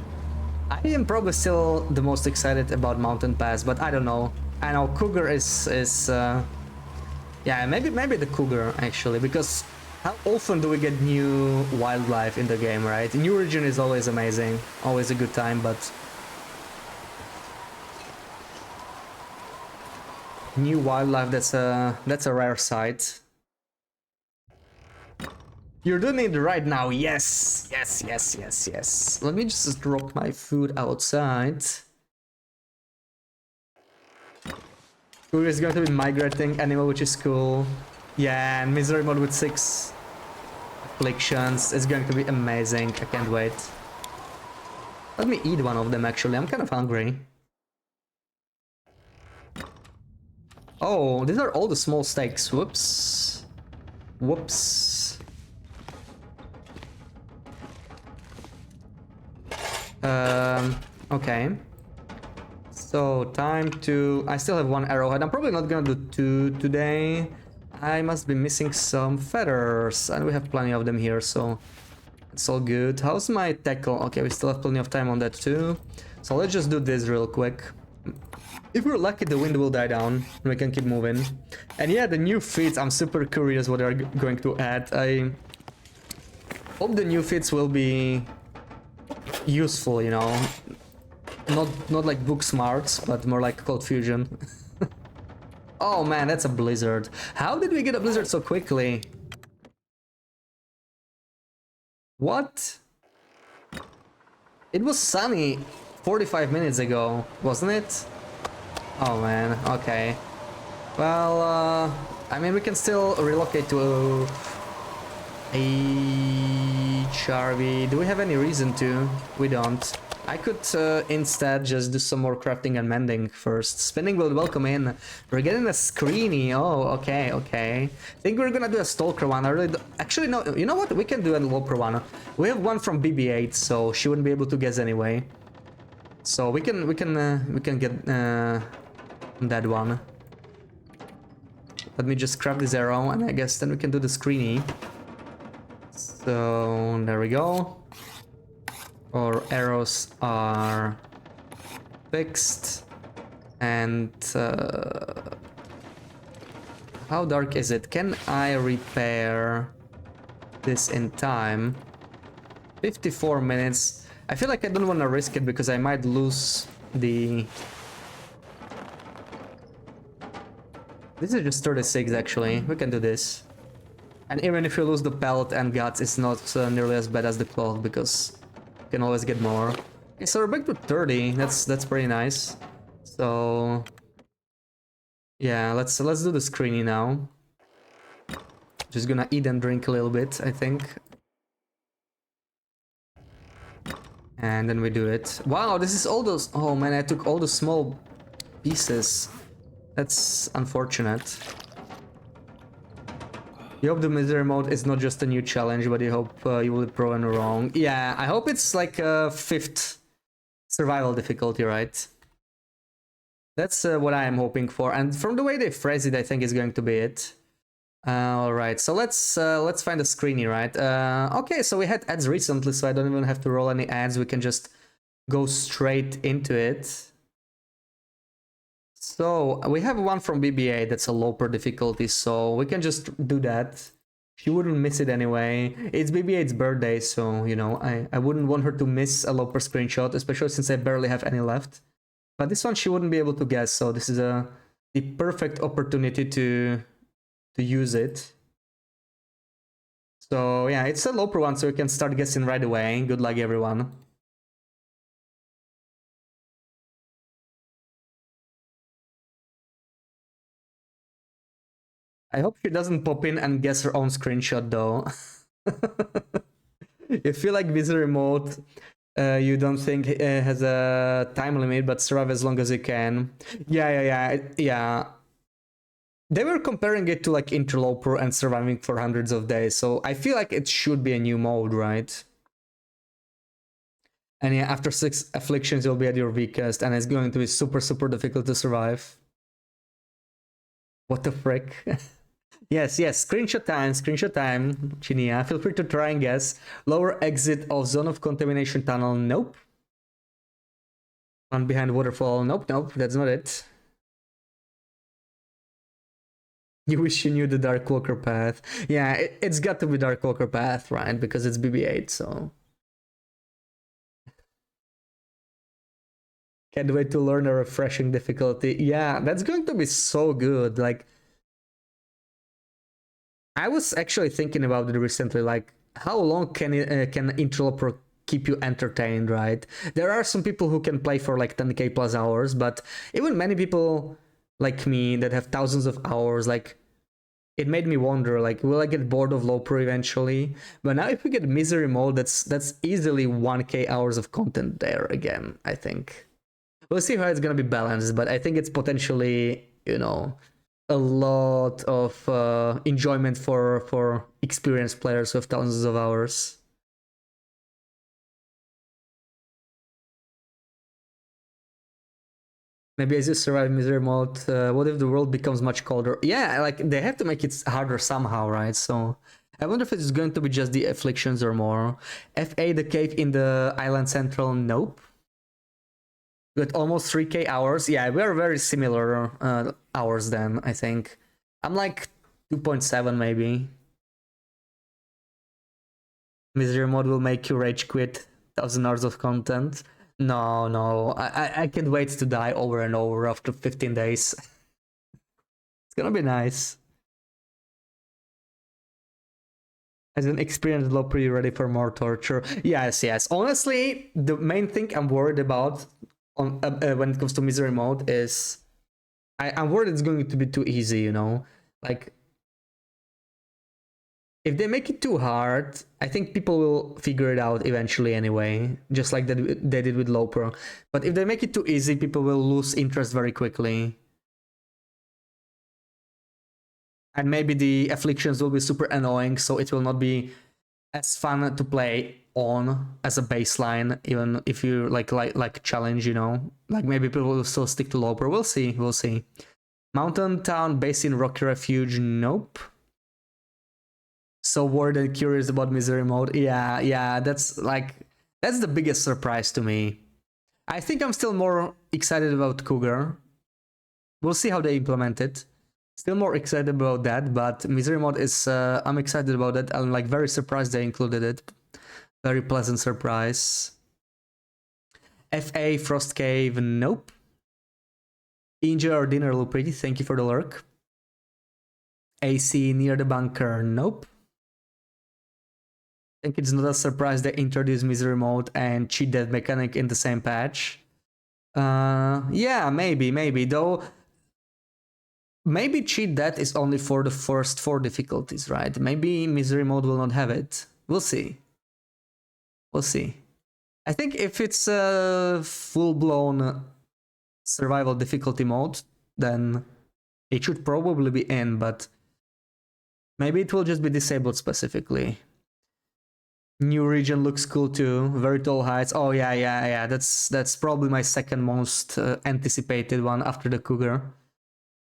I am probably still the most excited about Mountain Pass, but I don't know. I know cougar is yeah, maybe the cougar actually, because how often do we get new wildlife in the game, right? New region is always amazing, always a good time, but new wildlife, that's a rare sight. You're doing it right now. Yes. Yes, yes, yes, yes. Let me just drop my food outside. Courier is going to be migrating animal, which is cool. Yeah, and misery mode with 6 afflictions is going to be amazing. I can't wait. Let me eat one of them actually. I'm kind of hungry. Oh, these are all the small steaks. Whoops. Whoops. Okay. So, time to... I still have 1 arrowhead. I'm probably not gonna do 2 today. I must be missing some feathers. And we have plenty of them here, so... It's all good. How's my tackle? Okay, we still have plenty of time on that too. So let's just do this real quick. If we're lucky, the wind will die down and we can keep moving. And yeah, the new feats, I'm super curious what they're going to add. I hope the new feats will be useful, you know. Not like book smarts, but more like Cold Fusion. Oh man, that's a blizzard. How did we get a blizzard so quickly? What? It was sunny 45 minutes ago, wasn't it? Oh man, okay. Well, I mean, we can still relocate to HRV. Do we have any reason to? We don't. I could instead just do some more crafting and mending first. Spinning will welcome in. We're getting a screeny. Oh, okay, okay. I think we're gonna do a stalker one. I really do... Actually, no. You know what? We can do a loper one. We have one from BB-8, so she wouldn't be able to guess anyway. So we can get that one. Let me just craft this arrow, and I guess then we can do the screeny. So there we go. Our arrows are fixed, and how dark is it? Can I repair this in time? 54 minutes. I feel like I don't want to risk it because I might lose the... This is just 36 actually. We can do this. And even if you lose the pelt and guts, it's not nearly as bad as the cloth because you can always get more. Okay, so we're back to 30. That's pretty nice. So yeah, let's do the screeny now. Just gonna eat and drink a little bit, I think. And then we do it. Wow, this is all those... Oh man, I took all the small pieces. That's unfortunate. You hope the misery mode is not just a new challenge, but you hope you will be proven wrong. Yeah, I hope it's like a 5th survival difficulty, right? That's what I am hoping for. And from the way they phrase it, I think it's going to be it. Alright, so let's find a screeny, right? Okay, so we had ads recently, so I don't even have to roll any ads. We can just go straight into it. So we have one from BB-8 that's a lower difficulty, so we can just do that. She wouldn't miss it anyway. It's BB-8's birthday, so you know I wouldn't want her to miss a lower screenshot, especially since I barely have any left. But this one she wouldn't be able to guess, so this is the perfect opportunity to use it. So yeah, it's a lower one, so you can start guessing right away. Good luck, everyone. I hope she doesn't pop in and guess her own screenshot though. You feel like Misery mode, you don't think has a time limit, but survive as long as you can. Yeah. They were comparing it to like Interloper and surviving for hundreds of days, so I feel like it should be a new mode, right? And yeah, after 6 afflictions, you'll be at your weakest, and it's going to be super difficult to survive. What the frick? Yes, screenshot time, Chinia. Feel free to try and guess. Lower exit of zone of contamination tunnel, nope. One behind waterfall, nope, that's not it. You wish you knew the Dark Walker path. Yeah, it's got to be Dark Walker path, right? Because it's BB-8, so... Can't wait to learn a refreshing difficulty. Yeah, that's going to be so good, like... I was actually thinking about it recently, like how long can interloper keep you entertained, right? There are some people who can play for like 10k plus hours, but even many people like me that have thousands of hours, like it made me wonder, like, will I get bored of Loper eventually? But now if we get Misery Mode, that's easily 1k hours of content there again, I think. We'll see how it's gonna be balanced, but I think it's potentially, a lot of enjoyment for experienced players with thousands of hours. Maybe as you survive Misery Mode, what if the world becomes much colder? Yeah, like they have to make it harder somehow, right? So I wonder if it's going to be just the afflictions or more. FA, the cave in the island central, nope. With almost 3k hours. Yeah, we're very similar hours then, I think. I'm like 2.7 maybe. Misery Mode will make you rage quit 1,000 hours of content. No, no, I can't wait to die over and over after 15 days. It's gonna be nice. As an experienced loper, you ready for more torture? Yes, yes. Honestly, the main thing I'm worried about when it comes to Misery Mode is I'm worried it's going to be too easy, Like, if they make it too hard, I think people will figure it out eventually anyway, just like they did with Loper. But if they make it too easy, people will lose interest very quickly. And maybe the afflictions will be super annoying, so it will not be as fun to play on as a baseline, even if you like challenge, Like maybe people will still stick to Loper. We'll see. Mountain Town, Basin, Rocky Refuge, nope. So worried and curious about Misery Mode. Yeah, that's the biggest surprise to me. I think I'm still more excited about Cougar. We'll see how they implement it. Still more excited about that, but Misery Mode is I'm excited about it. I'm like very surprised they included it. Very pleasant surprise. FA Frost Cave, nope. Enjoy our dinner, little pretty. Thank you for the lurk. AC near the bunker, nope. I think it's not a surprise they introduced Misery Mode and cheat death mechanic in the same patch. Yeah, maybe. Though, maybe cheat death is only for the first 4 difficulties, right? Maybe Misery Mode will not have it. We'll see. I think if it's a full-blown survival difficulty mode, then it should probably be in, but maybe it will just be disabled specifically. New region looks cool too. Very tall heights. Oh yeah. That's probably my second most anticipated one after the Cougar.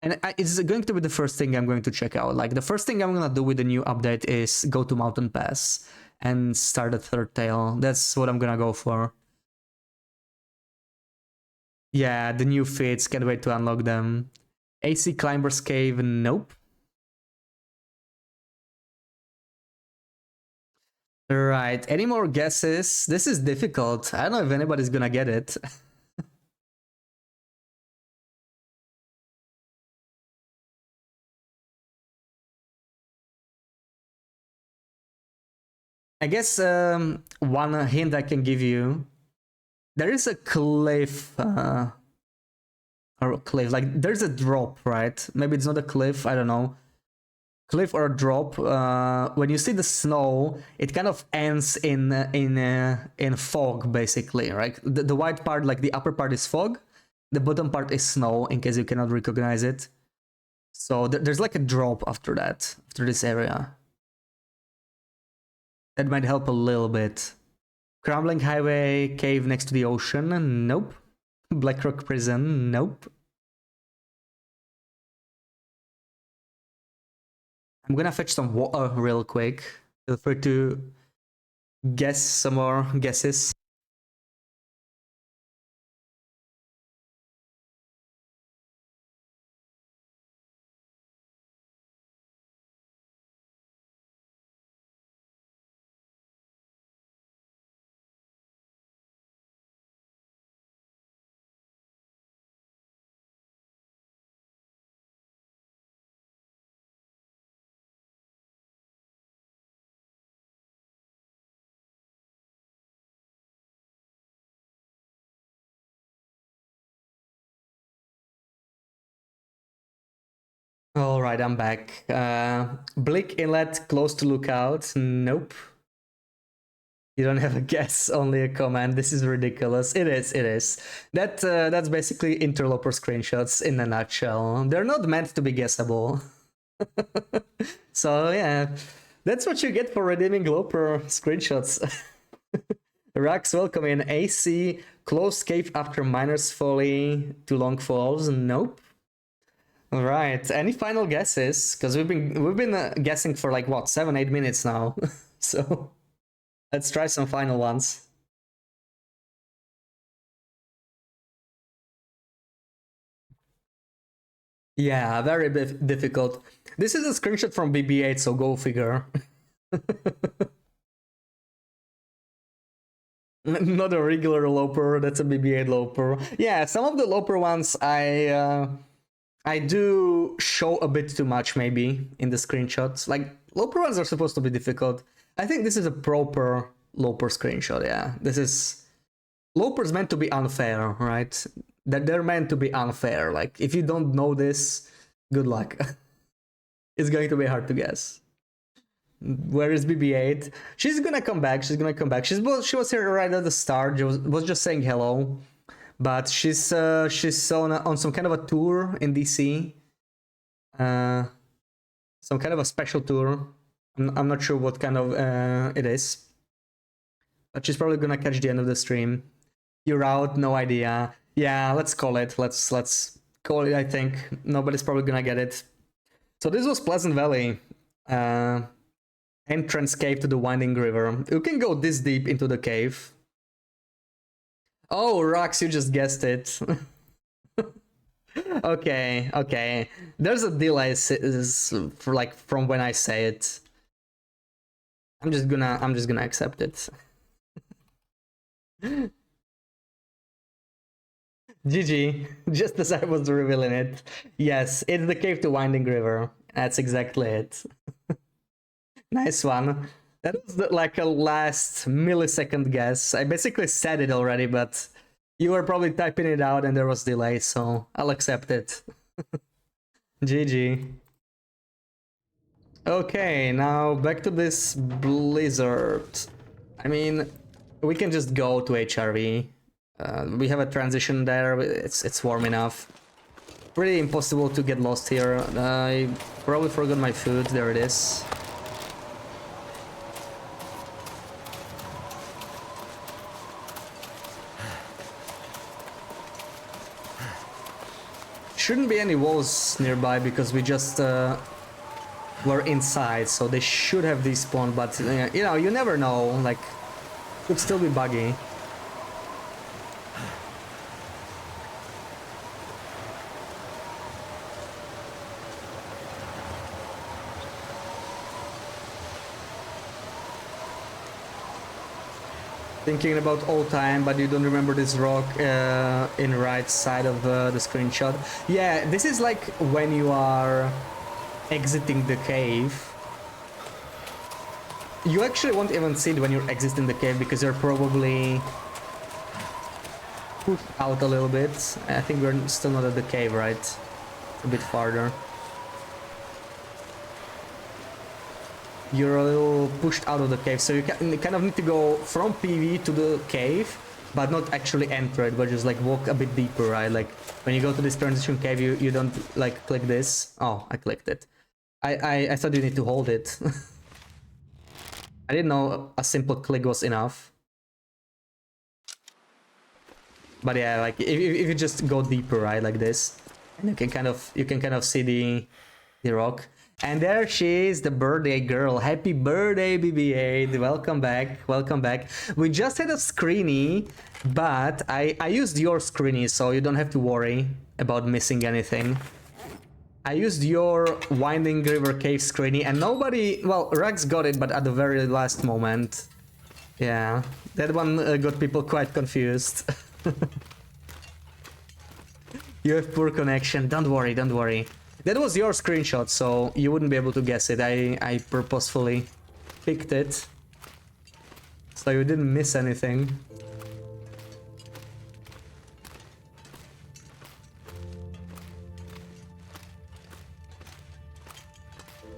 And it's going to be the first thing I'm going to check out. Like the first thing I'm gonna do with the new update is go to Mountain Pass and start a third tail. That's what I'm gonna go for. Yeah, the new fits. Can't wait to unlock them. AC Climber's Cave. Nope. Right. Any more guesses? This is difficult. I don't know if anybody's gonna get it. I guess one hint I can give you. There is a cliff, or a cliff, like there's a drop, right? Maybe it's not a cliff, I don't know. Cliff or a drop. When you see the snow, it kind of ends in fog, basically, right? The white part, like the upper part, is fog. The bottom part is snow, in case you cannot recognize it. So there's like a drop after that, after this area. That might help a little bit. Crumbling highway, cave next to the ocean, nope. Blackrock prison, nope. I'm gonna fetch some water real quick. Feel free to guess some more guesses. Alright, I'm back. Blick Inlet, close to lookout. Nope. You don't have a guess, only a comment. This is ridiculous. It is, it is. That's basically interloper screenshots in a nutshell. They're not meant to be guessable. So yeah, that's what you get for redeeming loper screenshots. Rax, welcome in. AC, closed cave after miner's folly, too long falls. Nope. All right. Any final guesses? Because we've been guessing for like what 7-8 minutes now. So let's try some final ones. Yeah, very difficult. This is a screenshot from BB8, so go figure. Not a regular loper, that's a BB8 loper. Yeah, some of the loper ones I do show a bit too much maybe in the screenshots. Like loper ones are supposed to be difficult. I think this is a proper loper screenshot, yeah. This is loper's meant to be unfair, right? That they're meant to be unfair. Like if you don't know this, good luck. It's going to be hard to guess. Where is BB8? She's gonna come back. She's gonna come back. She was here right at the start. She was just saying hello, but she's on some kind of a tour in DC. Some kind of a special tour. I'm not sure what kind of it is, but she's probably gonna catch the end of the stream. You're out. No idea. Yeah, let's call it. Let's call it. I think nobody's probably gonna get it. So this was Pleasant Valley. Entrance cave to the winding river. You can go this deep into the cave. Oh, Rox, you just guessed it. Okay. There's a delay for like from when I say it. I'm just gonna accept it. GG, just as I was revealing it. Yes, it's the cave to winding river. That's exactly it. Nice one. That was like a last millisecond guess. I basically said it already, but you were probably typing it out and there was delay, so I'll accept it. GG. Okay, now back to this blizzard. I mean, we can just go to HRV. We have a transition there, it's warm enough. Pretty impossible to get lost here. I probably forgot my food, there it is. Shouldn't be any walls nearby because we just were inside, so they should have despawned, but you know, you never know, like, could still be buggy. Thinking about old time, but you don't remember this rock in right side of the screenshot. Yeah, this is like when you are exiting the cave. You actually won't even see it when you're exiting the cave because you're probably pushed out a little bit. I think we're still not at the cave, right? A bit farther. You're a little pushed out of the cave, so you kind of need to go from PV to the cave, but not actually enter it, but just like walk a bit deeper, right? Like when you go to this transition cave, you don't like click this. Oh, I clicked it. I thought you need to hold it. I didn't know a simple click was enough. But yeah, like if you just go deeper, right, like this, and you can kind of see the rock. And there she is, the birthday girl. Happy birthday, BB8. Welcome back. Welcome back. We just had a screenie, but I used your screenie, so you don't have to worry about missing anything. I used your Winding River Cave screenie, and nobody... Well, Rex got it, but at the very last moment. Yeah, that one got people quite confused. You have poor connection. Don't worry, don't worry. That was your screenshot, so you wouldn't be able to guess it. I purposefully picked it, so you didn't miss anything.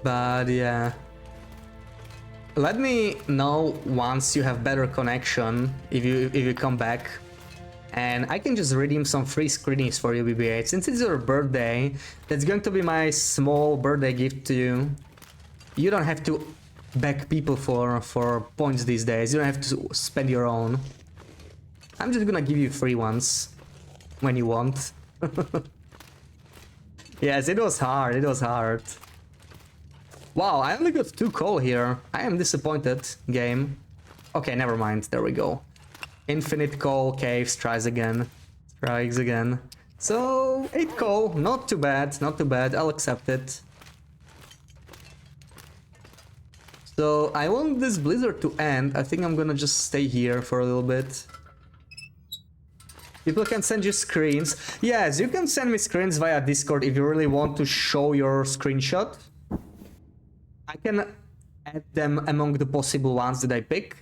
But yeah. Let me know once you have better connection if you come back. And I can just redeem some free screenies for you, BB8. Since it's your birthday, that's going to be my small birthday gift to you. You don't have to beg people for points these days. You don't have to spend your own. I'm just gonna give you free ones when you want. Yes, it was hard. It was hard. Wow, I only got 2 coal here. I am disappointed, game. Okay, never mind. There we go. Infinite coal, caves, tries again. Strikes again. So, 8 coal. Not too bad, not too bad. I'll accept it. So, I want this blizzard to end. I think I'm gonna just stay here for a little bit. People can send you screens. Yes, you can send me screens via Discord if you really want to show your screenshot. I can add them among the possible ones that I pick.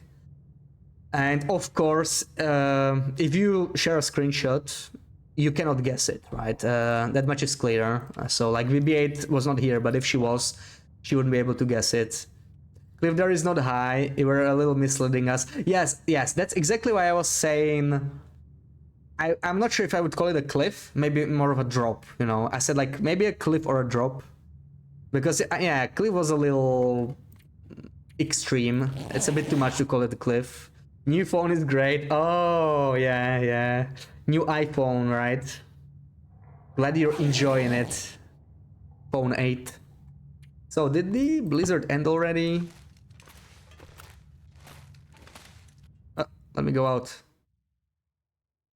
And of course, if you share a screenshot, you cannot guess it, right? That much is clear. So like VB8 was not here, but if she was, she wouldn't be able to guess it. Cliff there is not high. You were a little misleading us. Yes, that's exactly why I was saying. I'm not sure if I would call it a cliff, maybe more of a drop, you know. I said like maybe a cliff or a drop. Because, yeah, cliff was a little extreme. It's a bit too much to call it a cliff. New phone is great. Oh, yeah. New iPhone, right? Glad you're enjoying it. Phone 8. So, did the blizzard end already? Let me go out.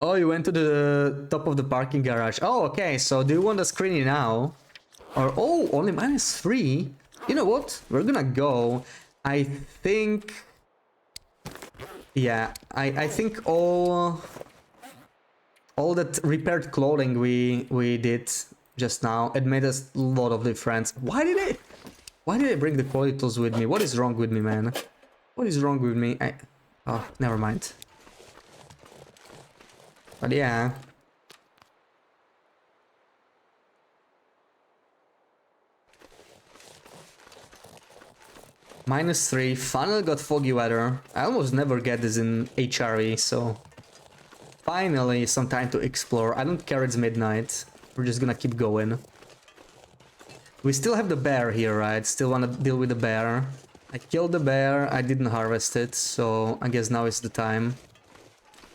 Oh, you went to the top of the parking garage. Oh, okay. So, do you want a screening now? Or, oh, only -3? You know what? We're gonna go. I think... Yeah, I think all that repaired clothing we did just now, it made us a lot of difference. Why did I bring the quality tools with me? What is wrong with me, man? What is wrong with me? Oh, never mind. But yeah... -3, finally got foggy weather. I almost never get this in HRE, so... Finally, some time to explore. I don't care it's midnight. We're just gonna keep going. We still have the bear here, right? Still wanna deal with the bear. I killed the bear, I didn't harvest it, so I guess now is the time.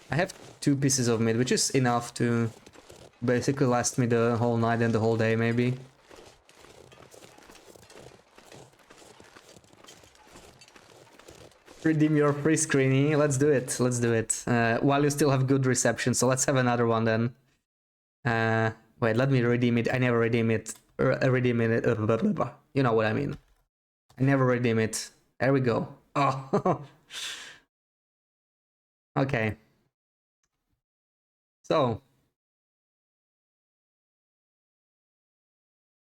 I have 2 pieces of meat, which is enough to basically last me the whole night and the whole day, maybe. Redeem your free screeny. Let's do it. Let's do it. While you still have good reception, so let's have another one then. Wait, let me redeem it. I never redeem it. Redeem it. Blah, blah, blah. You know what I mean. I never redeem it. There we go. Oh. Okay. So.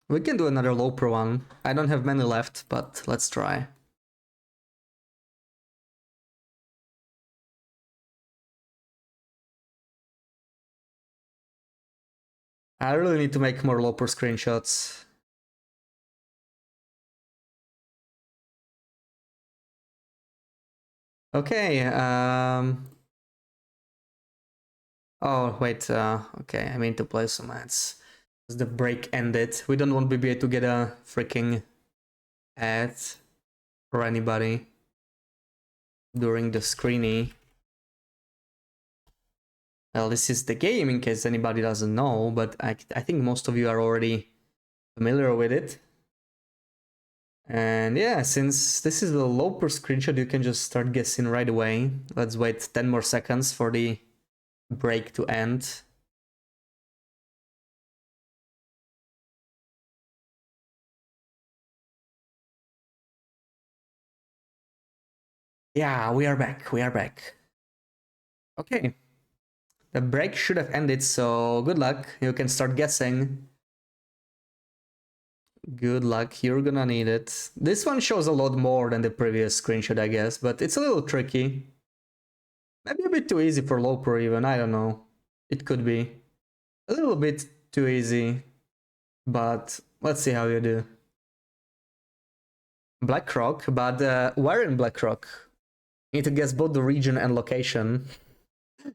We can do another low pro one. I don't have many left, but let's try. I really need to make more loper screenshots. Okay, oh, wait, okay, I mean to play some ads. The break ended. We don't want BBA to get a freaking ad for anybody during the screeny. Well, this is the game in case anybody doesn't know, but I think most of you are already familiar with it. And yeah, since this is a loper screenshot, you can just start guessing right away. Let's wait 10 more seconds for the break to end. Yeah, we are back. We are back. Okay. The break should have ended, so good luck. You can start guessing. Good luck, you're gonna need it. This one shows a lot more than the previous screenshot, I guess, but it's a little tricky. Maybe a bit too easy for low pro even, I don't know. It could be. A little bit too easy, but let's see how you do. Blackrock, but where in Blackrock? You need to guess both the region and location.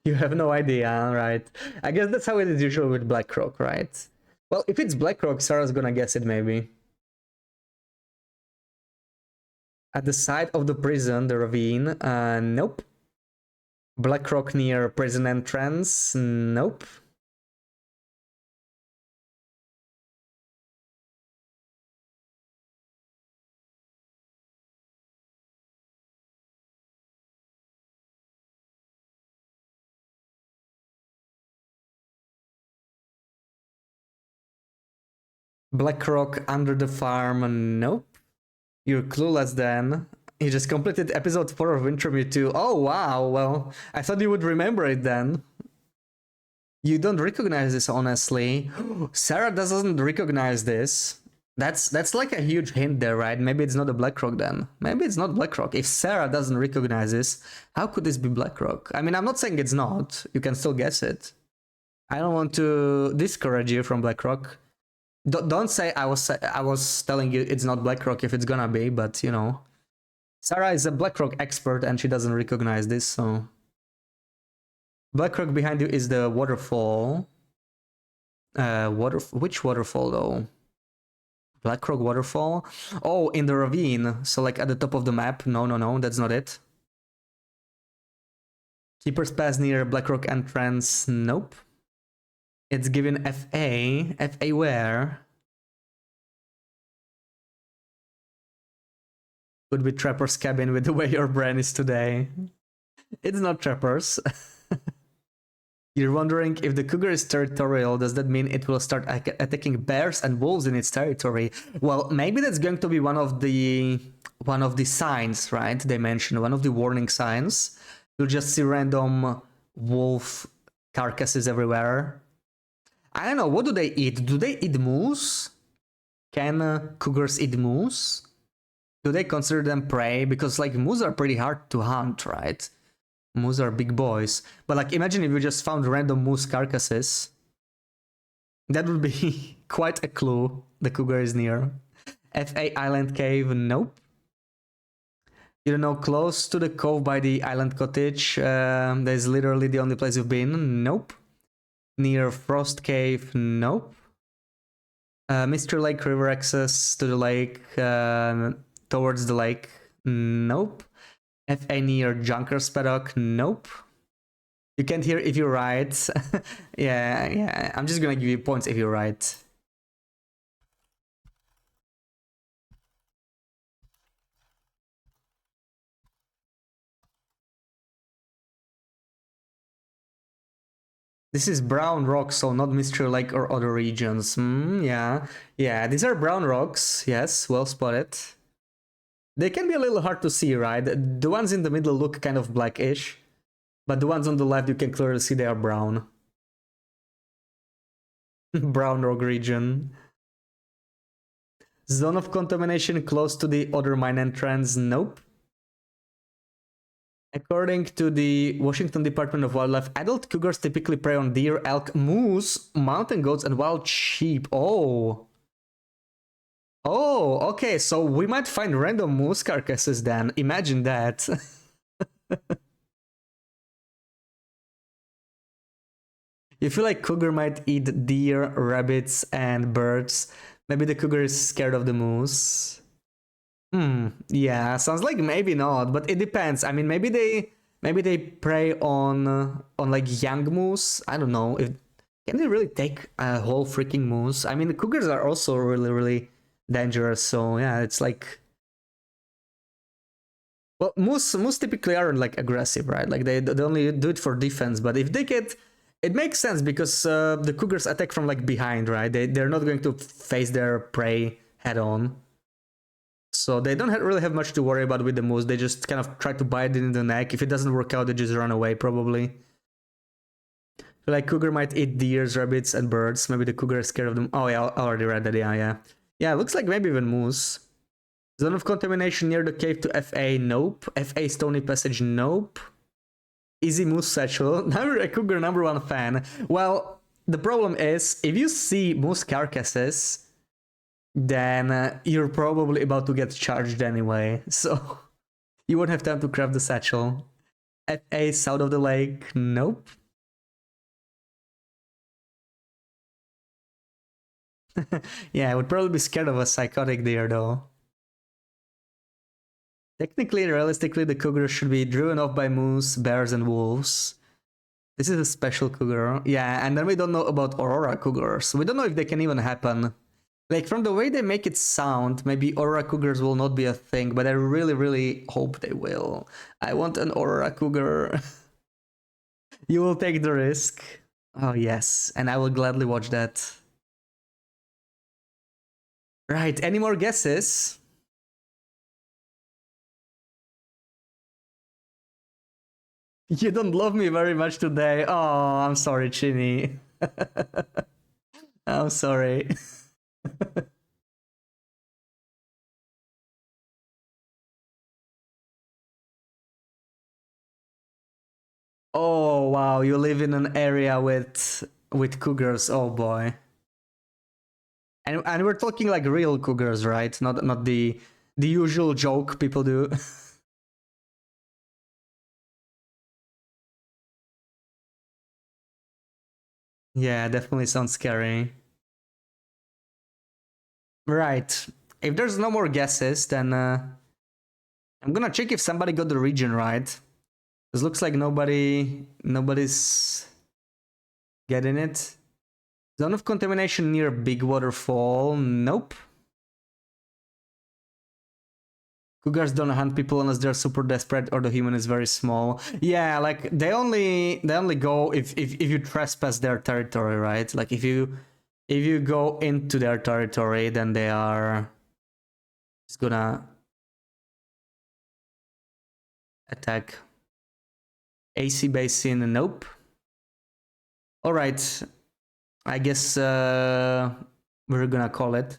You have no idea, right? I guess that's how it is usually with Blackrock, right? Well, if it's Blackrock, Sarah's gonna guess it maybe. At the side of the prison, the ravine, nope. Blackrock near prison entrance, nope. Blackrock under the farm, nope. You're clueless then. You just completed episode 4 of Wintermute 2. Oh wow, well, I thought you would remember it then. You don't recognize this, honestly. Sarah doesn't recognize this. That's like a huge hint there, right? Maybe it's not a Blackrock then. Maybe it's not Blackrock. If Sarah doesn't recognize this, how could this be Blackrock? I mean, I'm not saying it's not. You can still guess it. I don't want to discourage you from Blackrock. Don't say I was telling you it's not Blackrock if it's gonna be, but you know. Sarah is a Blackrock expert and she doesn't recognize this, so... Blackrock behind you is the waterfall. Which waterfall though? Blackrock waterfall? Oh, in the ravine. So like at the top of the map. No, that's not it. Keeper's Pass near Blackrock entrance. Nope. It's given FA. FA where? Could be Trapper's cabin with the way your brain is today. It's not Trapper's. You're wondering if the cougar is territorial, does that mean it will start attacking bears and wolves in its territory? Well, maybe that's going to be one of the signs, right? They mentioned one of the warning signs. You'll just see random wolf carcasses everywhere. I don't know, what do they eat? Do they eat moose? Can cougars eat moose? Do they consider them prey? Because like moose are pretty hard to hunt, right? Moose are big boys. But like imagine if you just found random moose carcasses. That would be quite a clue. The cougar is near. FA Island Cave, nope. You don't know, close to the cove by the island cottage. That is literally the only place you've been. Nope. Near Frost Cave, nope. Mystery Lake river access to the lake, towards the lake, nope. FA near Junker's Paddock, nope. You can't hear if you're right. yeah, I'm just gonna give you points if you're right. This is brown rocks, so not Mystery Lake or other regions. Yeah, these are brown rocks. Yes, well spotted. They can be a little hard to see, right? The ones in the middle look kind of blackish, but the ones on the left you can clearly see they are brown. Brown rock region. Zone of contamination close to the other mine entrance. Nope. According to the Washington Department of Wildlife, adult cougars typically prey on deer, elk, moose, mountain goats, and wild sheep. Oh, okay, so we might find random moose carcasses then. Imagine that. You feel like cougar might eat deer, rabbits, and birds. Maybe the cougar is scared of the moose. Yeah, sounds like maybe not, but it depends. I mean, maybe they prey on like young moose. I don't know. Can they really take a whole freaking moose? I mean, the cougars are also really dangerous. So yeah, it's like, well, moose typically aren't like aggressive, right? Like they only do it for defense. But if they get, it makes sense because the cougars attack from like behind, right? They're not going to face their prey head on. So they don't really have much to worry about with the moose. They just kind of try to bite it in the neck. If it doesn't work out, they just run away, probably. Like cougar might eat deers, rabbits, and birds. Maybe the cougar is scared of them. Oh yeah, I already read that, yeah. Yeah, looks like maybe even moose. Zone of contamination near the cave to FA, nope. FA Stony Passage, nope. Easy moose satchel. Now you're a cougar #1 fan. Well, the problem is, if you see moose carcasses, then you're probably about to get charged anyway, so you won't have time to craft the satchel. At A, south of the lake, nope. Yeah, I would probably be scared of a psychotic deer though. Technically, realistically, the cougar should be driven off by moose, bears, and wolves. This is a special cougar. Yeah, and then we don't know about Aurora cougars. We don't know if they can even happen. Like, from the way they make it sound, maybe Aurora cougars will not be a thing, but I really, really hope they will. I want an Aurora cougar. You will take the risk. Oh, yes, and I will gladly watch that. Right, any more guesses? You don't love me very much today. Oh, I'm sorry, Chinny. I'm sorry. Oh, wow, you live in an area with cougars. Oh boy. And we're talking like real cougars, right? Not the usual joke people do. Yeah, definitely sounds scary. Right. If there's no more guesses, then I'm gonna check if somebody got the region right. This looks like nobody's getting it. Zone of contamination near big waterfall. Nope. Cougars don't hunt people unless they're super desperate or the human is very small. Yeah, like they only go if you trespass their territory, right? Like if you go into their territory, then they are just gonna attack. AC basin, nope. All right, I guess we're gonna call it.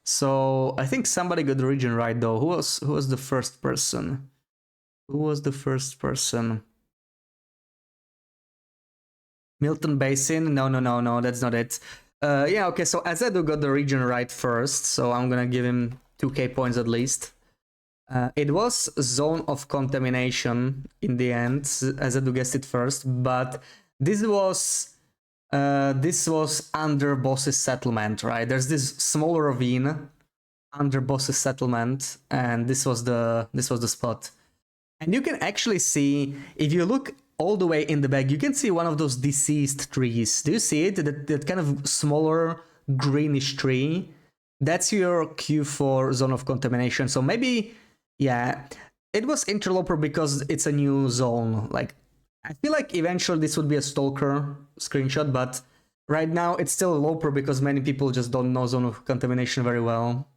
So I think somebody got the region right though. Who was the first person? Who was the first person? Milton Basin? No, that's not it. Yeah, okay, so Azedu got the region right first, so I'm gonna give him 2k points at least. It was zone of contamination in the end, Azedu guessed it first, but this was under Boss's settlement, right? There's this small ravine under Boss's settlement, and this was the spot. And you can actually see, if you look all the way in the back, you can see one of those deceased trees. Do you see it? That kind of smaller greenish tree. That's your cue for zone of contamination. So maybe, yeah, it was interloper because it's a new zone. Like, I feel like eventually this would be a stalker screenshot, but right now it's still a loper because many people just don't know zone of contamination very well.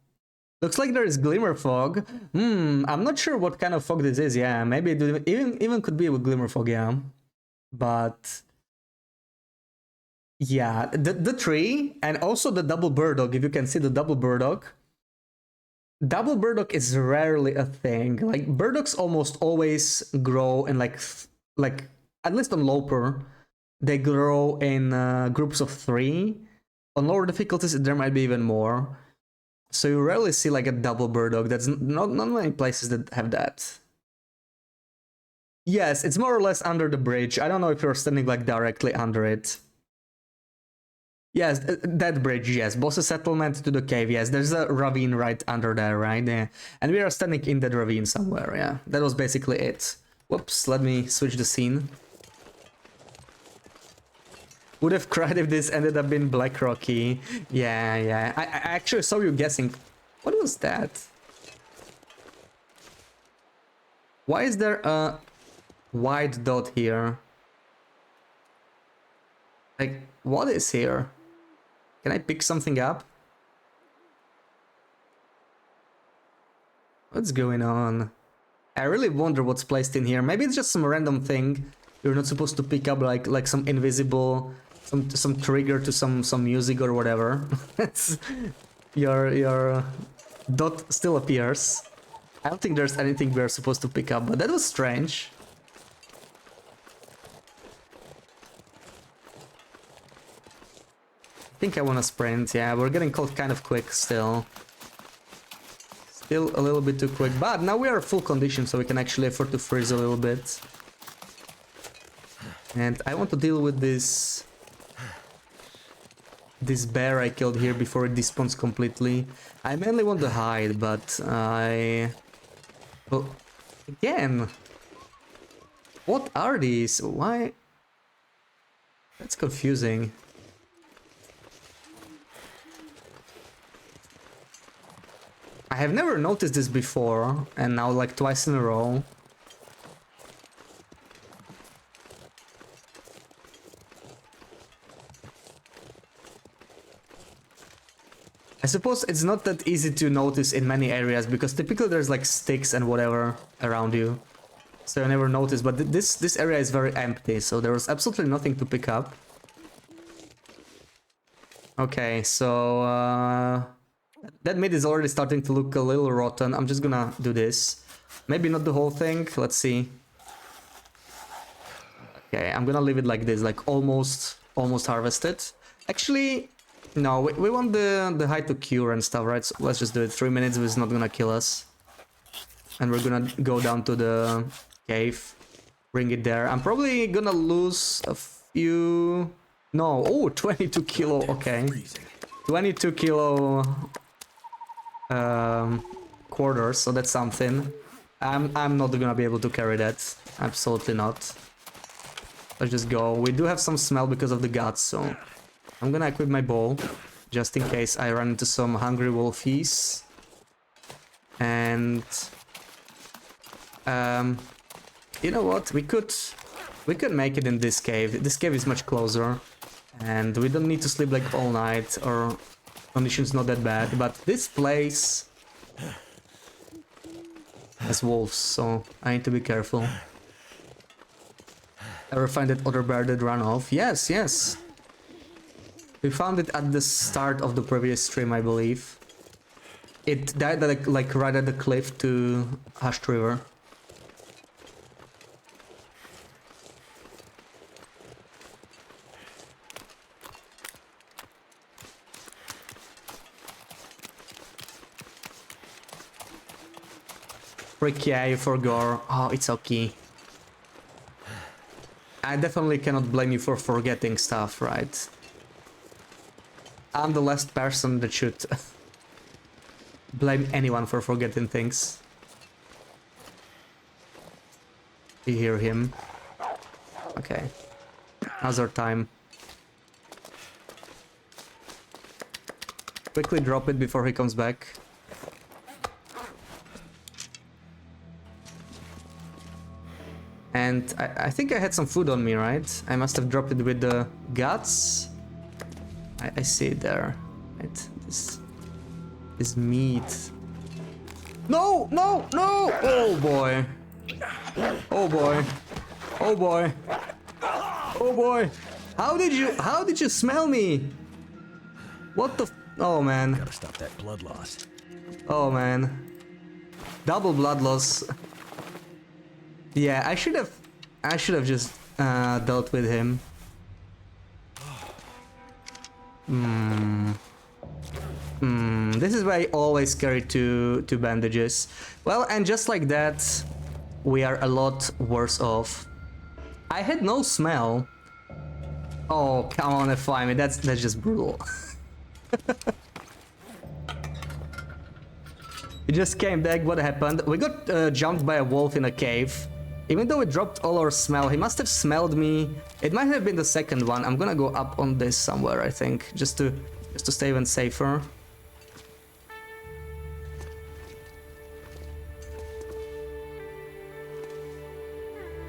Looks like there is glimmer fog. I'm not sure what kind of fog this is. Yeah, maybe it even could be a glimmer fog. Yeah, but yeah, the tree and also the double burdock. If you can see the double burdock. Double burdock is rarely a thing. Like burdocks almost always grow in like at least on loper, they grow in groups of 3. On lower difficulties, there might be even more. So you rarely see like a double burdock. That's not many places that have that. Yes, it's more or less under the bridge. I don't know if you're standing like directly under it. Yes, that bridge, yes. Boss's settlement to the cave, yes. There's a ravine right under there, right? Yeah. And we are standing in that ravine somewhere, yeah. That was basically it. Whoops, let me switch the scene. Would have cried if this ended up being Black Rocky. Yeah. I actually saw you guessing. What was that? Why is there a white dot here? Like, what is here? Can I pick something up? What's going on? I really wonder what's placed in here. Maybe it's just some random thing you're not supposed to pick up, like some invisible, some trigger to some music or whatever. Your dot still appears. I don't think there's anything we're supposed to pick up, but that was strange. think I wanna sprint. Yeah, we're getting cold kind of quick still. Still a little bit too quick, but now we are full condition, so we can actually afford to freeze a little bit. And I want to deal with this bear I killed here before it despawns completely. I mainly want to hide, but well, again, what are these? Why? That's confusing. I have never noticed this before, and now like twice in a row. I suppose it's not that easy to notice in many areas, because typically there's like sticks and whatever around you. So I never noticed, but this area is very empty, so there was absolutely nothing to pick up. Okay, so that meat is already starting to look a little rotten. I'm just gonna do this. Maybe not the whole thing, let's see. Okay, I'm gonna leave it like this, like almost harvested. Actually, no, we want the hide to cure and stuff, right? So let's just do it. 3 minutes is not gonna kill us. And we're gonna go down to the cave, bring it there. I'm probably gonna lose a few... No, oh, 22 kilo, okay. 22 kilo quarters, so that's something. I'm not gonna be able to carry that, absolutely not. Let's just go. We do have some smell because of the guts, so I'm gonna equip my bow, just in case I run into some hungry wolfies. And you know what? We could make it in this cave. This cave is much closer, and we don't need to sleep like all night, or conditions not that bad. But this place has wolves, so I need to be careful. Ever find that other bear that ran off? Yes, yes. We found it at the start of the previous stream, I believe. It died like right at the cliff to Hushed River. Frick yeah, you forgot. Oh, it's okay. I definitely cannot blame you for forgetting stuff, right? I'm the last person that should blame anyone for forgetting things. You hear him? Okay. Now's our time. Quickly drop it before he comes back. And I think I had some food on me, right? I must have dropped it with the guts. I see it there. Right? This meat. No, no, no! Oh boy. Oh boy. Oh boy. Oh boy. How did you smell me? What the oh man. Gotta stop that blood loss. Oh man. Double blood loss. Yeah, I should have just dealt with him. This is why I always carry two bandages. Well, and just like that, we are a lot worse off. I had no smell. Oh, come on, FI me. That's just brutal. We just came back. What happened? We got jumped by a wolf in a cave. Even though it dropped all our smell, he must have smelled me. It might have been the second one. I'm gonna go up on this somewhere, I think, just to stay even safer.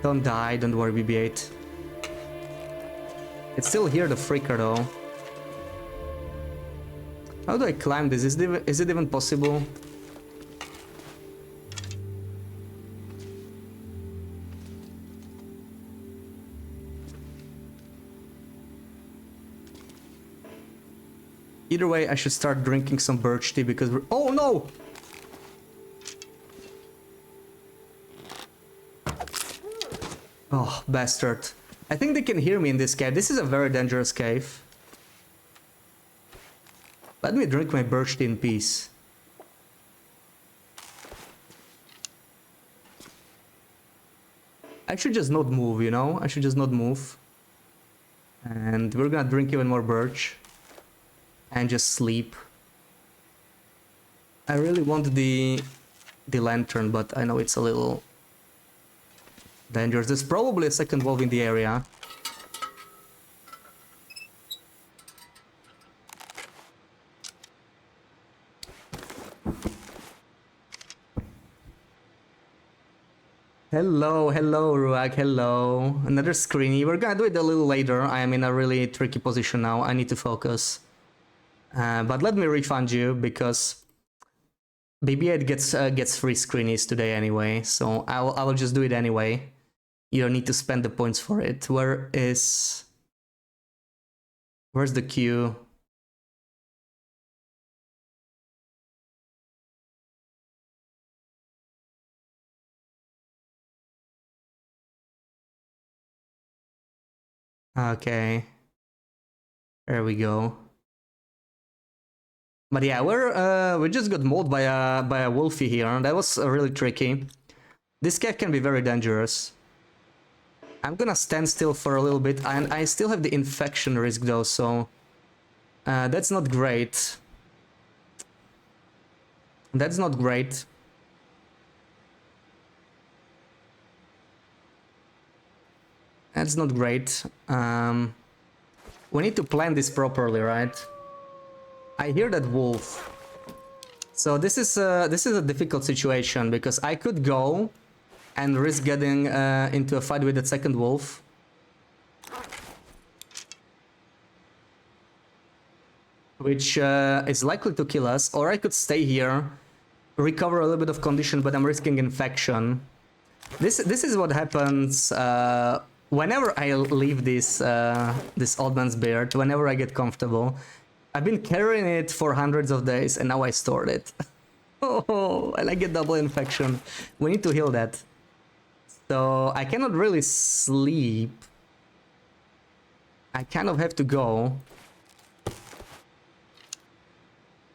Don't die, don't worry, BB-8. It's still here, the freaker, though. How do I climb this? Is it even possible? Either way, I should start drinking some birch tea because we're... Oh no! Oh, bastard. I think they can hear me in this cave. This is a very dangerous cave. Let me drink my birch tea in peace. I should just not move, you know? I should just not move. And we're gonna drink even more birch. And just sleep. I really want the lantern, but I know it's a little dangerous. There's probably a second wolf in the area. Hello, hello, Ruak, hello. Another screeny. We're gonna do it a little later. I am in a really tricky position now. I need to focus. But let me refund you because BB8 gets free screenies today anyway. So I will just do it anyway. You don't need to spend the points for it. Where's the queue? Okay, there we go. But yeah, we just got mauled by a wolfie here, and that was really tricky. This cat can be very dangerous. I'm gonna stand still for a little bit, and I still have the infection risk though, so that's not great. That's not great. That's not great. We need to plan this properly, right? I hear that wolf. So this is a difficult situation because I could go and risk getting into a fight with the second wolf. Which is likely to kill us, or I could stay here, recover a little bit of condition, but I'm risking infection. This is what happens whenever I leave this old man's beard, whenever I get comfortable. I've been carrying it for hundreds of days and now I stored it. Oh, and I get double infection. We need to heal that. So I cannot really sleep. I kind of have to go.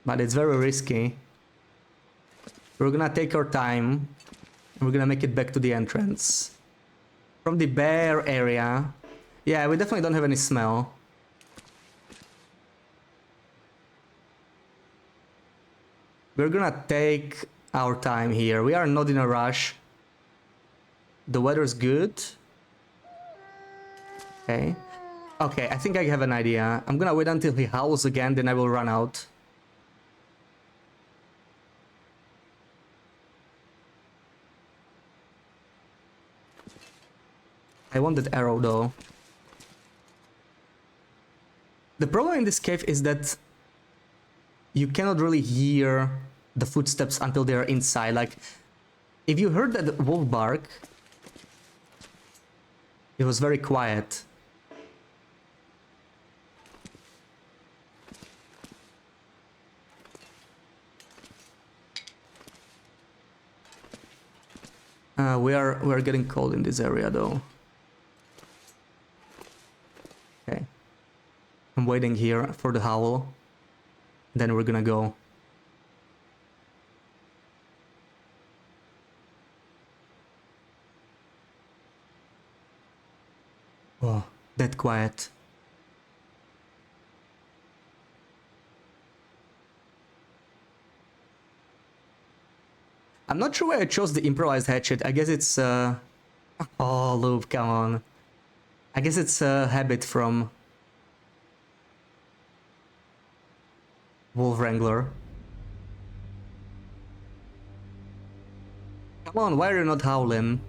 But it's very risky. We're gonna take our time. We're gonna make it back to the entrance. From the bear area. Yeah, we definitely don't have any smell. We're gonna take our time here. We are not in a rush. The weather's good. Okay. Okay, I think I have an idea. I'm gonna wait until he howls again, then I will run out. I want that arrow though. The problem in this cave is that you cannot really hear the footsteps until they're inside. Like, if you heard that wolf bark, it was very quiet. We're getting cold in this area though. Okay. I'm waiting here for the howl. Then we're gonna go. Oh, that quiet. I'm not sure why I chose the improvised hatchet. I guess it's oh, Loop, come on. I guess it's a habit from Wolf Wrangler. Come on, why are you not howling?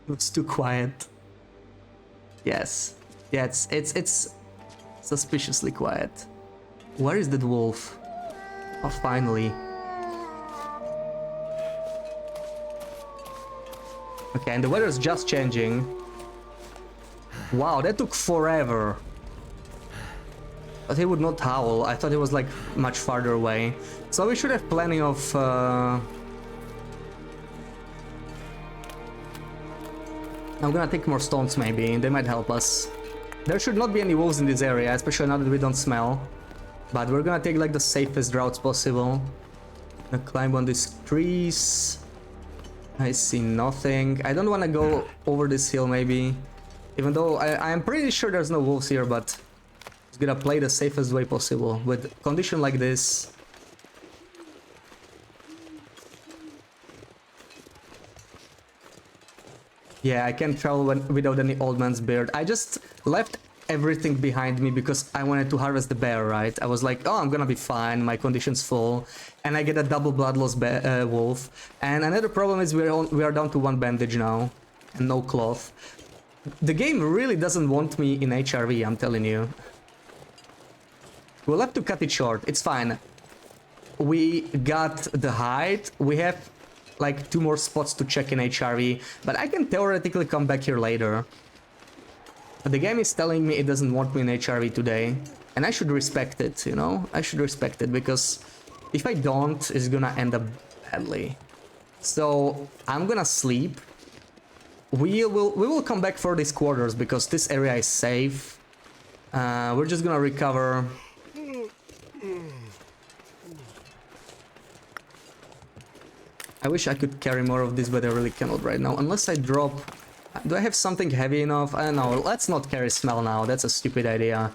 It's too quiet. Yes. Yeah, it's suspiciously quiet. Where is that wolf? Oh, finally. Okay, and the weather's just changing. Wow, that took forever. But he would not howl. I thought he was like much farther away. So we should have plenty of I'm gonna take more stones maybe, they might help us. There should not be any wolves in this area, especially now that we don't smell. But we're gonna take like the safest routes possible. Gonna climb on these trees. I see nothing. I don't wanna go over this hill maybe. Even though I'm pretty sure there's no wolves here, but just gonna play the safest way possible with condition like this. Yeah, I can't travel without any old man's beard. I just left everything behind me because I wanted to harvest the bear, right? I was like, oh, I'm gonna be fine, my condition's full. And I get a double bloodless wolf. And another problem is we are down to 1 bandage now. And no cloth. The game really doesn't want me in HRV, I'm telling you. We'll have to cut it short, it's fine. We got the hide, we have like 2 more spots to check in HRV, but I can theoretically come back here later. But the game is telling me it doesn't want me in HRV today, and I should respect it, you know? I should respect it, because if I don't, it's gonna end up badly. So I'm gonna sleep. We will come back for these quarters, because this area is safe. We're just gonna recover. I wish I could carry more of this, but I really cannot right now. Unless I drop... Do I have something heavy enough? I don't know. Let's not carry smell now. That's a stupid idea.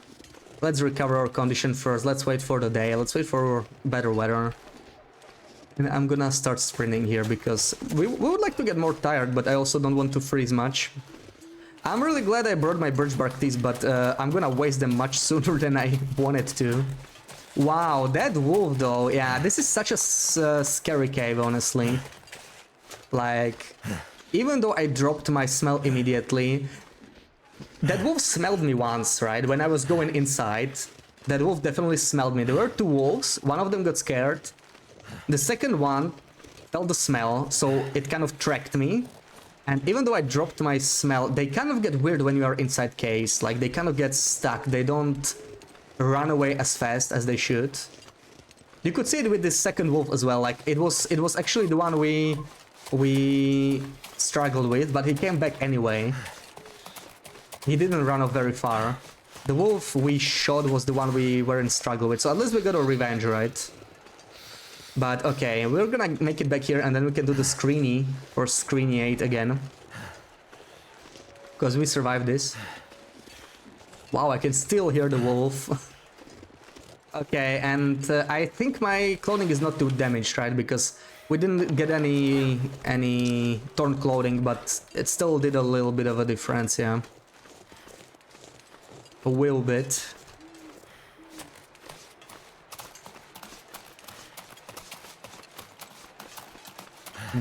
Let's recover our condition first. Let's wait for the day. Let's wait for better weather. And I'm gonna start sprinting here because we would like to get more tired, but I also don't want to freeze much. I'm really glad I brought my birch bark teas, but I'm gonna waste them much sooner than I wanted to. Wow, that wolf though, yeah, this is such a scary cave, honestly. Like, even though I dropped my smell immediately, that wolf smelled me once, right? When I was going inside, that wolf definitely smelled me. There were 2 wolves, one of them got scared. The second one felt the smell, so it kind of tracked me. And even though I dropped my smell, they kind of get weird when you are inside caves. Like, they kind of get stuck, they don't run away as fast as they should. You could see it with this second wolf as well. Like, it was actually the one we struggled with, but he came back anyway. He didn't run off very far. The wolf we shot was the one we were in struggle with, so at least we got our revenge, right? But okay, we're gonna make it back here and then we can do the screeny or screeny 8 again. Because we survived this. Wow, I can still hear the wolf. Okay, and I think my clothing is not too damaged, right? Because we didn't get any torn clothing, but it still did a little bit of a difference, yeah. A little bit.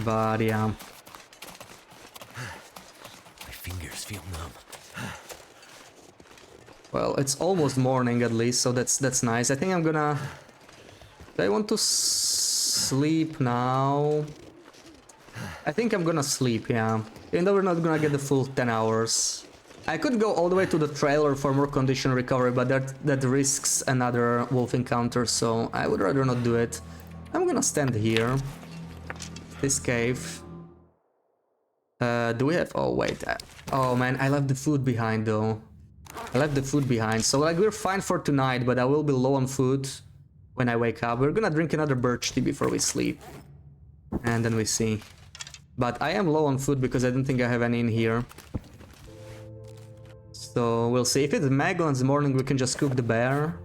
But yeah. My fingers feel numb. Well, it's almost morning at least, so that's nice. I think I'm gonna... Do I want to sleep now? I think I'm gonna sleep, yeah. Even though we're not gonna get the full 10 hours. I could go all the way to the trailer for more condition recovery, but that risks another wolf encounter, so I would rather not do it. I'm gonna stand here. This cave. Do we have... Oh, wait. Oh, man, I left the food behind, though. I left the food behind, so like we're fine for tonight, but I will be low on food when I wake up. We're gonna drink another birch tea before we sleep. And then we see. But I am low on food because I don't think I have any in here. So we'll see. If it's Maglon's morning, we can just cook the bear.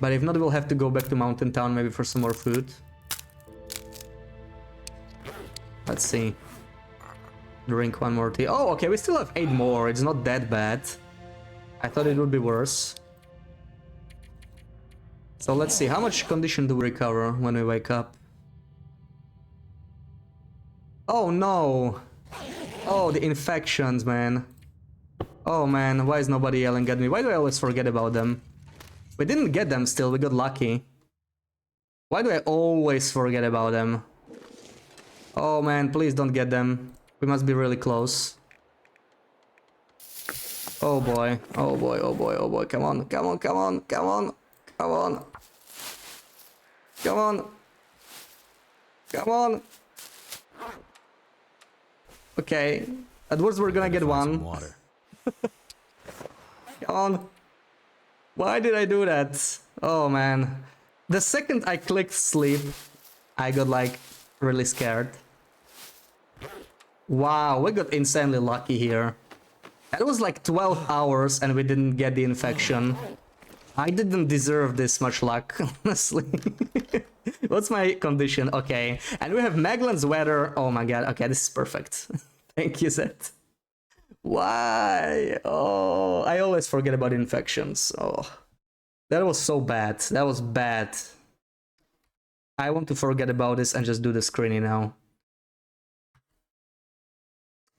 But if not, we'll have to go back to Mountain Town maybe for some more food. Let's see. Drink 1 more tea. Oh, okay, we still have 8 more. It's not that bad. I thought it would be worse. So let's see, how much condition do we recover when we wake up? Oh no! Oh, the infections, man. Oh man, why is nobody yelling at me? Why do I always forget about them? We didn't get them still, we got lucky. Why do I always forget about them? Oh man, please don't get them. We must be really close. Oh boy, oh boy, oh boy, oh boy, come on, come on, come on, come on, come on. Come on. Come on. Okay. At worst, we're gonna get Find some one. water. Come on. Why did I do that? Oh man. The second I clicked sleep, I got like really scared. Wow, we got insanely lucky here. That was like 12 hours and we didn't get the infection. I didn't deserve this much luck, honestly. What's my condition? Okay. And we have Maglan's weather. Oh my god. Okay, this is perfect. Thank you, Zed. Why? Oh, I always forget about infections. Oh, that was so bad. That was bad. I want to forget about this and just do the screening now.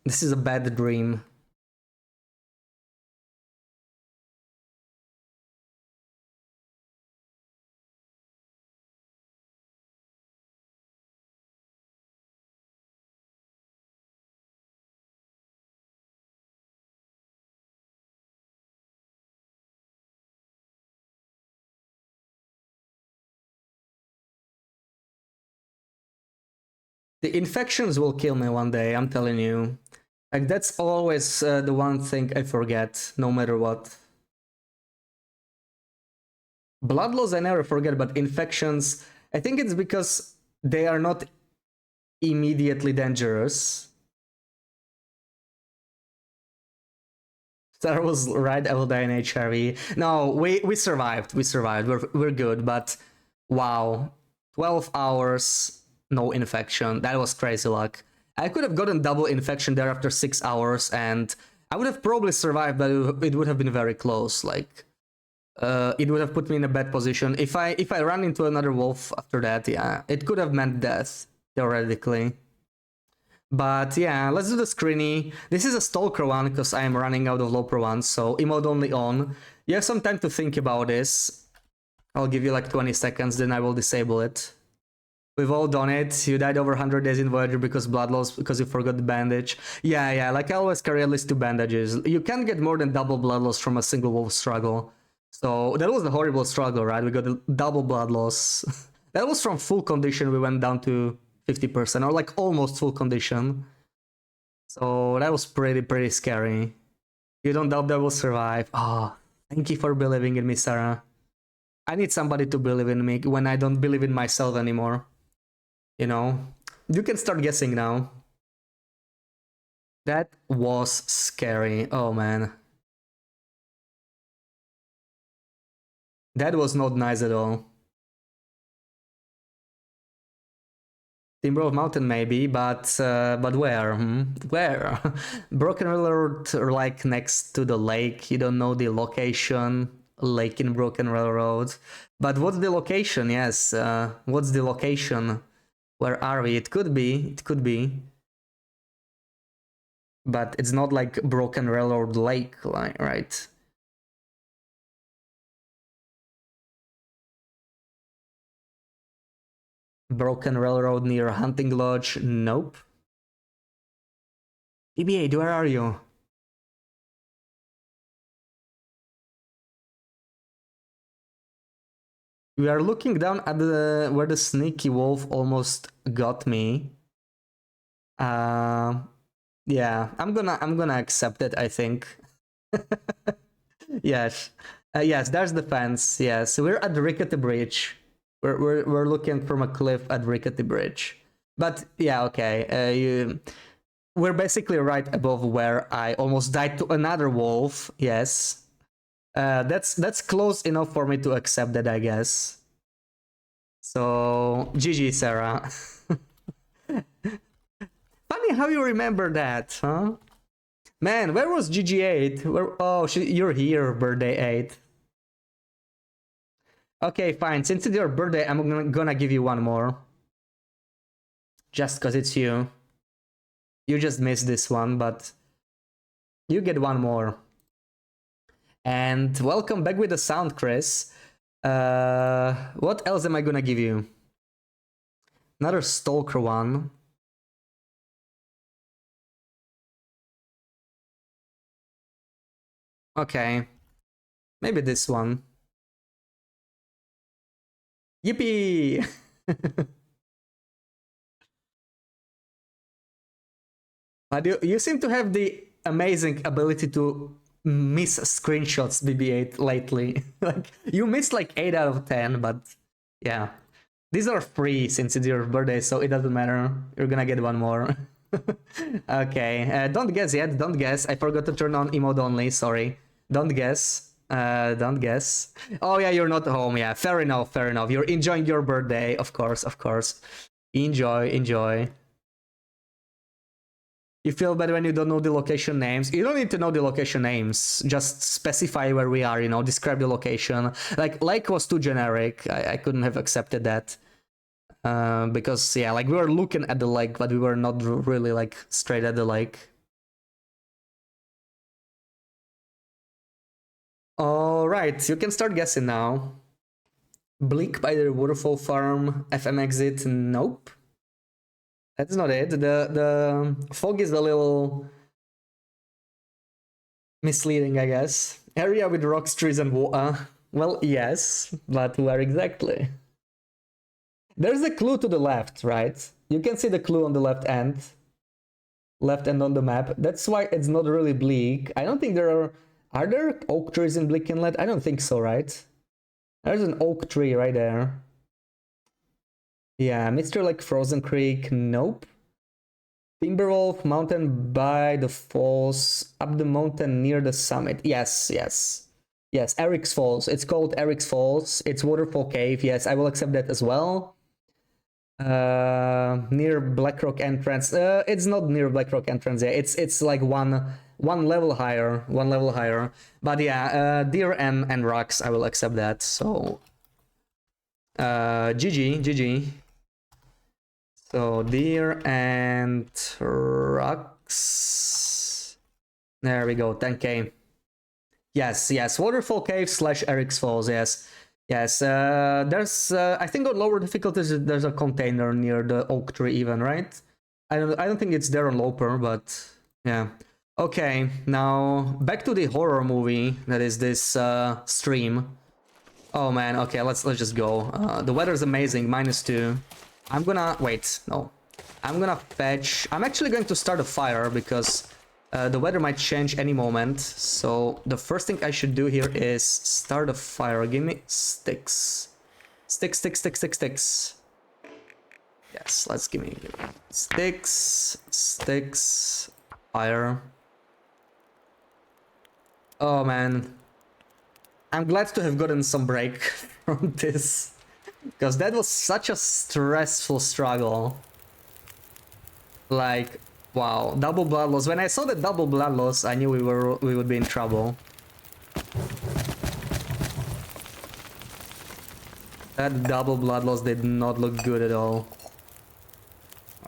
This is a bad dream. The infections will kill me one day, I'm telling you. Like, that's always the one thing I forget, no matter what. Blood loss I never forget, but infections, I think it's because they are not immediately dangerous. Star was right, I will die in HRV. No, we survived, we're good, but wow. 12 hours, no infection, that was crazy luck. I could have gotten double infection there after 6 hours, and I would have probably survived, but it would have been very close, like... it would have put me in a bad position. If I run into another wolf after that, yeah, it could have meant death, theoretically. But yeah, let's do the screeny. This is a stalker one because I am running out of loper ones, so emote only on. You have some time to think about this. I'll give you like 20 seconds, then I will disable it. We've all done it. You died over 100 days in Voyager because blood loss, because you forgot the bandage. Yeah, like I always carry at least 2 bandages. You can't get more than double blood loss from a single wolf struggle. So that was a horrible struggle, right? We got a double blood loss. That was from full condition, we went down to 50%, or like almost full condition. So that was pretty scary. You don't doubt that will survive. Oh, thank you for believing in me, Sarah. I need somebody to believe in me when I don't believe in myself anymore. You know? You can start guessing now. That was scary. Oh man. That was not nice at all. Timber of Mountain maybe, but where? Where? Broken Railroad, like next to the lake. You don't know the location. Lake in Broken Railroad. But what's the location? Yes. What's the location? Where are we? It could be. It could be. But it's not like Broken Railroad Lake, right? Broken Railroad near Hunting Lodge? Nope. BB8, where are you? We are looking down at where the sneaky wolf almost got me. Yeah, I'm gonna accept it, I think. Yes. Yes, there's the fence. Yes, we're at the Rickety Bridge. We're looking from a cliff at Rickety Bridge. But yeah, okay. We're basically right above where I almost died to another wolf. Yes. That's close enough for me to accept that, I guess. So GG, Sarah. Funny how you remember that, huh? Man, where was GG8? Where? Oh, you're here, birthday 8. Okay, fine. Since it's your birthday, I'm gonna give you one more. Just cause it's you. You just missed this one, but you get one more. And welcome back with the sound, Chris. What else am I gonna give you? Another stalker one. Okay. Maybe this one. Yippee! But you seem to have the amazing ability to miss screenshots, BB8, lately. Like, you missed like 8 out of 10, but yeah. These are free since it's your birthday, so it doesn't matter. You're gonna get one more. Okay, don't guess yet, don't guess. I forgot to turn on emote only, sorry. Don't guess. Don't guess. Oh yeah, you're not home, yeah. Fair enough, fair enough. You're enjoying your birthday, of course, of course. Enjoy, enjoy. You feel bad when you don't know the location names. You don't need to know the location names. Just specify where we are, you know, describe the location. Like, lake was too generic. I couldn't have accepted that. Because, yeah, like, we were looking at the lake, but we were not really, like, straight at the lake. Alright, you can start guessing now. Bleak by the waterfall farm, FM exit, nope. That's not it. The fog is a little misleading, I guess. Area with rocks, trees, and water. Well, yes, but where exactly? There's a clue to the left, right? You can see the clue on the left end. Left end on the map. That's why it's not really bleak. I don't think there are... Are there oak trees in Bleak Inlet? I don't think so, right? There's an oak tree right there. Yeah, Mr. Like Frozen Creek, nope. Timberwolf Mountain by the falls, up the mountain near the summit. Yes, yes. Yes, Eric's Falls. It's called Eric's Falls. It's Waterfall Cave. Yes, I will accept that as well. Near Blackrock entrance. It's not near Blackrock entrance. Yeah, it's like one level higher. One level higher. But yeah, deer and rocks. I will accept that. So, GG. So deer and rocks. There we go. 10k. Yes. Waterfall Cave / Eric's Falls. Yes. There's I think on lower difficulties there's a container near the oak tree even, right? I don't think it's there on Loper, but yeah. Okay, now back to the horror movie that is this stream. Oh man, okay, let's just go. The weather's amazing, -2. I'm gonna wait, no. I'm gonna fetch. I'm actually going to start a fire because the weather might change any moment. So the first thing I should do here is start a fire. Give me sticks. Sticks. Yes, let's give me sticks, fire. Oh man. I'm glad to have gotten some break from this. Because that was such a stressful struggle. Like, wow, double blood loss. When I saw the double blood loss, I knew we would be in trouble. That double blood loss did not look good at all.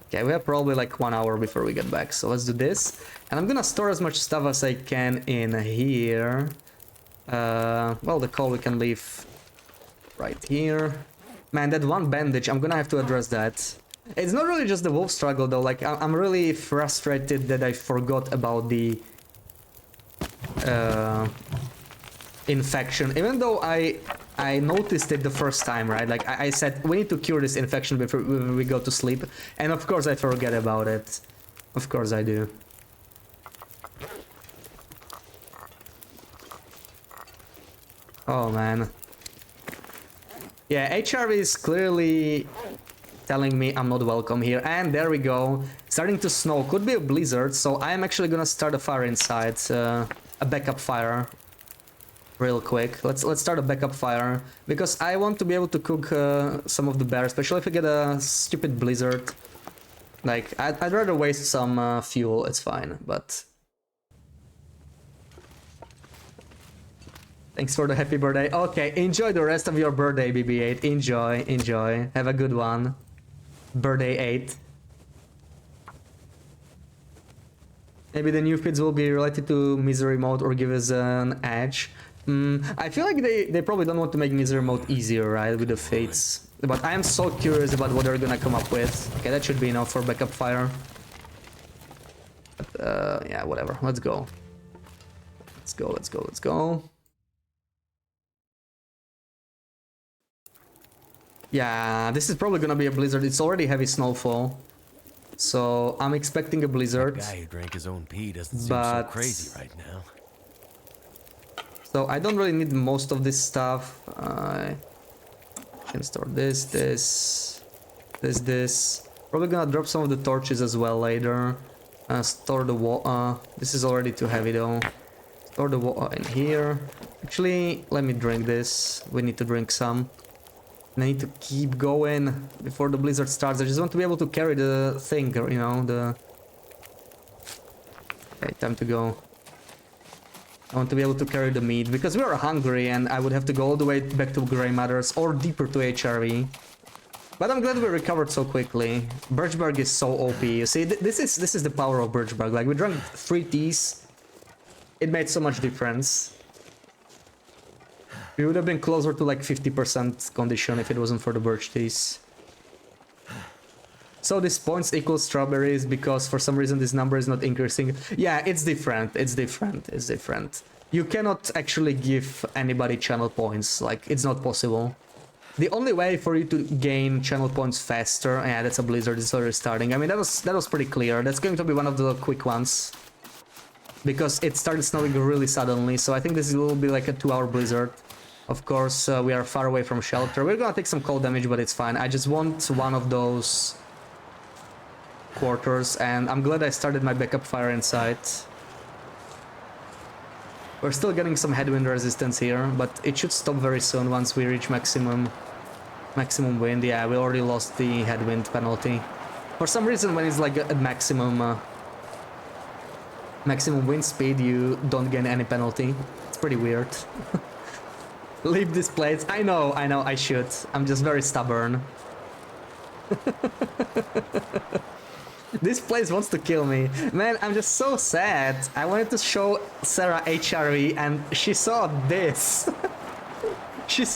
Okay, we have probably like 1 hour before we get back, so let's do this. And I'm gonna store as much stuff as I can in here. Well, the coal we can leave right here. Man, that one bandage, I'm gonna have to address that. It's not really just the wolf struggle though, like I'm really frustrated that I forgot about the infection, even though I noticed it the first time, right? Like I said, we need to cure this infection before we go to sleep, and of course I forget about it. Of course I do. Oh man. Yeah, HR is clearly telling me I'm not welcome here, and there we go. Starting to snow, could be a blizzard, so I'm actually gonna start a fire inside, a backup fire, real quick. Let's start a backup fire because I want to be able to cook some of the bear, especially if we get a stupid blizzard. Like I'd rather waste some fuel. It's fine, but. Thanks for the happy birthday. Okay, enjoy the rest of your birthday, BB8. Enjoy. Have a good one. Birthday 8. Maybe the new feeds will be related to misery mode or give us an edge. I feel like they probably don't want to make misery mode easier, right, with the fates. But I am so curious about what they're gonna come up with. Okay, that should be enough for backup fire. But, yeah, whatever. Let's go. Let's go. Yeah, this is probably gonna be a blizzard. It's already heavy snowfall. So I'm expecting a blizzard. Guy who drank his own pee doesn't seem so But- crazy right now. So I don't really need most of this stuff. I can store this. Probably gonna drop some of the torches as well later. Store the wall. This is already too heavy though. Store the wall in here. Actually, let me drink this. We need to drink some. And I need to keep going before the blizzard starts. I just want to be able to carry the thing, you know, the... Okay, time to go. I want to be able to carry the meat, because we are hungry and I would have to go all the way back to Grey Matters or deeper to HRV. But I'm glad we recovered so quickly. Birchbark is so OP. You see, this is the power of Birchbark. Like, we drank 3 teas. It made so much difference. We would have been closer to like 50% condition if it wasn't for the birch teas. So this points equals strawberries because for some reason this number is not increasing. Yeah, it's different. It's different. You cannot actually give anybody channel points. Like, it's not possible. The only way for you to gain channel points faster... Yeah, that's a blizzard. It's already starting. I mean, that was pretty clear. That's going to be one of the quick ones. Because it started snowing really suddenly. So I think this will be like a 2-hour blizzard. Of course, we are far away from shelter. We're gonna take some cold damage, but it's fine. I just want one of those quarters, and I'm glad I started my backup fire inside. We're still getting some headwind resistance here, but it should stop very soon once we reach maximum wind. Yeah, we already lost the headwind penalty. For some reason, when it's like at maximum wind speed, you don't gain any penalty. It's pretty weird. Leave these plates. I know, I should. I'm just very stubborn. This place wants to kill me. Man, I'm just so sad. I wanted to show Sarah HRV and she saw this.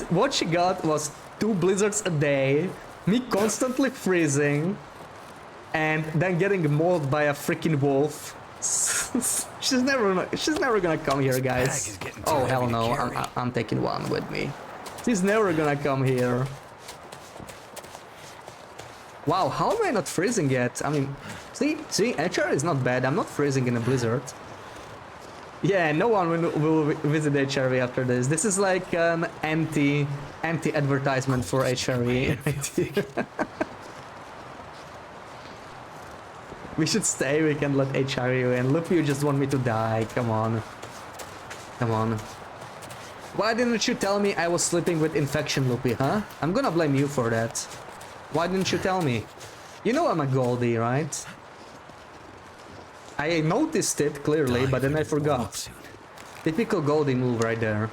What she got was 2 blizzards a day, me constantly freezing, and then getting mauled by a freaking wolf. she's never gonna come here, guys. Oh hell no, I'm taking one with me. She's never gonna come here. Wow, how am I not freezing yet? I mean, see, HR is not bad. I'm not freezing in a blizzard. Yeah, no one will visit HRV after this. This is like an anti-advertisement for HRV. We should stay, we can let HRV in. Look, you just want me to die. Come on. Come on. Why didn't you tell me I was sleeping with infection, Loopy, huh? I'm gonna blame you for that. Why didn't you tell me? You know I'm a Goldie, right? I noticed it clearly, but then I forgot. Typical Goldie move right there.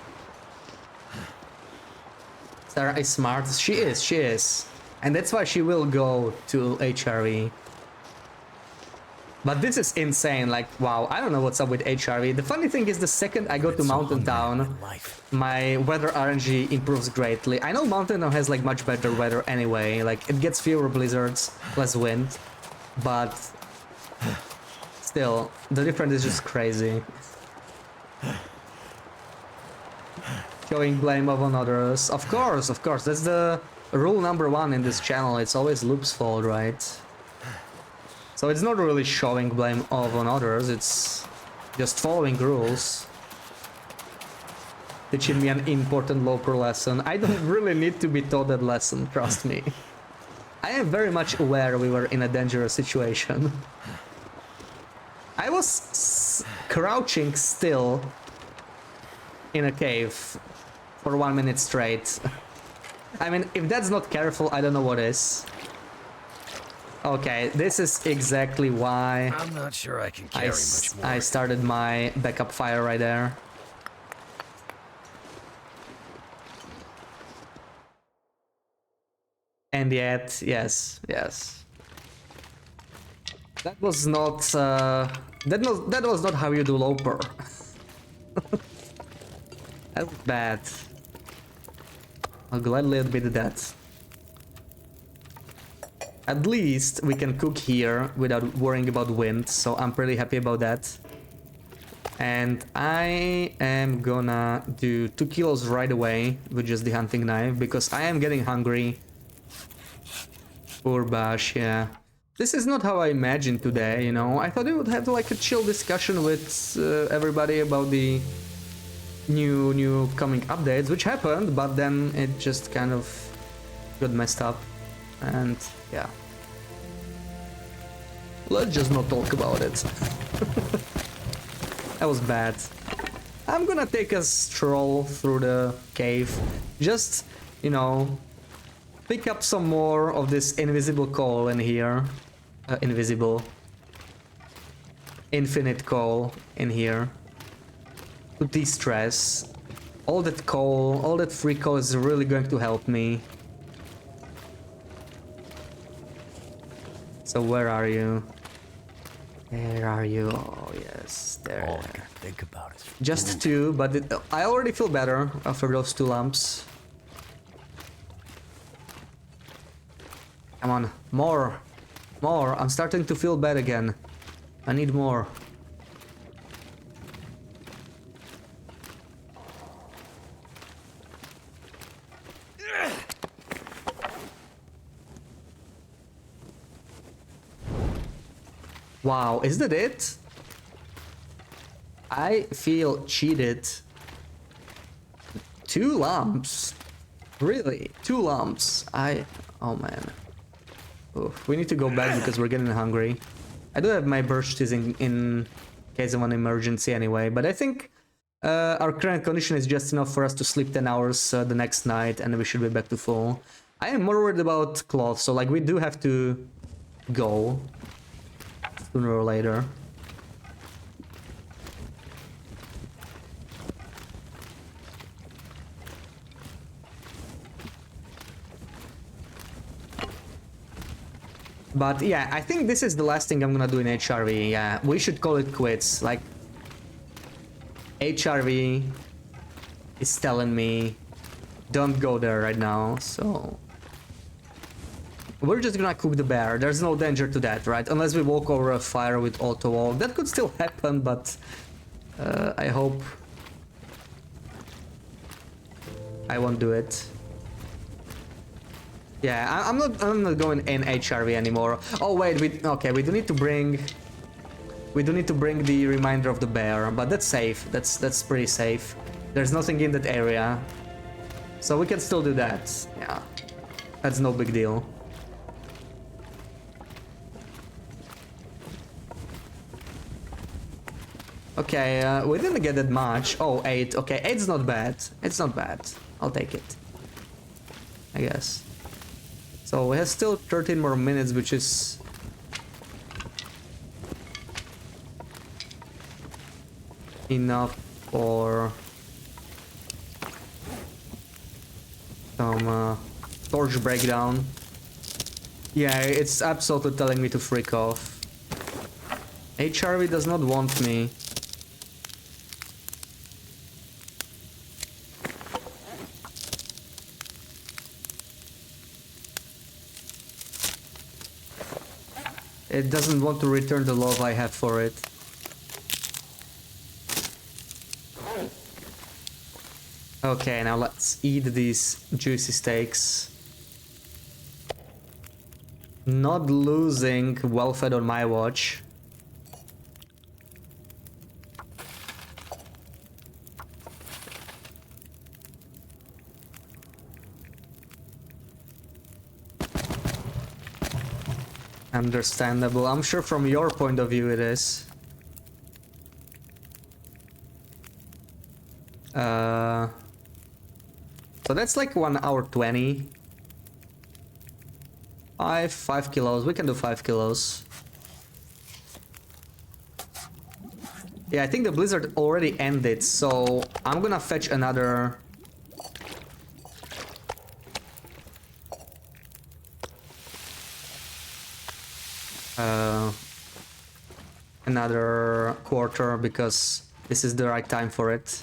Sarah is smart. She is. And that's why she will go to HRV. But this is insane, like, wow, I don't know what's up with HRV. The funny thing is, the second I go to Mountain Town, my weather RNG improves greatly. I know Mountain Town has like much better weather anyway, like it gets fewer blizzards, less wind, but still, the difference is just crazy. Showing blame on others. Of course, that's the rule number 1 in this channel. It's always Loop's fault, right? So it's not really showing blame on others, it's just following rules. Teaching me an important loper lesson. I don't really need to be taught that lesson, trust me. I am very much aware we were in a dangerous situation. I was crouching still in a cave for 1 minute straight. I mean, if that's not careful, I don't know what is. Okay, this is exactly why I'm not sure I can carry much more. I started my backup fire right there. And yet, yes. That was not that was not how you do Loper. That was bad. I'll gladly admit that. At least we can cook here without worrying about wind, so I'm pretty happy about that. And I am gonna do 2 kilos right away with just the hunting knife, because I am getting hungry. Poor Bash, yeah. This is not how I imagined today, you know. I thought we would have like a chill discussion with everybody about the new coming updates, which happened, but then it just kind of got messed up, and yeah. Let's just not talk about it. That was bad. I'm gonna take a stroll through the cave, just, you know, pick up some more of this invisible coal in here. Infinite coal in here. To de-stress. All that coal, all that free coal is really going to help me. So where are you? Where are you? Oh yes, there. All I can think about is Just two, but I already feel better after those 2 lamps. Come on, more. More. I'm starting to feel bad again. I need more. Wow, is that it? I feel cheated. 2 lamps? Really? 2 lamps? Oh man. Oof. We need to go back because we're getting hungry. I do have my birch teas in case of an emergency anyway, but I think our current condition is just enough for us to sleep 10 hours the next night and we should be back to full. I am more worried about cloth, so like we do have to go sooner or later. But yeah, I think this is the last thing I'm gonna do in HRV. Yeah, we should call it quits. Like, HRV is telling me don't go there right now, so we're just gonna cook the bear. There's no danger to that, right? Unless we walk over a fire with auto walk. That could still happen, but I hope I won't do it. Yeah, I'm not going in HRV anymore. Oh wait, we do need to bring the reminder of the bear, but that's safe. That's pretty safe. There's nothing in that area, so we can still do that. Yeah, that's no big deal. Okay, we didn't get that much. Oh, 8. Okay, 8's not bad. It's not bad. I'll take it, I guess. So we have still 13 more minutes, which is enough for some torch breakdown. Yeah, it's absolutely telling me to freak off. HRV does not want me. It doesn't want to return the love I have for it. Okay, now let's eat these juicy steaks. Not losing well fed on my watch. Understandable. I'm sure from your point of view it is. So that's like 1 hour 20. 5 kilos. We can do 5 kilos. Yeah, I think the blizzard already ended, so I'm gonna fetch another. Another quarter, because this is the right time for it.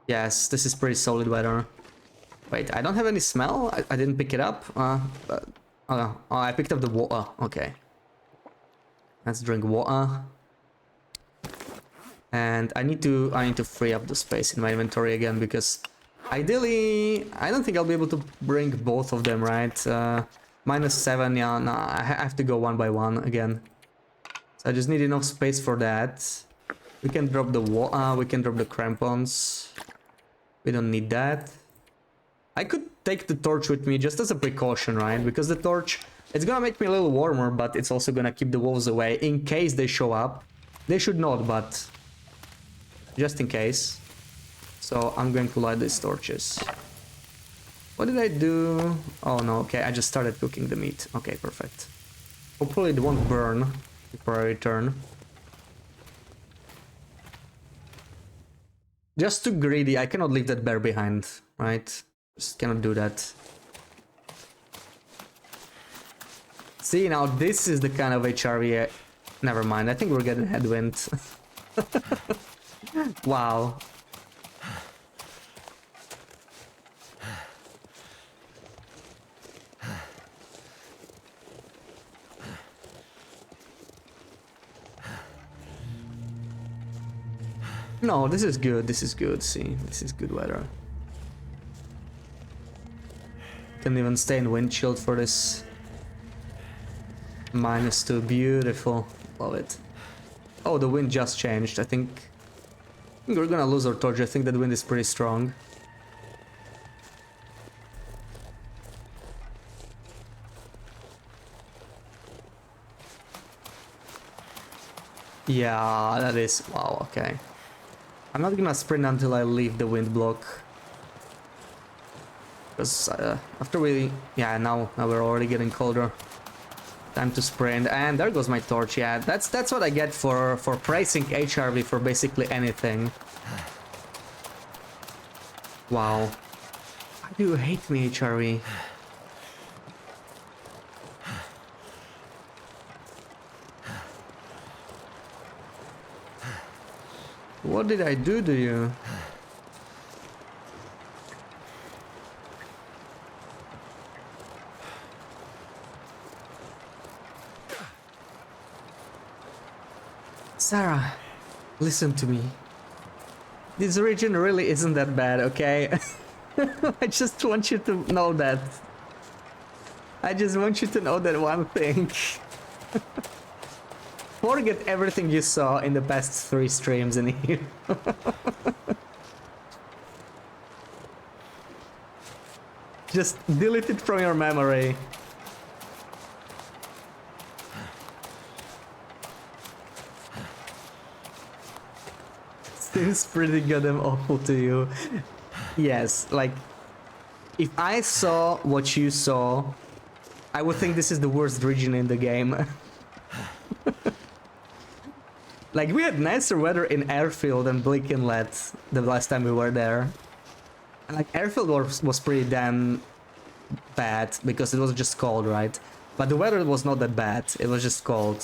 Yes, this is pretty solid weather. Wait, I don't have any smell? I didn't pick it up? Oh, I picked up the water. Okay. Let's drink water. And I need to free up the space in my inventory again, because Ideally, I don't think I'll be able to bring both of them, right? -7, yeah, no, I have to go one by one again. So I just need enough space for that. We can drop the wall, we can drop the crampons. We don't need that. I could take the torch with me just as a precaution, right? Because the torch, it's gonna make me a little warmer, but it's also gonna keep the wolves away in case they show up. They should not, but just in case. So I'm going to light these torches. What did I do? Oh no, okay, I just started cooking the meat. Okay, perfect. Hopefully it won't burn before I return. Just too greedy, I cannot leave that bear behind, right? Just cannot do that. See, now this is the kind of HRV... Never mind, I think we're getting headwind. Wow. No, this is good, see, this is good weather. Can even stay in wind shield for this. -2, beautiful, love it. Oh, the wind just changed, I think we're gonna lose our torch, I think that wind is pretty strong. Yeah, that is, wow, okay. I'm not gonna sprint until I leave the wind block. Because after we... Yeah, now we're already getting colder. Time to sprint. And there goes my torch, yeah. That's what I get for pricing HRV for basically anything. Wow. Why do you hate me, HRV? What did I do to you? Sarah, listen to me. This region really isn't that bad, okay? I just want you to know that. I just want you to know that one thing. Forget everything you saw in the past 3 streams in here. Just delete it from your memory. Seems pretty goddamn awful to you. Yes, like, if I saw what you saw, I would think this is the worst region in the game. Like, we had nicer weather in Airfield and Bleak Inlet the last time we were there. And like, Airfield was pretty damn bad because it was just cold, right? But the weather was not that bad, it was just cold.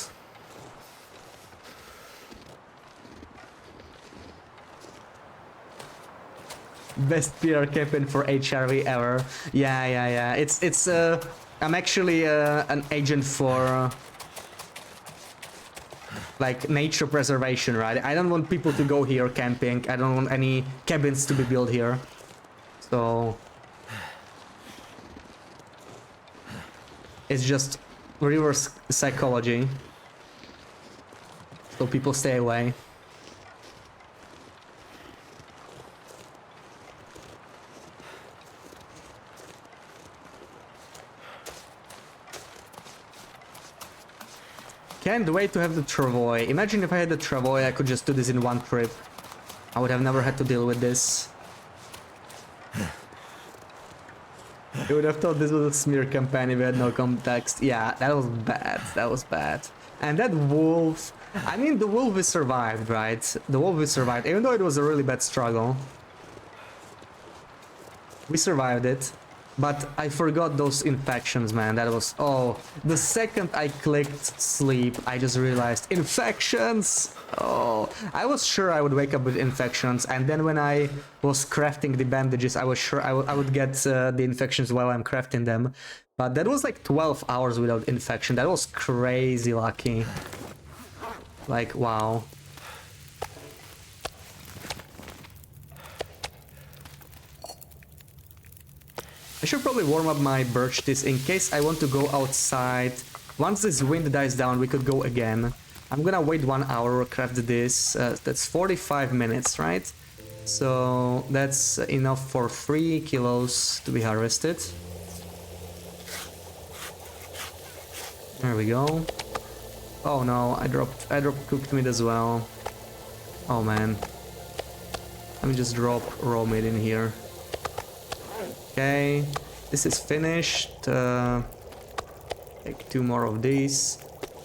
Best PR campaign for HRV ever. Yeah. It's I'm actually an agent for like nature preservation, right? I don't want people to go here camping. I don't want any cabins to be built here. So it's just reverse psychology. So people stay away. Can't wait to have the travois. Imagine if I had the travois, I could just do this in one trip. I would have never had to deal with this. You would have thought this was a smear campaign if we had no context. Yeah, that was bad. That was bad. And that wolf... I mean, the wolf we survived, right? The wolf we survived, even though it was a really bad struggle. We survived it. But I forgot those infections, man. That was... Oh, the second I clicked sleep, I just realized... Infections! Oh, I was sure I would wake up with infections. And then when I was crafting the bandages, I was sure I would get the infections while I'm crafting them. But that was like 12 hours without infection. That was crazy lucky. Like, wow. I should probably warm up my birch trees in case I want to go outside. Once this wind dies down, we could go again. I'm gonna wait 1 hour, craft this. That's 45 minutes, right? So that's enough for 3 kilos to be harvested. There we go. Oh no, I dropped cooked meat as well. Oh man. Let me just drop raw meat in here. Okay, this is finished. Take 2 more of these.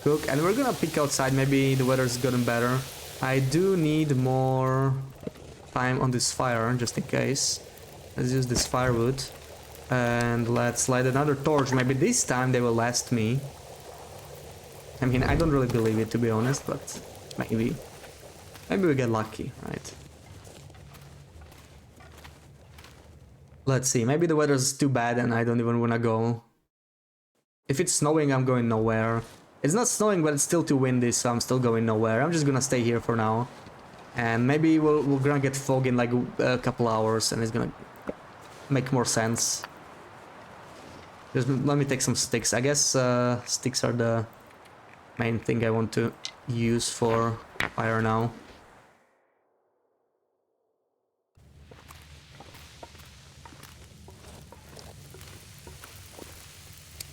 Cook, and we're gonna peek outside. Maybe the weather's gotten better. I do need more time on this fire, just in case. Let's use this firewood. And let's light another torch. Maybe this time they will last me. I mean, I don't really believe it, to be honest, but maybe. Maybe we get lucky, right? Let's see, maybe the weather's too bad and I don't even wanna go. If it's snowing, I'm going nowhere. It's not snowing, but it's still too windy, so I'm still going nowhere. I'm just gonna stay here for now. And maybe we're gonna get fog in like a couple hours and it's gonna make more sense. Just let me take some sticks. I guess sticks are the main thing I want to use for fire now.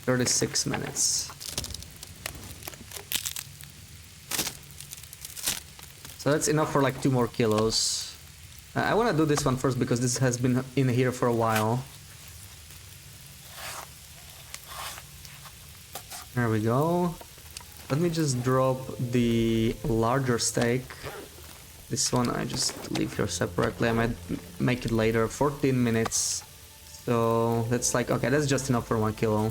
"36 minutes. So that's enough for like 2 more kilos. I want to do this one first because this has been in here for a while. There we go. Let me just drop the larger steak. This one I just leave here separately. I might make it later. 14 minutes. So that's like, okay, that's just enough for 1 kilo.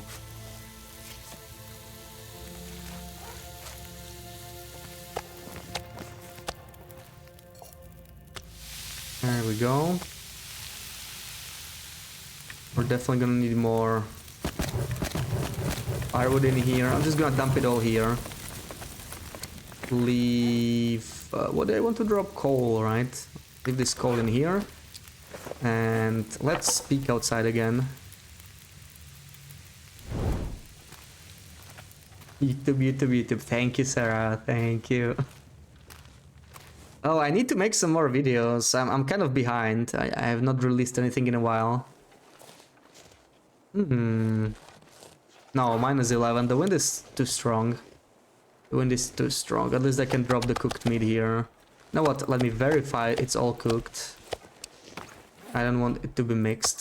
There we go. We're definitely gonna need more firewood in here. I'm just gonna dump it all here. Leave... what do I want to drop? Coal, right? Leave this coal in here. And let's peek outside again. YouTube, YouTube, YouTube. Thank you, Sarah. Thank you. Oh, I need to make some more videos. I'm kind of behind. I have not released anything in a while. No, -11. The wind is too strong. The wind is too strong. At least I can drop the cooked meat here. You know what? Let me verify it's all cooked. I don't want it to be mixed.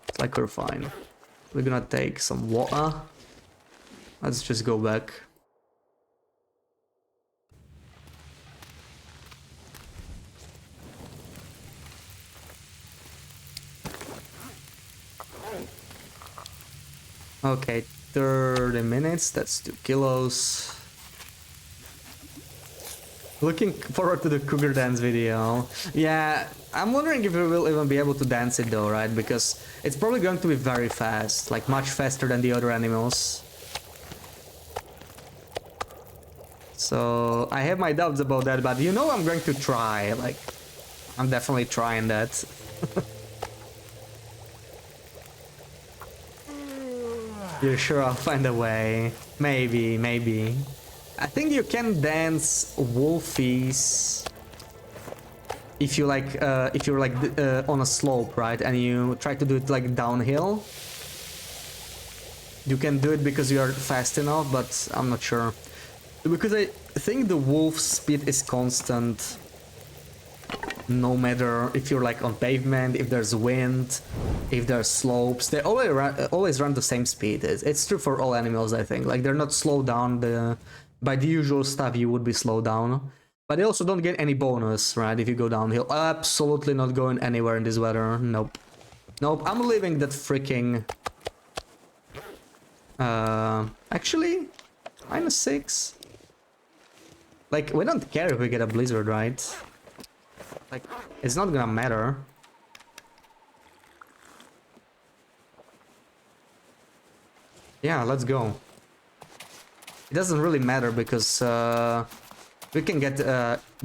It's like we're fine. We're gonna take some water. Let's just go back. Okay, 30 minutes, that's 2 kilos. Looking forward to the cougar dance video. Yeah, I'm wondering if we will even be able to dance it though, right? Because it's probably going to be very fast, like much faster than the other animals. So I have my doubts about that, but you know I'm going to try, like, I'm definitely trying that. You're sure I'll find a way? Maybe, maybe. I think you can dance wolfies if you like, if you're like on a slope, right? And you try to do it like downhill. You can do it because you are fast enough, but I'm not sure. Because I think the wolf speed is constant. No matter if you're like on pavement, if there's wind, if there's slopes, they always run the same speed. It's true for all animals, I think. Like they're not slowed down by the usual stuff you would be slowed down. But they also don't get any bonus, right, if you go downhill. Absolutely not going anywhere in this weather. Nope. Nope, I'm leaving that freaking... actually, -6. Like, we don't care if we get a blizzard, right? Like, it's not gonna matter. Yeah, let's go. It doesn't really matter because we can get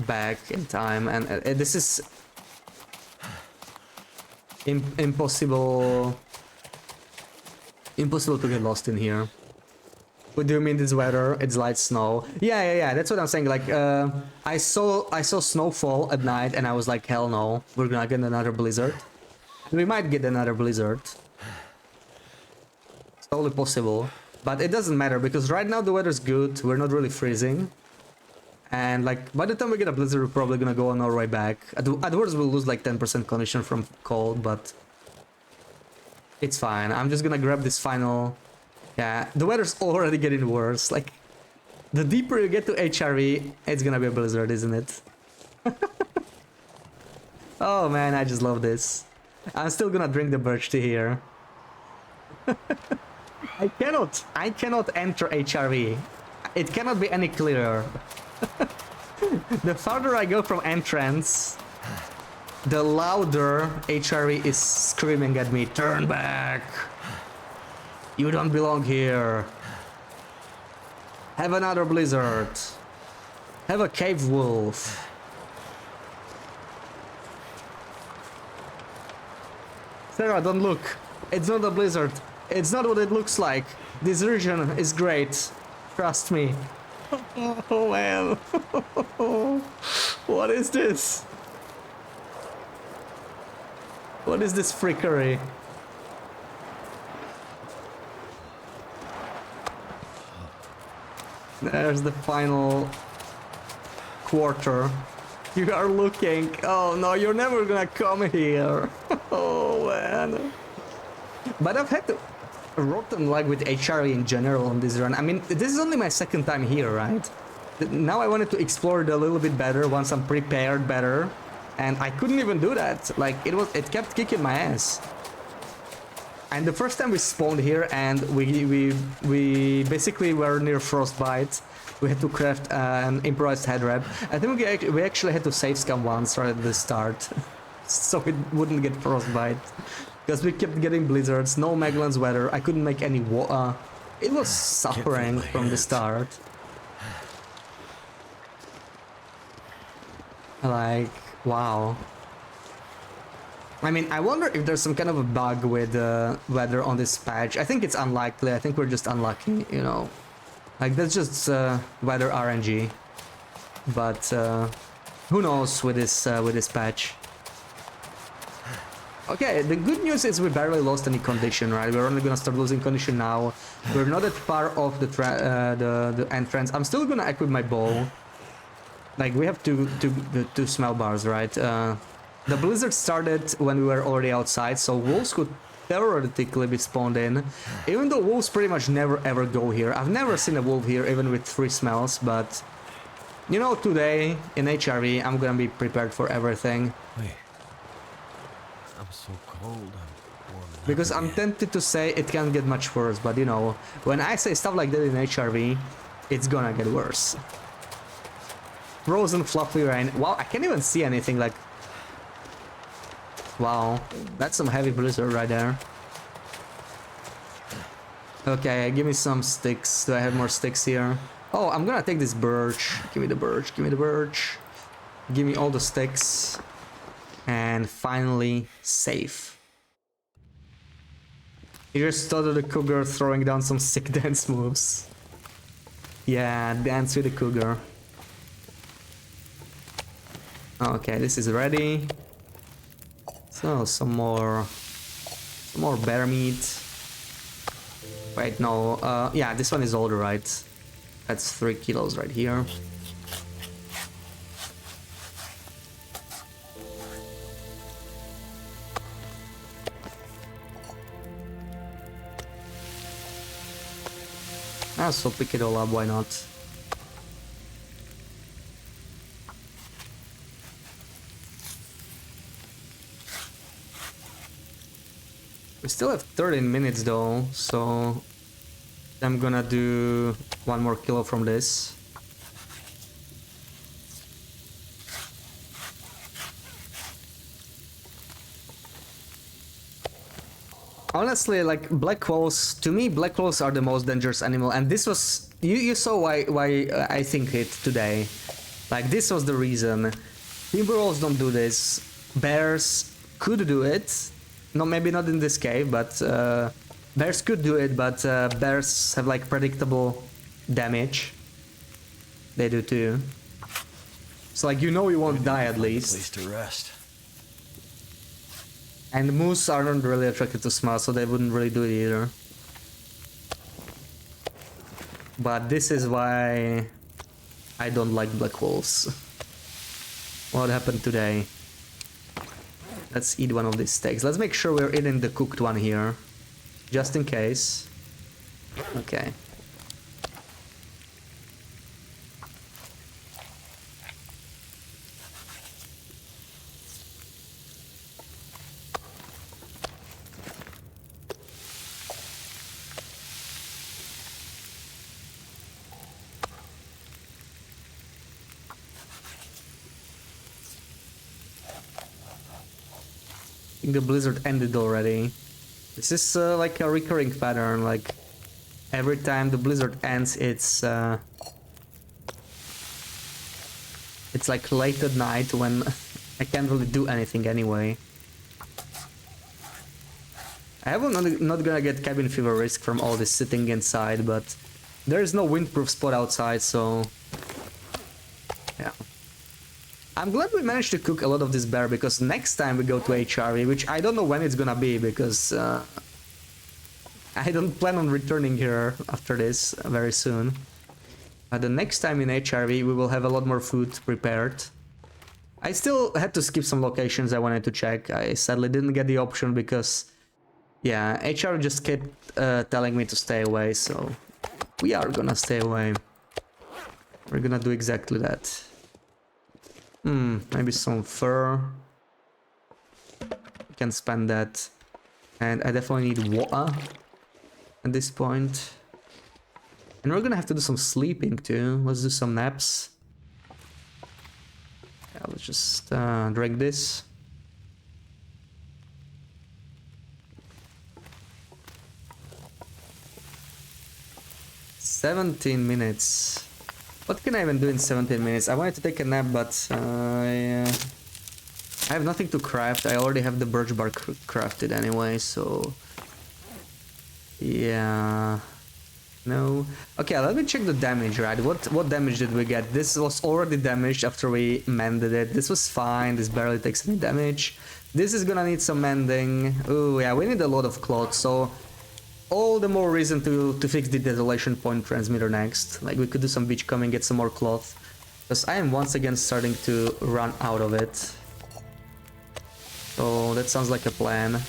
back in time, and this is impossible Impossible to get lost in here. What do you mean this weather? It's light snow. Yeah. That's what I'm saying. Like, I saw snowfall at night, and I was like, hell no, we're gonna get another blizzard. We might get another blizzard. It's totally possible, but it doesn't matter because right now the weather's good. We're not really freezing, and like by the time we get a blizzard, we're probably gonna go on our way back. At worst, we'll lose like 10% condition from cold, but it's fine. I'm just gonna grab this final. Yeah, the weather's already getting worse. Like, the deeper you get to HRV, it's gonna be a blizzard, isn't it? Oh man, I just love this. I'm still gonna drink the birch tea here. I cannot enter HRV. It cannot be any clearer. The farther I go from entrance, the louder HRV is screaming at me, turn back! You don't belong here. Have another blizzard. Have a cave wolf. Sarah, don't look. It's not a blizzard. It's not what it looks like. This region is great. Trust me. Oh man. What is this? What is this freakery? There's the final quarter. You are looking. Oh no, you're never gonna come here. Oh man. But I've had to rotten like with HRV in general on this run. I mean, this is only my second time here, right? Now I wanted to explore it a little bit better once I'm prepared better, and I couldn't even do that. Like it kept kicking my ass. And the first time we spawned here and we basically were near frostbite. We had to craft an improvised head wrap. I think we actually had to save scam once right at the start, so it wouldn't get frostbite. Because we kept getting blizzards, no Magellan's weather. I couldn't make any it was suffering from the start. Like, wow. I mean, I wonder if there's some kind of a bug with weather on this patch. I think it's unlikely. I think we're just unlucky, you know. Like, that's just weather RNG. But who knows with this patch. Okay, the good news is we barely lost any condition, right? We're only gonna start losing condition now. We're not that far off the entrance. I'm still gonna equip my bow. Like, we have two smell bars, right? The blizzard started when we were already outside, so wolves could theoretically be spawned in. Even though wolves pretty much never ever go here. I've never seen a wolf here, even with 3 smells, but... You know, today, in HRV, I'm gonna be prepared for everything. Wait. I'm so cold, I'm warm enough Because I'm tempted to say it can't get much worse, but you know, when I say stuff like that in HRV, it's gonna get worse. Frozen fluffy rain. Wow, I can't even see anything, like... Wow, that's some heavy blizzard right there. Okay, give me some sticks. Do I have more sticks here? Oh, I'm gonna take this birch. Give me the birch, give me the birch. Give me all the sticks. And finally, safe. You just thought of the cougar throwing down some sick dance moves. Yeah, dance with the cougar. Okay, this is ready. So, some more bear meat. Wait, no, yeah, this one is older, right? That's 3 kilos right here. So pick it all up, why not? We still have 13 minutes though, so I'm gonna do 1 more kilo from this. Honestly, like, black wolves, to me, black wolves are the most dangerous animal, and this was... You saw why I think it today. Like, this was the reason. Timber wolves don't do this. Bears could do it. No, maybe not in this cave, but Bears could do it, but bears have like predictable damage. They do too. So like you know you won't die at Place least. to rest. And moose are not really attracted to smell, so they wouldn't really do it either. But this is why I don't like black wolves. What happened today? Let's eat one of these steaks. Let's make sure we're eating the cooked one here. Just in case. Okay. I think the blizzard ended already. This is like a recurring pattern, like every time the blizzard ends it's like late at night when I can't really do anything anyway. I am not gonna get cabin fever risk from all this sitting inside, but there is no windproof spot outside, so yeah. I'm glad we managed to cook a lot of this bear, because next time we go to HRV, which I don't know when it's gonna be, because I don't plan on returning here after this very soon. But the next time in HRV we will have a lot more food prepared. I still had to skip some locations I wanted to check. I sadly didn't get the option because, yeah, HR just kept telling me to stay away, so we are gonna stay away. We're gonna do exactly that. Maybe some fur. We can spend that. And I definitely need water at this point. And we're gonna have to do some sleeping too. Let's do some naps. Yeah, let's just drink this. "17 minutes. What can I even do in 17 minutes? I wanted to take a nap, but I have nothing to craft. I already have the birch bark crafted anyway, so yeah. No. Okay, let me check the damage, right? What damage did we get? This was already damaged after we mended it. This was fine. This barely takes any damage. This is gonna need some mending. Oh yeah, we need a lot of cloth, so all the more reason to fix the desolation point transmitter next. Like, we could do some beachcombing, get some more cloth, because I am once again starting to run out of it. So that sounds like a plan.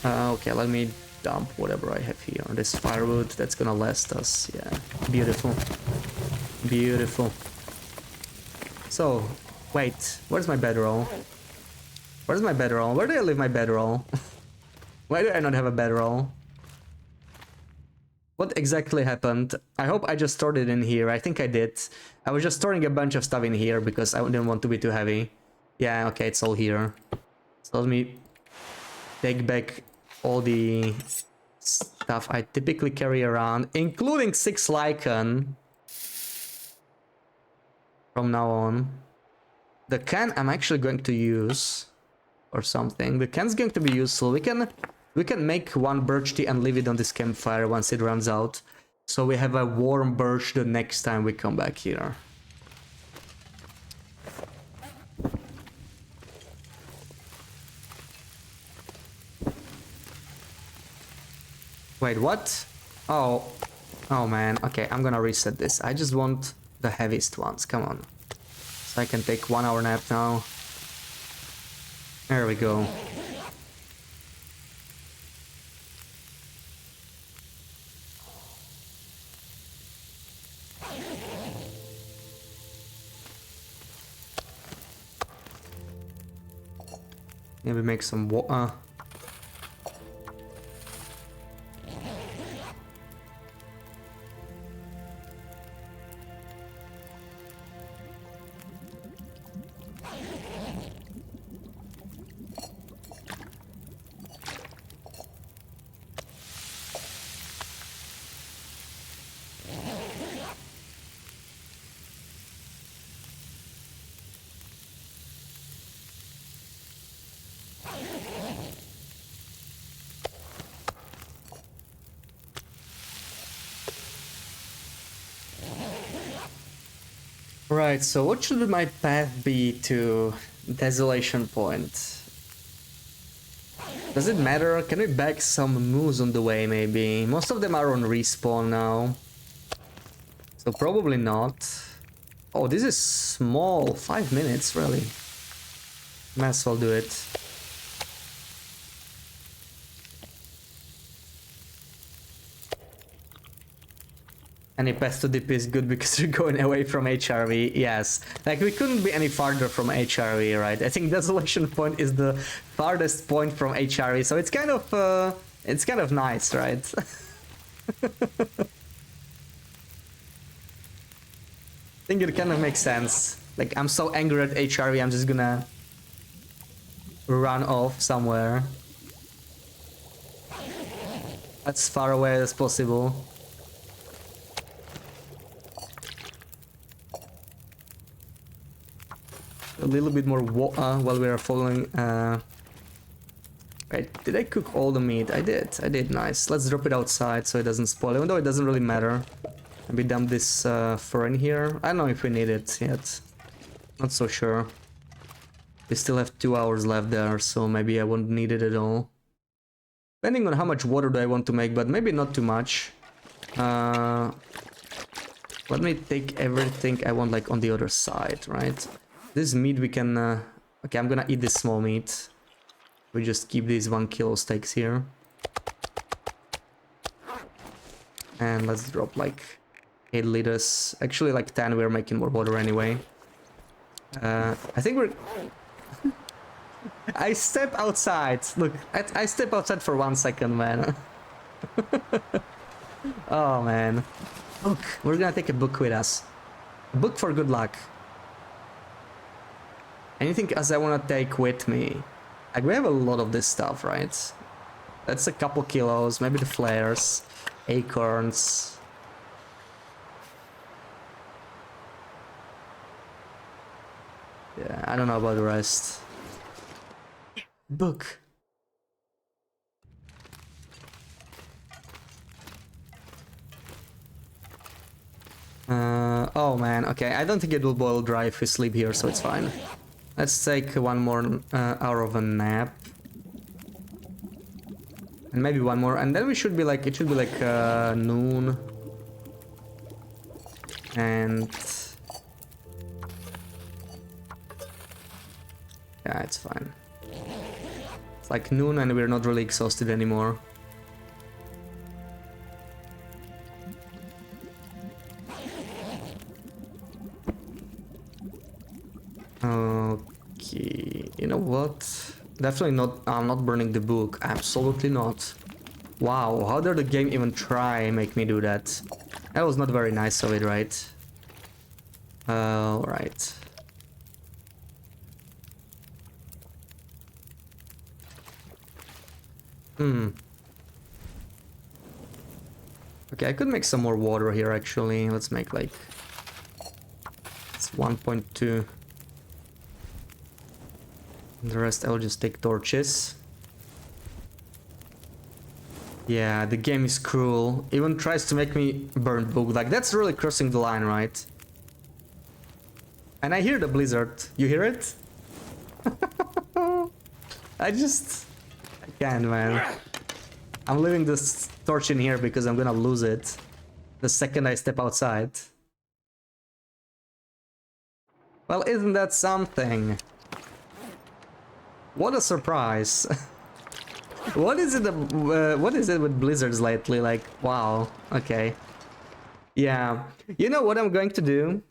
Okay, let me dump whatever I have here. This firewood, that's gonna last us. Yeah, beautiful. Beautiful. So, wait, where's my bedroll? Where's my bedroll? Where do I leave my bedroll? Why do I not have a bedroll? What exactly happened? I hope I just stored it in here. I think I did. I was just storing a bunch of stuff in here because I didn't want to be too heavy. Yeah, okay, it's all here. So let me take back all the stuff I typically carry around, including 6 lichen. From now on. The can I'm actually going to use or something. The can's going to be useful. We can make one birch tea and leave it on this campfire once it runs out. So we have a warm birch the next time we come back here. Wait, what? Oh. Oh man, okay, I'm gonna reset this. I just want the heaviest ones, come on. So I can take 1 hour nap now. There we go. Maybe make some water. Alright, so what should my path be to Desolation Point? Does it matter? Can we bag some moves on the way, maybe? Most of them are on respawn now. So probably not. Oh, this is small. 5 minutes, really. Might as well do it. Any path to DP is good because you're going away from HRV. Yes, like we couldn't be any farther from HRV, right? I think Desolation Point is the farthest point from HRV, so it's kind of nice, right? I think it kind of makes sense. Like, I'm so angry at HRV, I'm just gonna run off somewhere as far away as possible. A little bit more while we are following. Wait, did I cook all the meat? I did, nice. Let's drop it outside so it doesn't spoil, even though it doesn't really matter. Maybe dump this fur in here. I don't know if we need it yet. Not so sure. We still have 2 hours left there, so maybe I won't need it at all. Depending on how much water do I want to make, but maybe not too much. Let me take everything I want like on the other side, right? This meat we can... okay, I'm gonna eat this small meat. We just keep these 1 kilo steaks here. And let's drop like 8 liters. Actually like 10, we're making more water anyway. I think we're... I step outside. Look, I step outside for 1 second, man. Oh, man. Look, we're gonna take a book with us. A book for good luck. Anything else I want to take with me? Like, we have a lot of this stuff, right? That's a couple kilos, maybe the flares, acorns. Yeah, I don't know about the rest. Book. Oh man, okay, I don't think it will boil dry if we sleep here, so it's fine. Let's take 1 more hour of a nap. And maybe 1 more, and then we should be like, it should be like noon. And... yeah, it's fine. It's like noon and we're not really exhausted anymore. Okay, you know what? Definitely not, I'm not burning the book. Absolutely not. Wow, how dare the game even try make me do that? That was not very nice of it, right? Alright. Okay, I could make some more water here actually. Let's make like... it's 1.2. The rest I'll just take torches. Yeah, the game is cruel. Even tries to make me burn book. Like, that's really crossing the line, right? And I hear the blizzard. You hear it? I can't, man. I'm leaving this torch in here because I'm gonna lose it the second I step outside. Well, isn't that something? What a surprise. What is it with blizzards lately? Like, wow, okay. Yeah, you know what I'm going to do?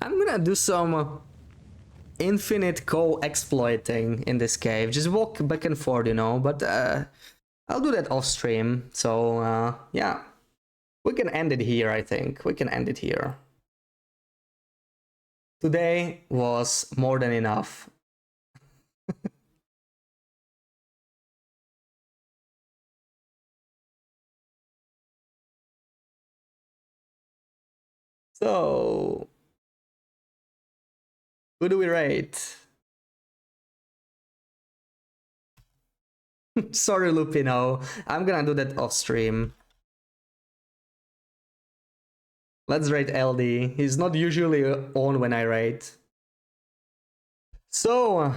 I'm gonna do some infinite coal exploiting in this cave. Just walk back and forth, you know, but I'll do that off stream. So, yeah. We can end it here, I think. We can end it here. Today was more than enough. So, who do we rate? Sorry, Lupino. I'm gonna do that off stream. Let's rate LD. He's not usually on when I rate. So,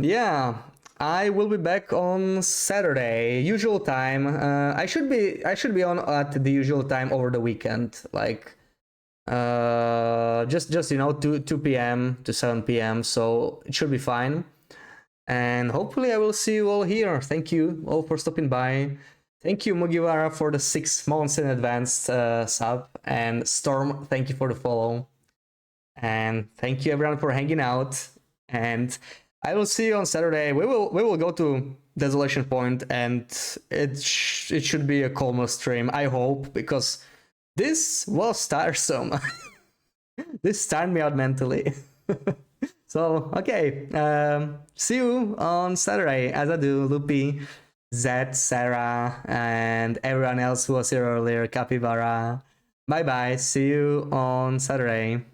yeah, I will be back on Saturday, usual time. I should be on at the usual time over the weekend, like just you know 2 p.m. to 7 p.m. So it should be fine. And hopefully I will see you all here. Thank you all for stopping by. Thank you, Mugiwara, for the 6 months in advance sub. And Storm, thank you for the follow. And thank you everyone for hanging out. And I will see you on Saturday. We will go to Desolation Point, and it should be a calmer stream, I hope, because this was tiresome. This tired me out mentally. So, okay, see you on Saturday, as I do, Loopy, Zed, Sarah, and everyone else who was here earlier, Capybara. Bye bye, see you on Saturday.